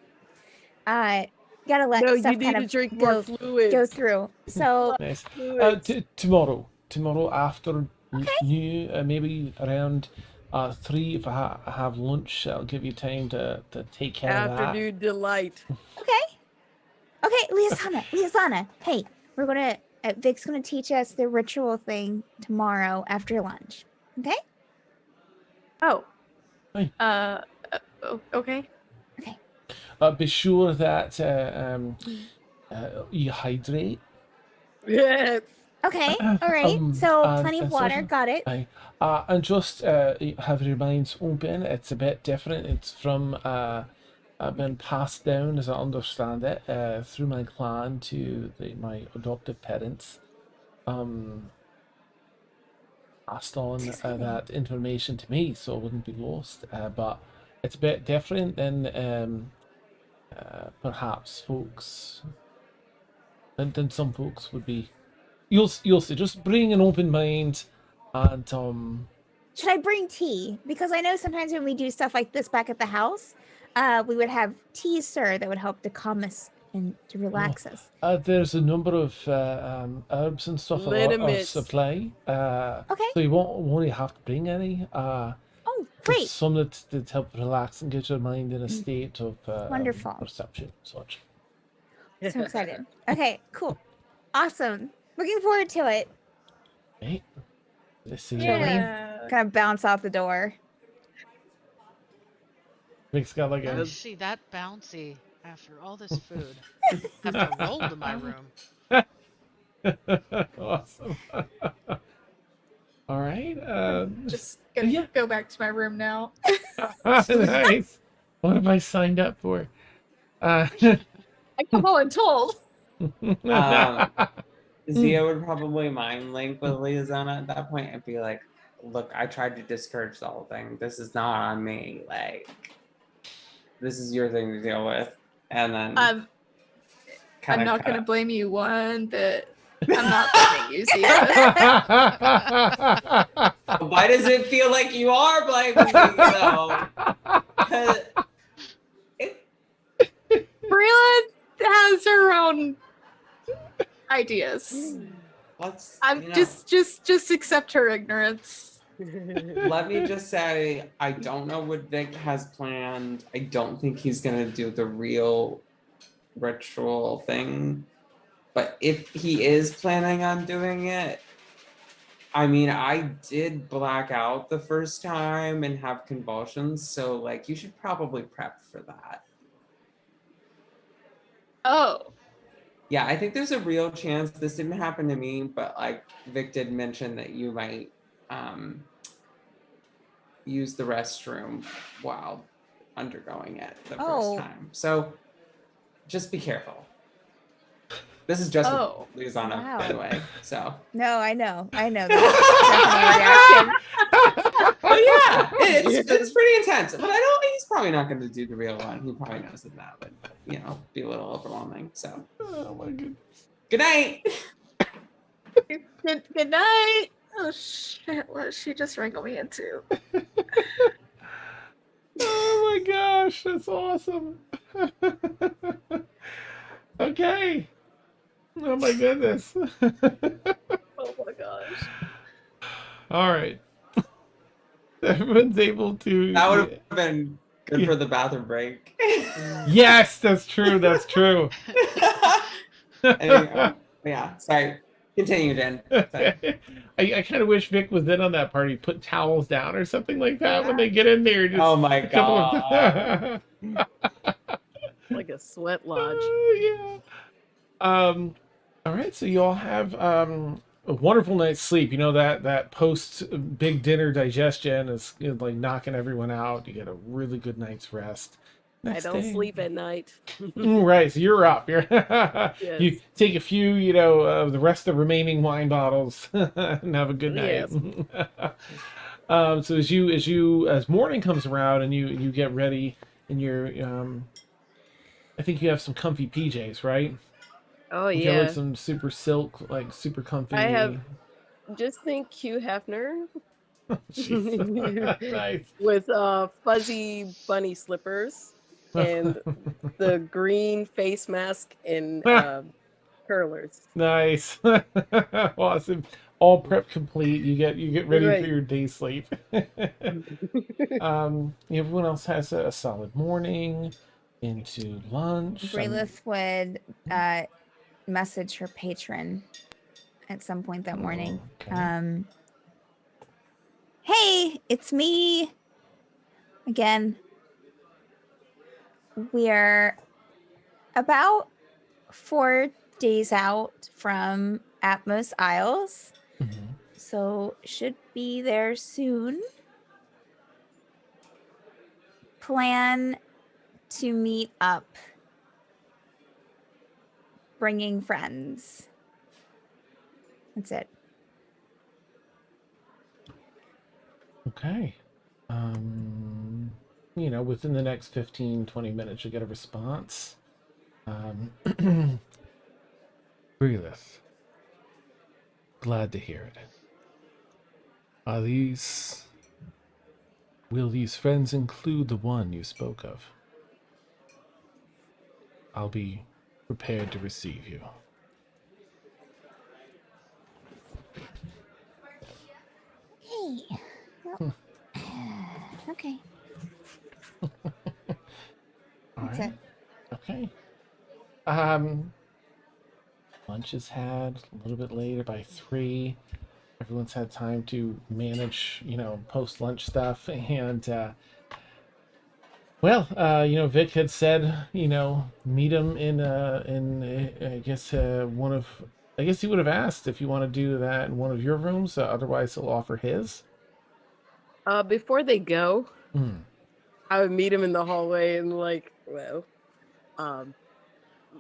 gotta let no, stuff you need kind to of drink more fluids. go through. So Nice. Fluids. Tomorrow after you, maybe around 3, if I have lunch, I'll give you time to take care of that. Afternoon delight. okay, Liazana, hey, we're gonna Vic's gonna teach us the ritual thing tomorrow after lunch. Okay. Oh. Hi. Okay. Be sure that you hydrate. Yeah. Okay. All right. So plenty of and water. social- Got it. Aye. And just have your minds open. It's a bit different. It's from been passed down, as I understand it, through my clan to my adoptive parents. Passed on that information to me, so it wouldn't be lost. But it's a bit different than perhaps folks than some folks would be. You'll see. Just bring an open mind, and Should I bring tea? Because I know sometimes when we do stuff like this back at the house, we would have tea, sir, that would help to calm us and to relax us. there's a number of herbs and stuff at our Liniment. supply. Okay. So you won't really have to bring any. Oh, There's great. some that help relax and get your mind in a state of Wonderful. perception, such. So excited. Okay, cool. Awesome. Looking forward to it. Right? This is Yeah. Kind of bounce out the door. Vic's got like How a is she that bouncy after all this food? Have to roll to my room. awesome. All right. Just gonna go back to my room now. Nice. What have I signed up for? I come voluntold. Zia would probably mind link with Liazana at that point and be like, look, I tried to discourage the whole thing. This is not on me. Like, this is your thing to deal with. And then I'm kinda not cut gonna it. blame you one bit. I'm not blaming you, Zia. Why does it feel like you are blaming me though? 'Cause Brila has her own ideas. I'm just accept her ignorance. Let me just say, I don't know what Vic has planned. I don't think he's gonna do the real ritual thing. But if he is planning on doing it, I mean, I did black out the first time and have convulsions, so like you should probably prep for that. Oh. Yeah, I think there's a real chance this didn't happen to me, but like Vic did mention that you might use the restroom while undergoing it the first time. So just be careful. This is just with Liazana, by the way. So No, I know. That's definitely a reaction. but yeah, it's pretty intense. But I don't think he's probably not going to do the real one. He probably knows that would, be a little overwhelming. So, Oh my goodness. good night. Good night. Oh shit! What did she just wrangle me into? Oh my gosh, that's awesome. Okay. Oh my goodness. Oh my gosh. All right. Everyone's able to. That would have been good Yeah. for the bathroom break. Yes, that's true. That's true. Anyway, yeah, sorry. Continue, Jen. Sorry. I kind of wish Vic was in on that party. Put towels down or something like that when they get in there. Just Oh my a couple god. Like a sweat lodge. Yeah. All right, so you all have a wonderful night's sleep. You know that post big dinner digestion is like knocking everyone out. You get a really good night's rest. I don't sleep at night. Right, so you're up. You Yes. take a few, of the rest of the remaining wine bottles and have a good night. Yes. So as morning comes around and you get ready and you're I think you have some comfy PJs, right? Oh You got yeah. like some super silk, like super comfy. I have just think Hugh Hefner Jeez. Nice. with fuzzy bunny slippers and the green face mask and curlers. Nice. Awesome. All prep complete. You get ready Right. for your day sleep. Everyone else has a solid morning into lunch. Braylith would message her patron at some point that morning. Okay. Hey, it's me again. We're about 4 days out from Atmos Isles, Mhm. so should be there soon. Plan to meet up, bringing friends. That's it. Okay. Within the next 15-20 minutes, you'll get a response. Breelith. Glad to hear it. Will these friends include the one you spoke of? I'll be prepared to receive you. Hey. Well, okay. That's it. Okay. Lunch is had a little bit later by 3. Everyone's had time to manage, post-lunch stuff. And, Vic had said, meet him in I guess, I guess he would have asked if you want to do that in one of your rooms. Otherwise, he'll offer his. Before they go, Mm. I would meet him in the hallway and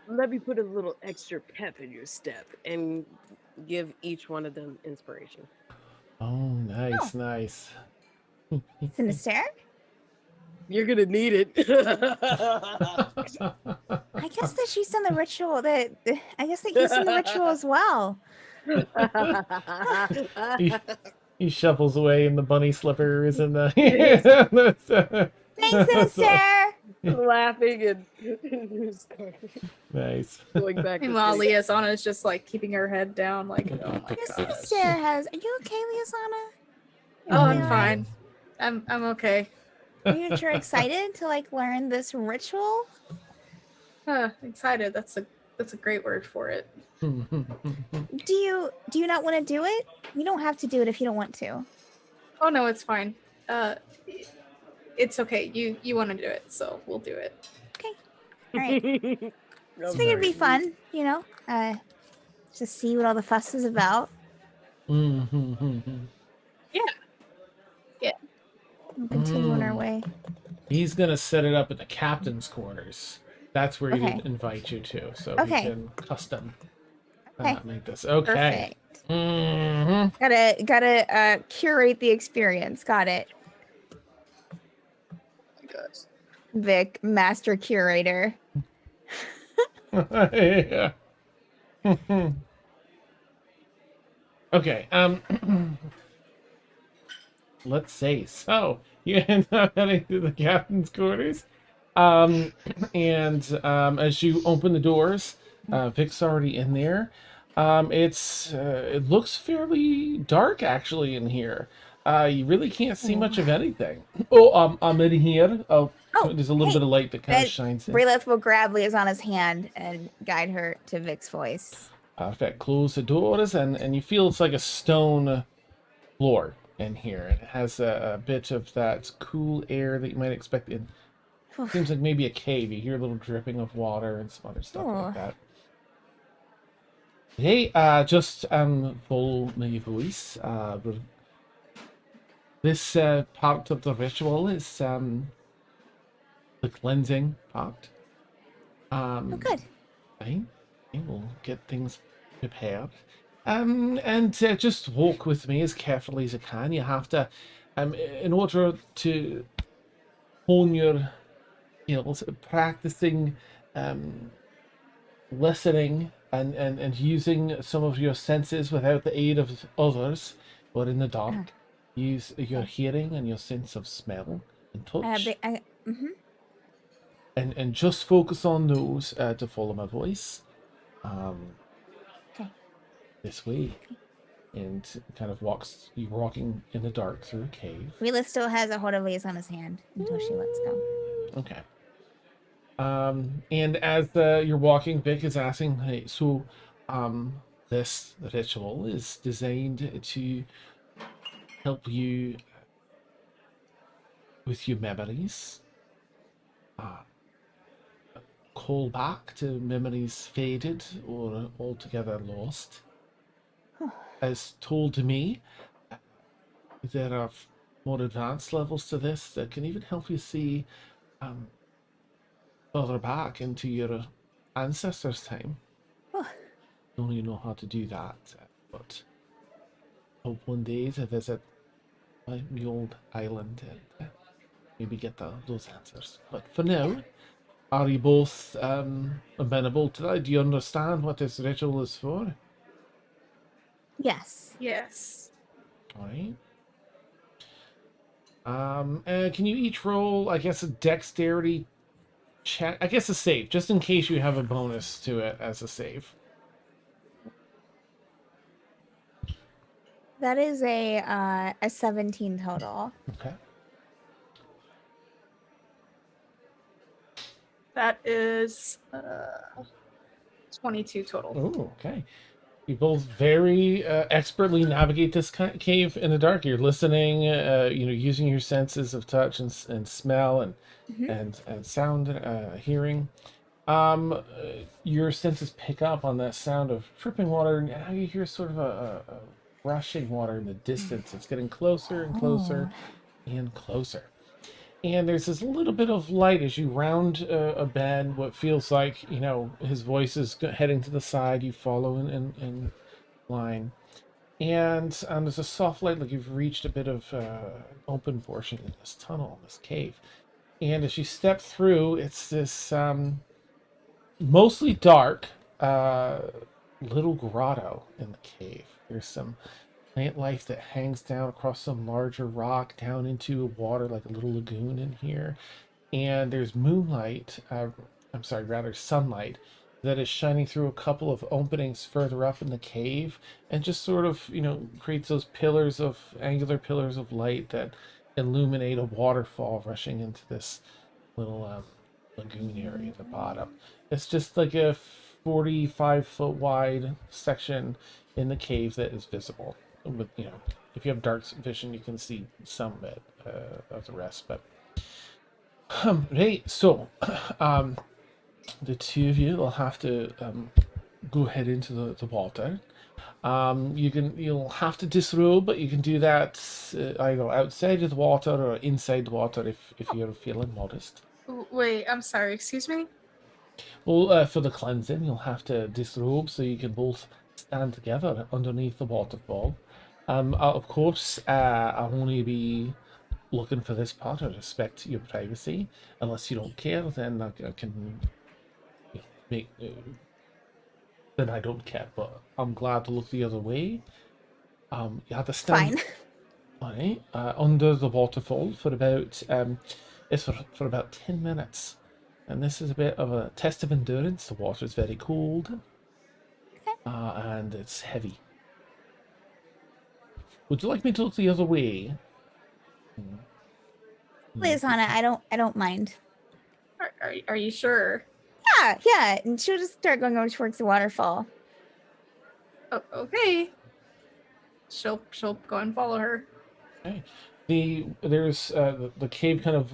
let me put a little extra pep in your step and give each one of them inspiration. Oh, nice, nice. It's in a stair? You're gonna need it. I guess that she's done the ritual. I guess that he's done the ritual as well. He shuffles away in the bunny slippers and the. Thanks, in a stair. Laughing and Nice. going back. to Meanwhile, sleep. Liasana is just like keeping her head down, like, oh my I guess god. the stair has. Are you okay, Liasana? Oh, I'm Alright? fine. I'm okay. Are you sure excited to learn this ritual? Excited. That's a great word for it. Do you not want to do it? You don't have to do it if you don't want to. Oh no, it's fine. It's okay. You want to do it, so we'll do it. Okay. All right. I'm Just figured it'd be sorry. fun, to see what all the fuss is about. We'll continue on our way. He's gonna set it up in the captain's quarters. That's where Okay. he'd invite you to, so Okay. we can custom Okay. make this. Okay. Perfect. Mhm. Gotta curate the experience. Got it. Oh my gosh. Vic, master curator. Yeah. Okay. Let's say so. You end up heading to the captain's quarters. Um, and as you open the doors, Vic's already in there. It looks fairly dark actually in here. You really can't see much of anything. Oh, I'm in here. Oh, Oh, there's a little hey, bit of light that kind of and shines in. Brelith will grab Liaisana's hand and guide her to Vic's voice. Perfect. Close the doors, and you feel it's like a stone floor in here. It has a bit of that cool air that you might expect in. Seems like maybe a cave. You hear a little dripping of water and some other stuff Oh. like that. Hey, just follow my voice. This part of the ritual is the cleansing part. Oh, good. Right. Okay, we'll get things prepared. And just walk with me as carefully as you can. You have to, in order to hone your skills, practicing, listening and using some of your senses without the aid of others or in the dark. Use your hearing and your sense of smell and touch. And just focus on those to follow my voice. Okay. This way. And kind of you're walking in the dark through a cave. Rila still has a hold of Liaisana's hand until she lets go. Okay. And as you're walking, Vic is asking, hey, so this ritual is designed to help you with your memories, call back to memories faded or altogether lost. As told to me, there are more advanced levels to this that can even help you see further back into your ancestors' time. Don't even know how to do that, but hope one day to visit my old island and maybe get those answers. But for now, are you both amenable to that? Do you understand what this ritual is for? Yes. Yes. All right. Can you each roll, I guess, a dexterity check? I guess a save, just in case you have a bonus to it as a save. That is a 17 total. Okay. That is 22 total. Oh, okay. You both very expertly navigate this cave in the dark. You're listening, using your senses of touch and smell and sound, hearing. Your senses pick up on that sound of dripping water, and now you hear sort of a rushing water in the distance. It's getting closer and closer and closer. And there's this little bit of light as you round a bend, what feels like, his voice is heading to the side. You follow in line. And there's a soft light, like you've reached a bit of open portion in this tunnel, this cave. And as you step through, it's this mostly dark little grotto in the cave. There's some plant life that hangs down across some larger rock down into water, like a little lagoon in here. And there's sunlight that is shining through a couple of openings further up in the cave and just sort of, creates those angular pillars of light that illuminate a waterfall rushing into this little lagoon area at the bottom. It's just like a 45-foot wide section in the cave that is visible. With, if you have dark vision, you can see some of it, of the rest. But right, so the two of you will have to go ahead into the water. You'll have to disrobe, but you can do that either outside of the water or inside the water if you're feeling modest. Wait, I'm sorry. Excuse me? Well, for the cleansing, you'll have to disrobe so you can both stand together underneath the waterfall. Of course, I'll only be looking for this pot, I respect your privacy. Unless you don't care, then I can make. Then I don't care, but I'm glad to look the other way. You had to stand Fine. under the waterfall for about it's for about 10 minutes, and this is a bit of a test of endurance. The water is very cold, and it's heavy. Would you like me to look the other way? Liazana, I don't mind. Are you sure? Yeah, and she'll just start going over towards the waterfall. Oh, okay. She'll go and follow her. Okay. There's the cave kind of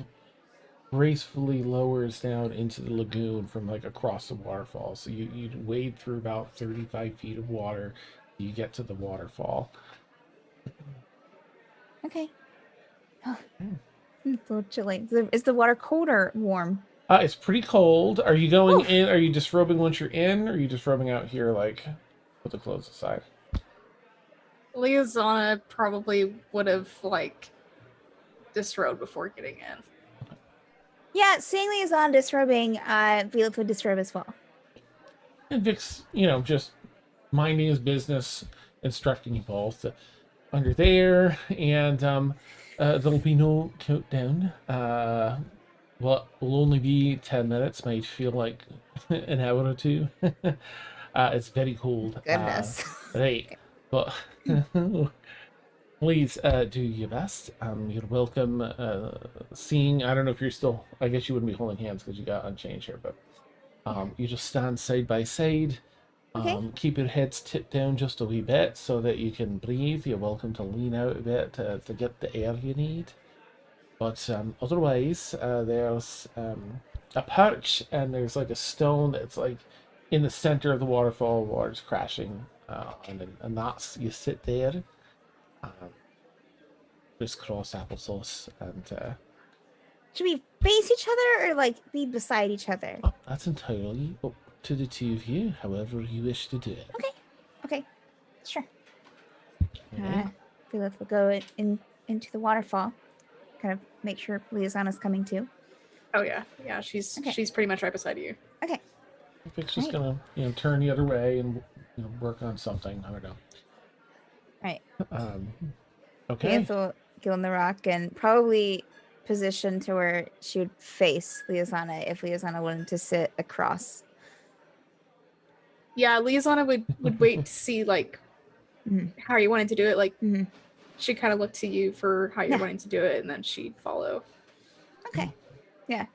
gracefully lowers down into the lagoon from like across the waterfall. So you wade through about 35 feet of water. You get to the waterfall. Okay. Oh, it's a little chilly. Is the water cold or warm? It's pretty cold. Are you going in? Are you disrobing once you're in, or are you disrobing out here, like, put the clothes aside? Liazana probably would have like disrobed before getting in. Yeah, seeing Liazana disrobing, Felix would disrobe as well. And Vic's, just minding his business, instructing you both under there, and there'll be no countdown. Well, will only be 10 minutes. Might feel like an hour or two. It's very cold. Goodness. Right, but please do your best. You're welcome. Seeing, I don't know if you're still. I guess you wouldn't be holding hands because you got unchanged here, but you just stand side by side. Okay. Keep your heads tipped down just a wee bit so that you can breathe. You're welcome to lean out a bit to get the air you need. But otherwise, there's a perch, and there's like a stone that's like in the center of the waterfall. Water's crashing, and that's you sit there, crisscross applesauce, and Should we face each other or like be beside each other? that's entirely up to the two of you. However you wish to do it. Okay, sure. Okay. Felix will go into the waterfall. Kind of make sure Liazana's coming too. Oh yeah, she's pretty much right beside you. Okay. Vic's just gonna turn the other way and work on something. I don't know. Right. Okay. Felix will go on the rock and probably position to where she would face Liazana if Liazana wanted to sit across. Yeah, Liazana would wait to see like how you wanted to do it. Like she'd kind of look to you for how you're wanting to do it, and then she'd follow. Okay. Yeah.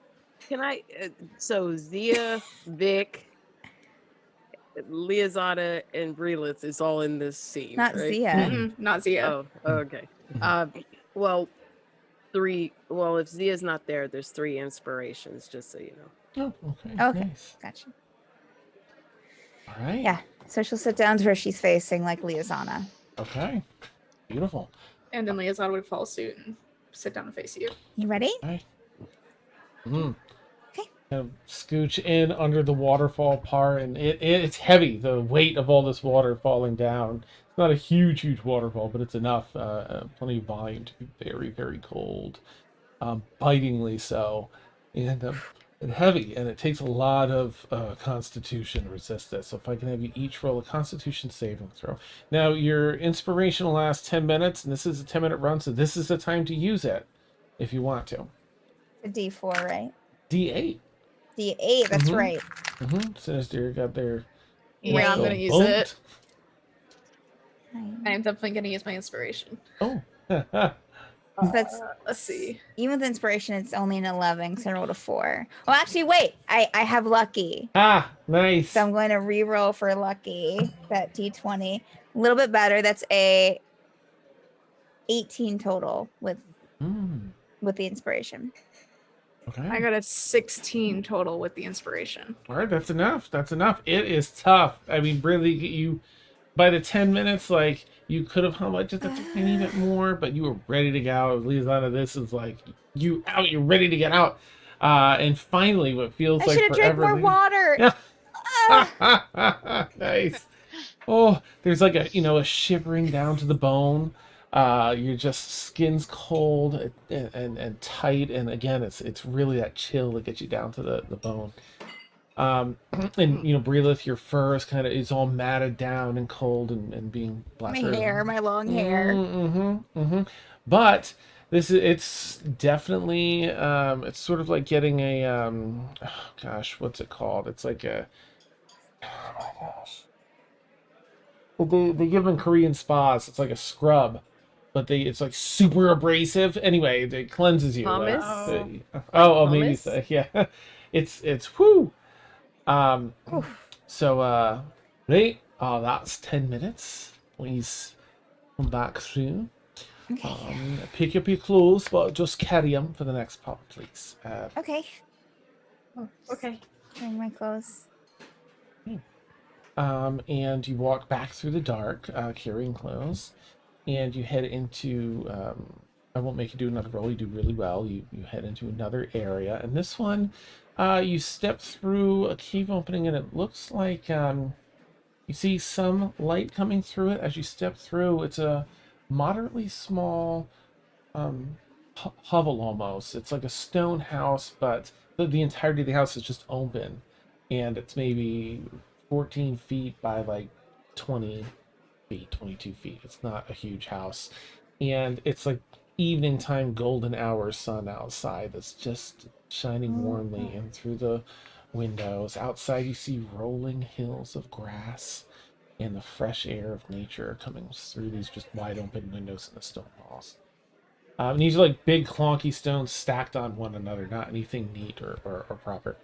Can I? So Zia, Vic, Liazana, and Relith is all in this scene. Not right? Zia. Mm-mm, not Zia. Oh, okay. Well, three. Well, if Zia's not there, there's 3 inspirations. Just so you know. Oh, okay. Okay. Nice. Gotcha. All right. Yeah. So she'll sit down to where she's facing like Liazana. Okay. Beautiful. And then Liazana would follow suit and sit down and face you. You ready? Okay. Okay. Kind of scooch in under the waterfall part, and it's heavy. The weight of all this water falling down. It's not a huge waterfall, but it's enough. Plenty of volume to be very, very cold, bitingly so, and heavy. And it takes a lot of Constitution to resist this. So if I can have you each roll a Constitution saving throw. Now your inspiration will last 10 minutes, and this is a 10-minute run, so this is the time to use it if you want to. A D4, right? D8. D8. That's right. Sinister got their. Yeah, I'm whistle gonna use bumped. it. I am definitely gonna use my inspiration. Oh. So that's Let's see. even with inspiration, it's only an 11. So I rolled a 4. Well, actually, wait. I have lucky, Nice. so I'm going to re-roll for lucky. That D20, a little bit better. That's a 18 total with the inspiration. Okay. I got a 16 total with the inspiration. All right, that's enough. That's enough. It is tough. I mean, really, you by the 10 minutes, like you could have how much just a tiny bit more, but you were ready to get out. Liazana, this is like you out. You're ready to get out. And finally, what feels I like should have drank forever. more water. Yeah. Nice. Oh, there's like a shivering down to the bone. You're just skin's cold and tight, and again, it's really that chill that gets you down to the bone. And Breelith, your fur is it's all matted down and cold and being My blasted. hair, my long hair. But it's definitely it's sort of like getting a oh gosh, what's it called? It's like a oh my gosh. Well, they give them in Korean spas. It's like a scrub, but it's like super abrasive. Anyway, it cleanses you. Like, Hummus? maybe Hummus? so, yeah. It's whoo. Um, Oof. so right. That's 10 minutes. Please come back soon. Okay. Pick up your clothes, but just carry them for the next part, please. Okay. Oh, okay. Wearing my clothes. And you walk back through the dark, carrying clothes, and you head into. I won't make you do another roll. You do really well. You head into another area, and this one, you step through a cave opening, and it looks like you see some light coming through it as you step through. It's a moderately small hovel almost. It's like a stone house, but the entirety of the house is just open, and it's maybe 14 feet by like 20 feet, 22 feet. It's not a huge house, and it's like evening time, golden hour sun outside that's just shining warmly in through the windows. Outside, you see rolling hills of grass and the fresh air of nature coming through these just wide open windows in the stone walls. And these are like big clunky stones stacked on one another, not anything neat or proper.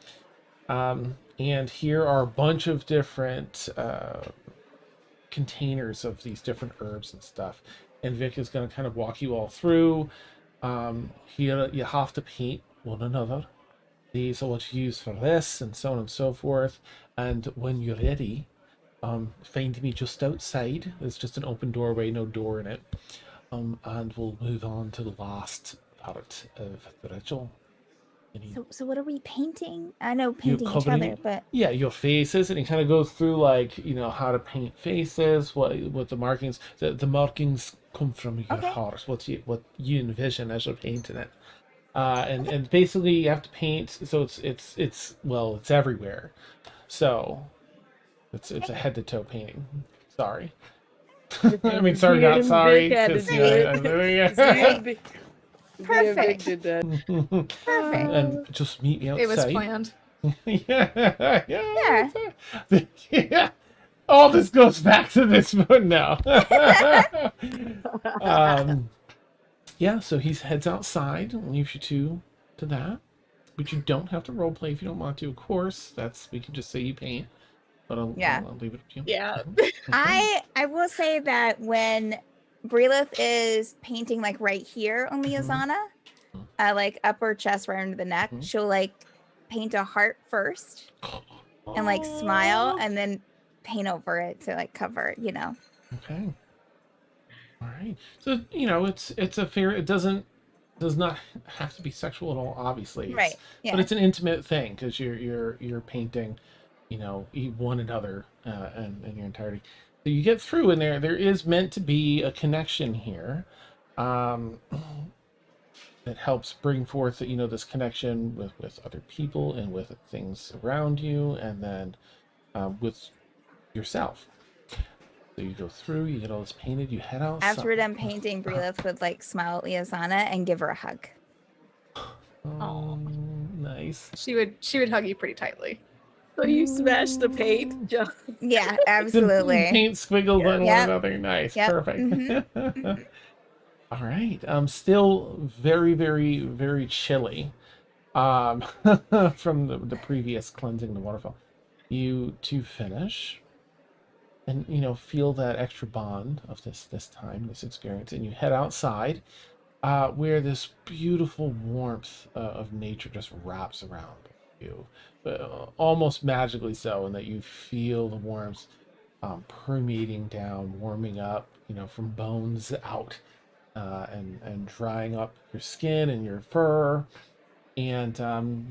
And here are a bunch of different containers of these different herbs and stuff. And Vic is going to kind of walk you all through. Here you have to paint one another. These are what you use for this, and so on and so forth. And when you're ready, find me just outside. There's just an open doorway, no door in it. And we'll move on to the last part of the ritual. So what are we painting? I know painting each covering- other, but Yeah, your faces, and he kind of goes through like how to paint faces, what the markings. The markings come from your Okay. heart. What you envision as you're painting it. And basically you have to paint. So it's everywhere. So it's a head to toe painting. Sorry. I mean, sorry, not sorry. Vic had to 'cause, do yeah, it. Perfect. Did that. perfect. and just meet me outside. It was planned. Yeah. Yeah. All this goes back to this one now. Yeah, so he heads outside and leaves you to that. But you don't have to roleplay if you don't want to, of course. We can just say you paint. But I'll leave it up to you. Yeah. Okay. I will say that when Breelith is painting like right here on Liazana, like upper chest right under the neck, Mhm. she'll like paint a heart first and like smile and then paint over it to like cover it, Okay. All right. So it's a fair. It does not have to be sexual at all, obviously. Right. Yeah. But it's an intimate thing because you're painting, one another in your entirety. So you get through, and there is meant to be a connection here, that helps bring forth this connection with other people and with things around you, and then with yourself. So you go through, you get all this painted, you head outside. After we're done painting, Breelith would like smile at Liazana and give her a hug. Oh, nice. She would hug you pretty tightly. So you smashed the paint, John. Yeah, The absolutely. paint squiggles on one Yep. another. Nice. Yep. Perfect. Mhm. All right. Still very, very, very chilly. From the previous cleansing the waterfall. You two finish. And feel that extra bond of this time, this experience, and you head outside, where this beautiful warmth of nature just wraps around you, almost magically so, and that you feel the warmth permeating down, warming up, from bones out, and drying up your skin and your fur. And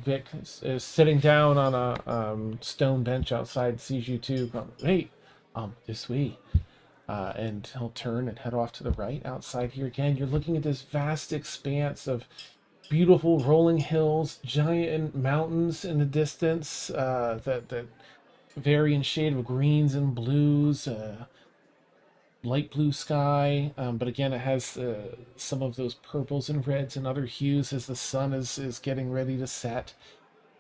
Vic is sitting down on a stone bench outside, sees you two. Hey, this way. and he'll turn and head off to the right. Outside here again, you're looking at this vast expanse of beautiful rolling hills, giant mountains in the distance, that vary in shade of greens and blues, light blue sky, but again, it has some of those purples and reds and other hues as the sun is getting ready to set.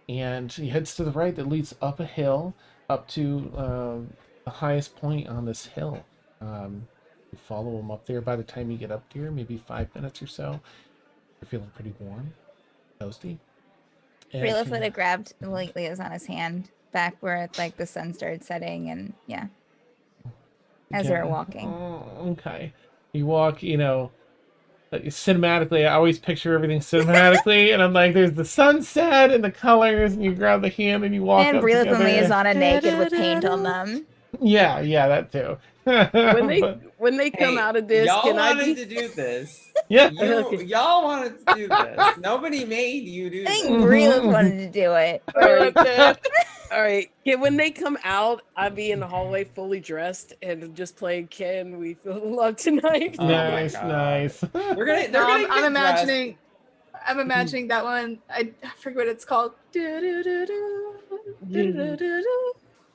And he heads to the right that leads up a hill, up to the highest point on this hill. You follow him up there. By the time you get up here, maybe 5 minutes or so, you're feeling pretty warm, toasty. And Freela he- would have grabbed like Leah's on his hand back where like the sun started setting, and yeah, as they were walking. Oh, okay. You walk, like, cinematically. I always picture everything cinematically, and I'm like, there's the sunset and the colors, and you grab the hand and you walk And up Breelith together. and Liaisana naked with paint on them. Yeah, that too. When they come Hey, out of this, y'all can I wanted be? to do this. Yeah. Okay. Y'all wanted to do this. Nobody made you do I think this. Breelith wanted to do it. All right. Yeah, when they come out, I'll be in the hallway fully dressed and just playing Can We Feel the Love Tonight? Oh my Nice, God. nice. They're gonna I'm get imagining. dressed. I'm imagining that one. I forget what it's called.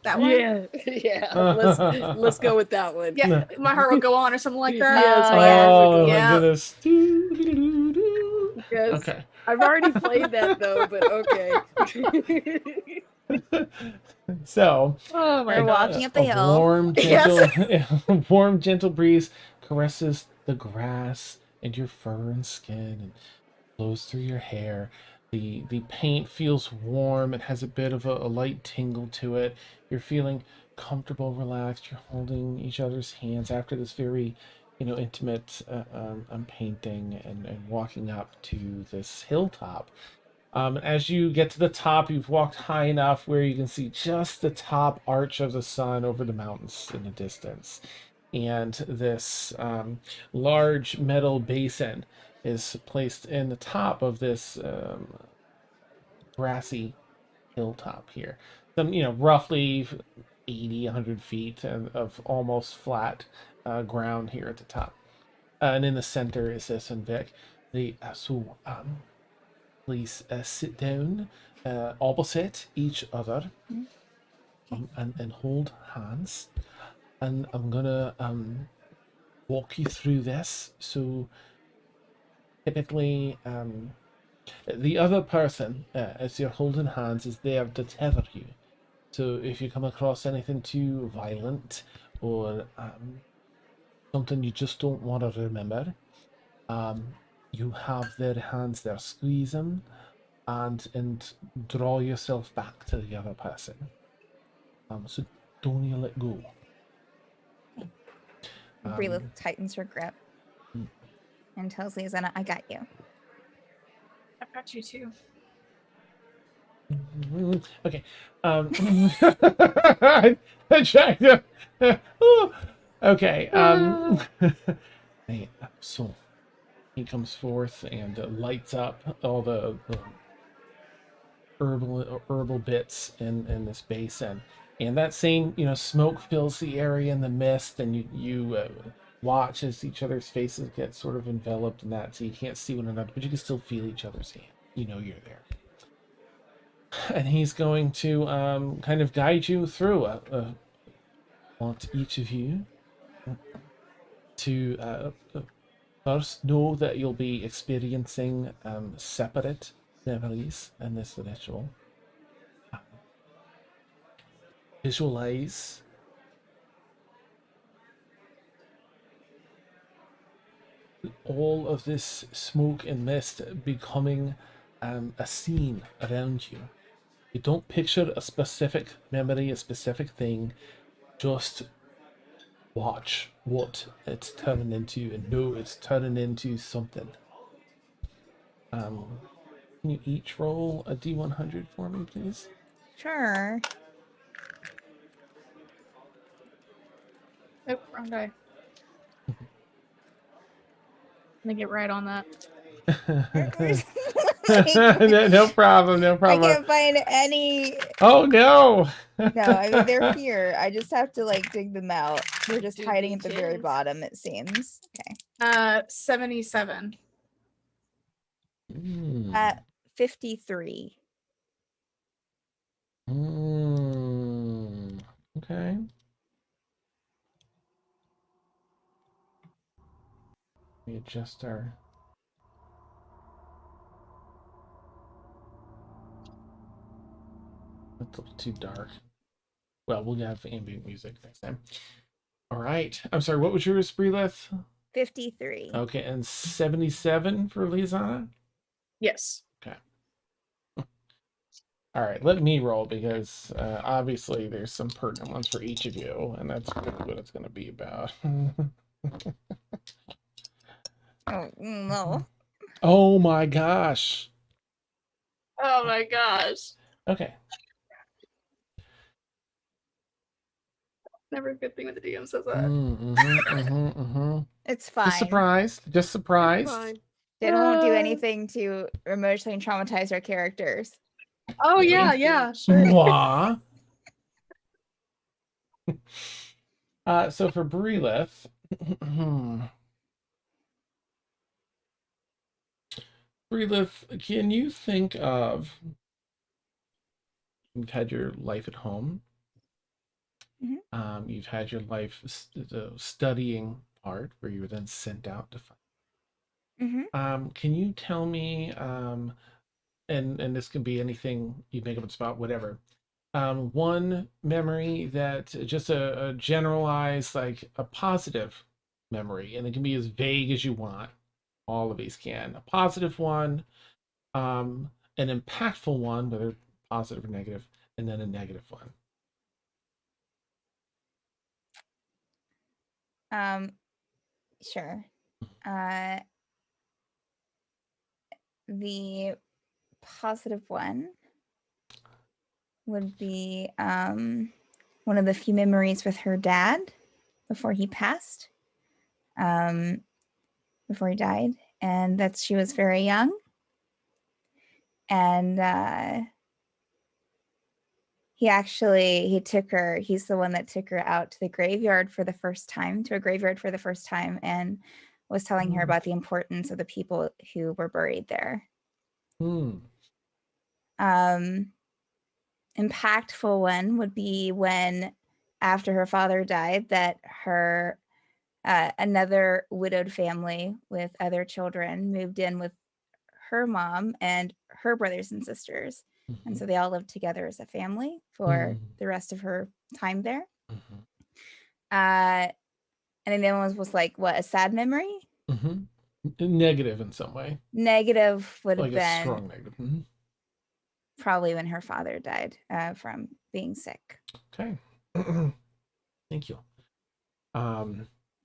That one. Yeah. Yeah. Let's go with that one. Yeah, my heart will go on or something like that. Yes, Oh, my yeah. heart will Oh go my Yeah. goodness. Yes. Okay. I've already played that though, but okay. So Oh my They're god. walking up the hill. warm, gentle, warm, gentle breeze caresses the grass and your fur and skin and blows through your hair. The paint feels warm. It has a bit of a light tingle to it. You're feeling comfortable, relaxed. You're holding each other's hands after this very, intimate painting and walking up to this hilltop. As you get to the top, you've walked high enough where you can see just the top arch of the sun over the mountains in the distance. And this large metal basin is placed in the top of this grassy hilltop here. Some, roughly 80, 100 feet of almost flat ground here at the top. And in the center is this, and Vic, please sit down opposite each other and hold hands. And I'm gonna walk you through this. So typically, the other person, as you're holding hands, is there to tether you. So if you come across anything too violent or something you just don't want to remember, you have their hands there. Squeeze them and draw yourself back to the other person. So don't you let go. Breelith tightens her grip and tells Liaisana, I got you. I've got you too. Okay. I'm trying to. Okay. So he comes forth and lights up all the herbal bits in this basin, and that same smoke fills the area in the mist, and you watch as each other's faces get sort of enveloped in that, so you can't see one another, but you can still feel each other's hand. You're there. And he's going to kind of guide you through. Want each of you to first know that you'll be experiencing separate memories in this ritual. Visualize all of this smoke and mist becoming a scene around you. You don't picture a specific memory, a specific thing. Just watch what it's turning into and know it's turning into something. Can you each roll a D100 for me, please? Sure. Nope, wrong guy. Let me get right on that. No problem, no I problem. can't find any. Oh no. No, I mean they're here. I just have to like dig them out. They're just Do hiding be at the very chance. bottom, it seems. Okay. 77. Hmm. 53. Okay. We adjust our. That's a little too dark. Well, we'll have ambient music next time. All right. I'm sorry. What was yours, Breelith? 53. Okay, and 77 for Lisanna. Yes. Okay. All right. Let me roll because obviously there's some pertinent ones for each of you, and that's really what it's going to be about. Oh no. Oh my gosh. Oh my gosh. Okay. Never a good thing when the DM says that. It's fine. Just surprised. Just surprised. Fine. They won't do anything to emotionally traumatize our characters. Oh yeah, yeah, sure. Moi. So for Breelith, Breelith, can you think of you've had your life at home? You've had your life the studying part where you were then sent out to fight. Can you tell me, and this can be anything you make up on the spot, whatever. One memory that just a generalized, like a positive memory, and it can be as vague as you want. All of these can. A positive one, an impactful one, whether positive or negative, and then a negative one. Sure. The positive one would be one of the few memories with her dad before he passed, before he died, and that she was very young, and he took her. He's the one that took her out to the graveyard for the first time, and was telling her about the importance of the people who were buried there. Impactful one would be when, after her father died, that her another widowed family with other children moved in with her mom and her brothers and sisters, and so they all lived together as a family for the rest of her time there. And then the other one was like, what, a sad memory? Negative in some way. Negative would Like have a been strong negative. probably when her father died from being sick. Okay. Thank you.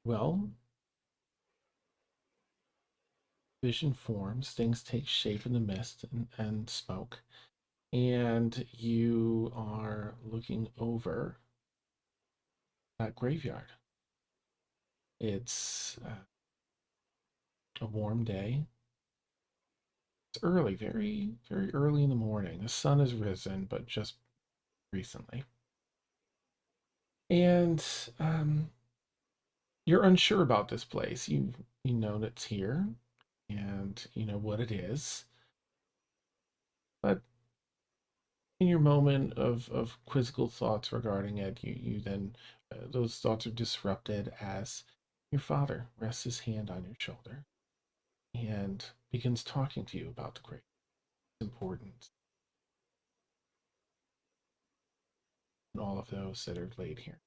Well, vision forms, things take shape in the mist and smoke, and you are looking over that graveyard. It's a warm day. It's early, very, very early in the morning. The sun has risen, but just recently. And you're unsure about this place. You know that it's here, and you know what it is. But in your moment of quizzical thoughts regarding it, you then those thoughts are disrupted as your father rests his hand on your shoulder and begins talking to you about the great importance and all of those that are laid here.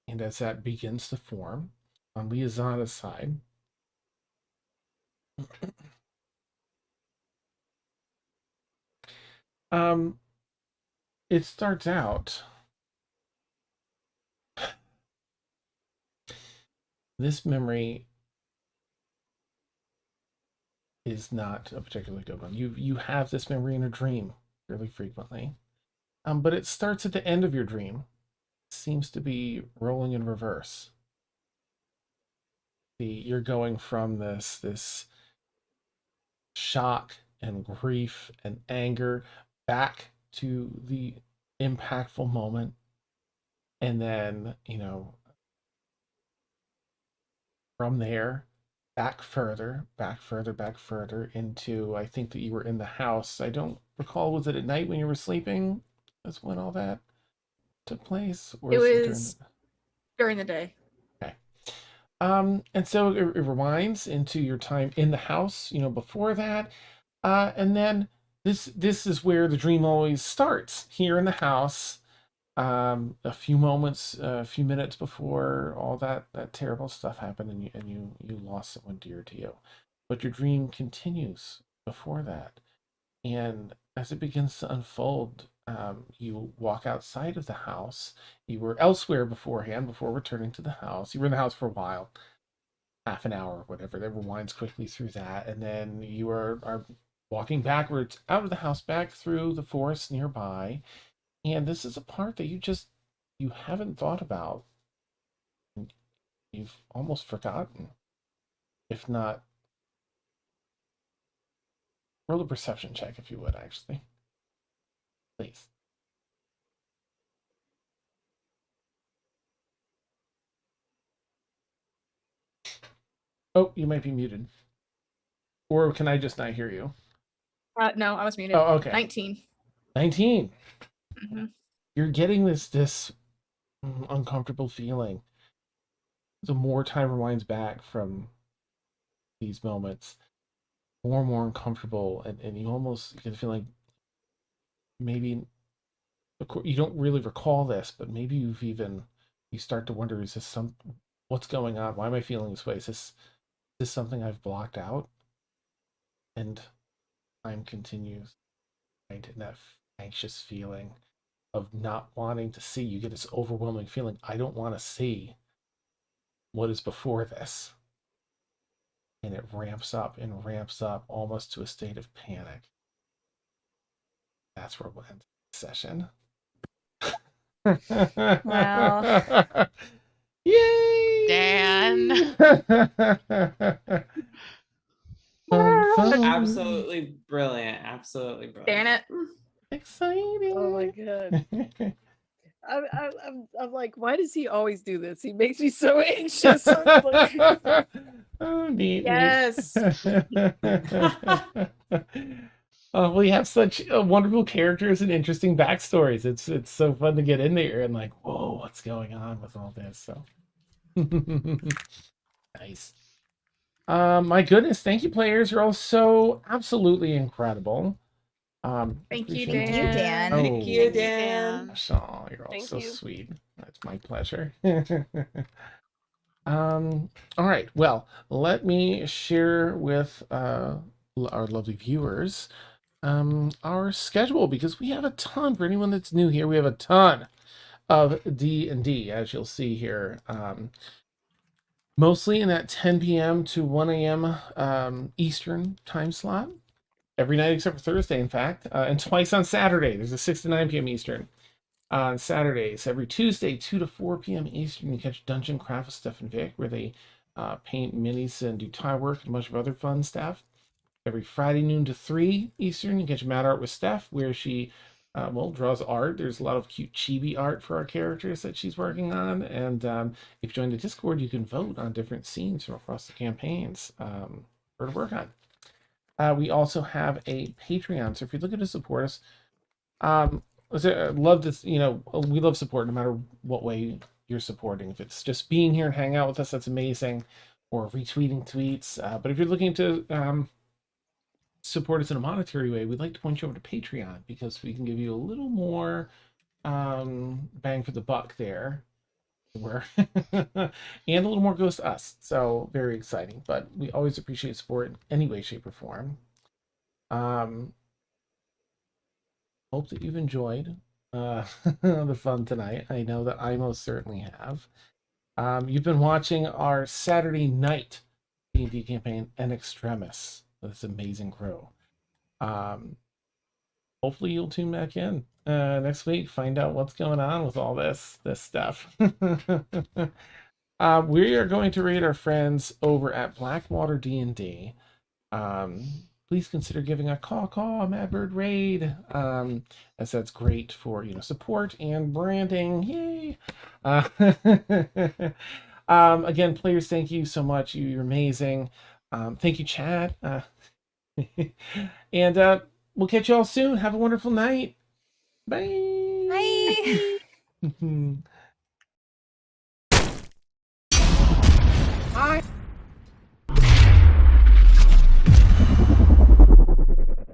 And as that begins to form on Liazana's side, it starts out. This memory is not a particularly good one. You have this memory in a dream fairly frequently, but it starts at the end of your dream. It seems to be rolling in reverse. you're going from this shock and grief and anger back to the impactful moment, and then from there back further into, I think that you were in the house. I don't recall, was it at night when you were sleeping? That's when all that took place, or It is it during was during the day. okay. And so it rewinds into your time in the house, before that. And then this is where the dream always starts, here in the house. A few minutes before all that terrible stuff happened, and you lost someone dear to you. But your dream continues before that. And as it begins to unfold, you walk outside of the house. You were elsewhere beforehand, before returning to the house. You were in the house for a while, half an hour, whatever. That rewinds quickly through that. And then you are walking backwards out of the house, back through the forest nearby. And this is a part that you haven't thought about. You've almost forgotten. If not, roll a perception check if you would, actually. Please. Oh, you might be muted. Or can I just not hear you? No, I was muted. Oh, okay. 19. 19. Mm-hmm. You're getting this uncomfortable feeling. The more time rewinds back from these moments, more and more uncomfortable, and you almost get a feeling, maybe, of course, you don't really recall this, but maybe you start to wonder, is this what's going on? Why am I feeling this way? Is this something I've blocked out? And time continues, right? And that anxious feeling of not wanting to see, you get this overwhelming feeling, I don't want to see what is before this. And it ramps up and ramps up, almost to a state of panic. That's where we'll end the session. Wow. Yay! Dan. Fun. Absolutely brilliant. Absolutely brilliant. Darn it. Exciting. Oh my god. I'm like, why does he always do this? He makes me so anxious. I'm like, Oh, neat. Yes. We have such wonderful characters and interesting backstories. It's so fun to get in there and like, whoa, what's going on with all this? So nice. My goodness, thank you, players. You're all so absolutely incredible. Thank you, appreciate Thank you, Dan. Oh, Thank you, Dan. Oh, you're all Thank so you. sweet. That's my pleasure. All right. Well, let me share with our lovely viewers our schedule, because we have a ton. For anyone that's new here, we have a ton of D&D, as you'll see here. Mostly in that 10 p.m. to 1 a.m. Eastern time slot. Every night except for Thursday, in fact. And twice on Saturday. There's a 6 to 9 p.m. Eastern. On Saturdays, every Tuesday, 2 to 4 p.m. Eastern, you catch Dungeon Craft with Steph and Vic, where they paint minis and do tile work and a bunch of other fun stuff. Every Friday, noon to 3 Eastern, you catch Mad Art with Steph, where she draws art. There's a lot of cute chibi art for our characters that she's working on. And if you join the Discord, you can vote on different scenes from across the campaigns for to work on. We also have a Patreon. So if you're looking to support us, love this. We love support no matter what way you're supporting. If it's just being here and hang out with us, that's amazing, or retweeting tweets. But if you're looking to support us in a monetary way, we'd like to point you over to Patreon, because we can give you a little more bang for the buck there. And a little more goes to us. So very exciting. But we always appreciate support in any way, shape, or form. Hope that you've enjoyed the fun tonight. I know that I most certainly have. You've been watching our Saturday night D&D campaign, An Extremis, with this amazing crew. Hopefully you'll tune back in next week, find out what's going on with all this stuff. We are going to raid our friends over at Blackwater D&D. Please consider giving a caw Madbird raid, as that's great for support and branding. Yay! Again, players, thank you so much. You're amazing. Thank you, Chad. And we'll catch you all soon. Have a wonderful night. Bye. Bye. Bye.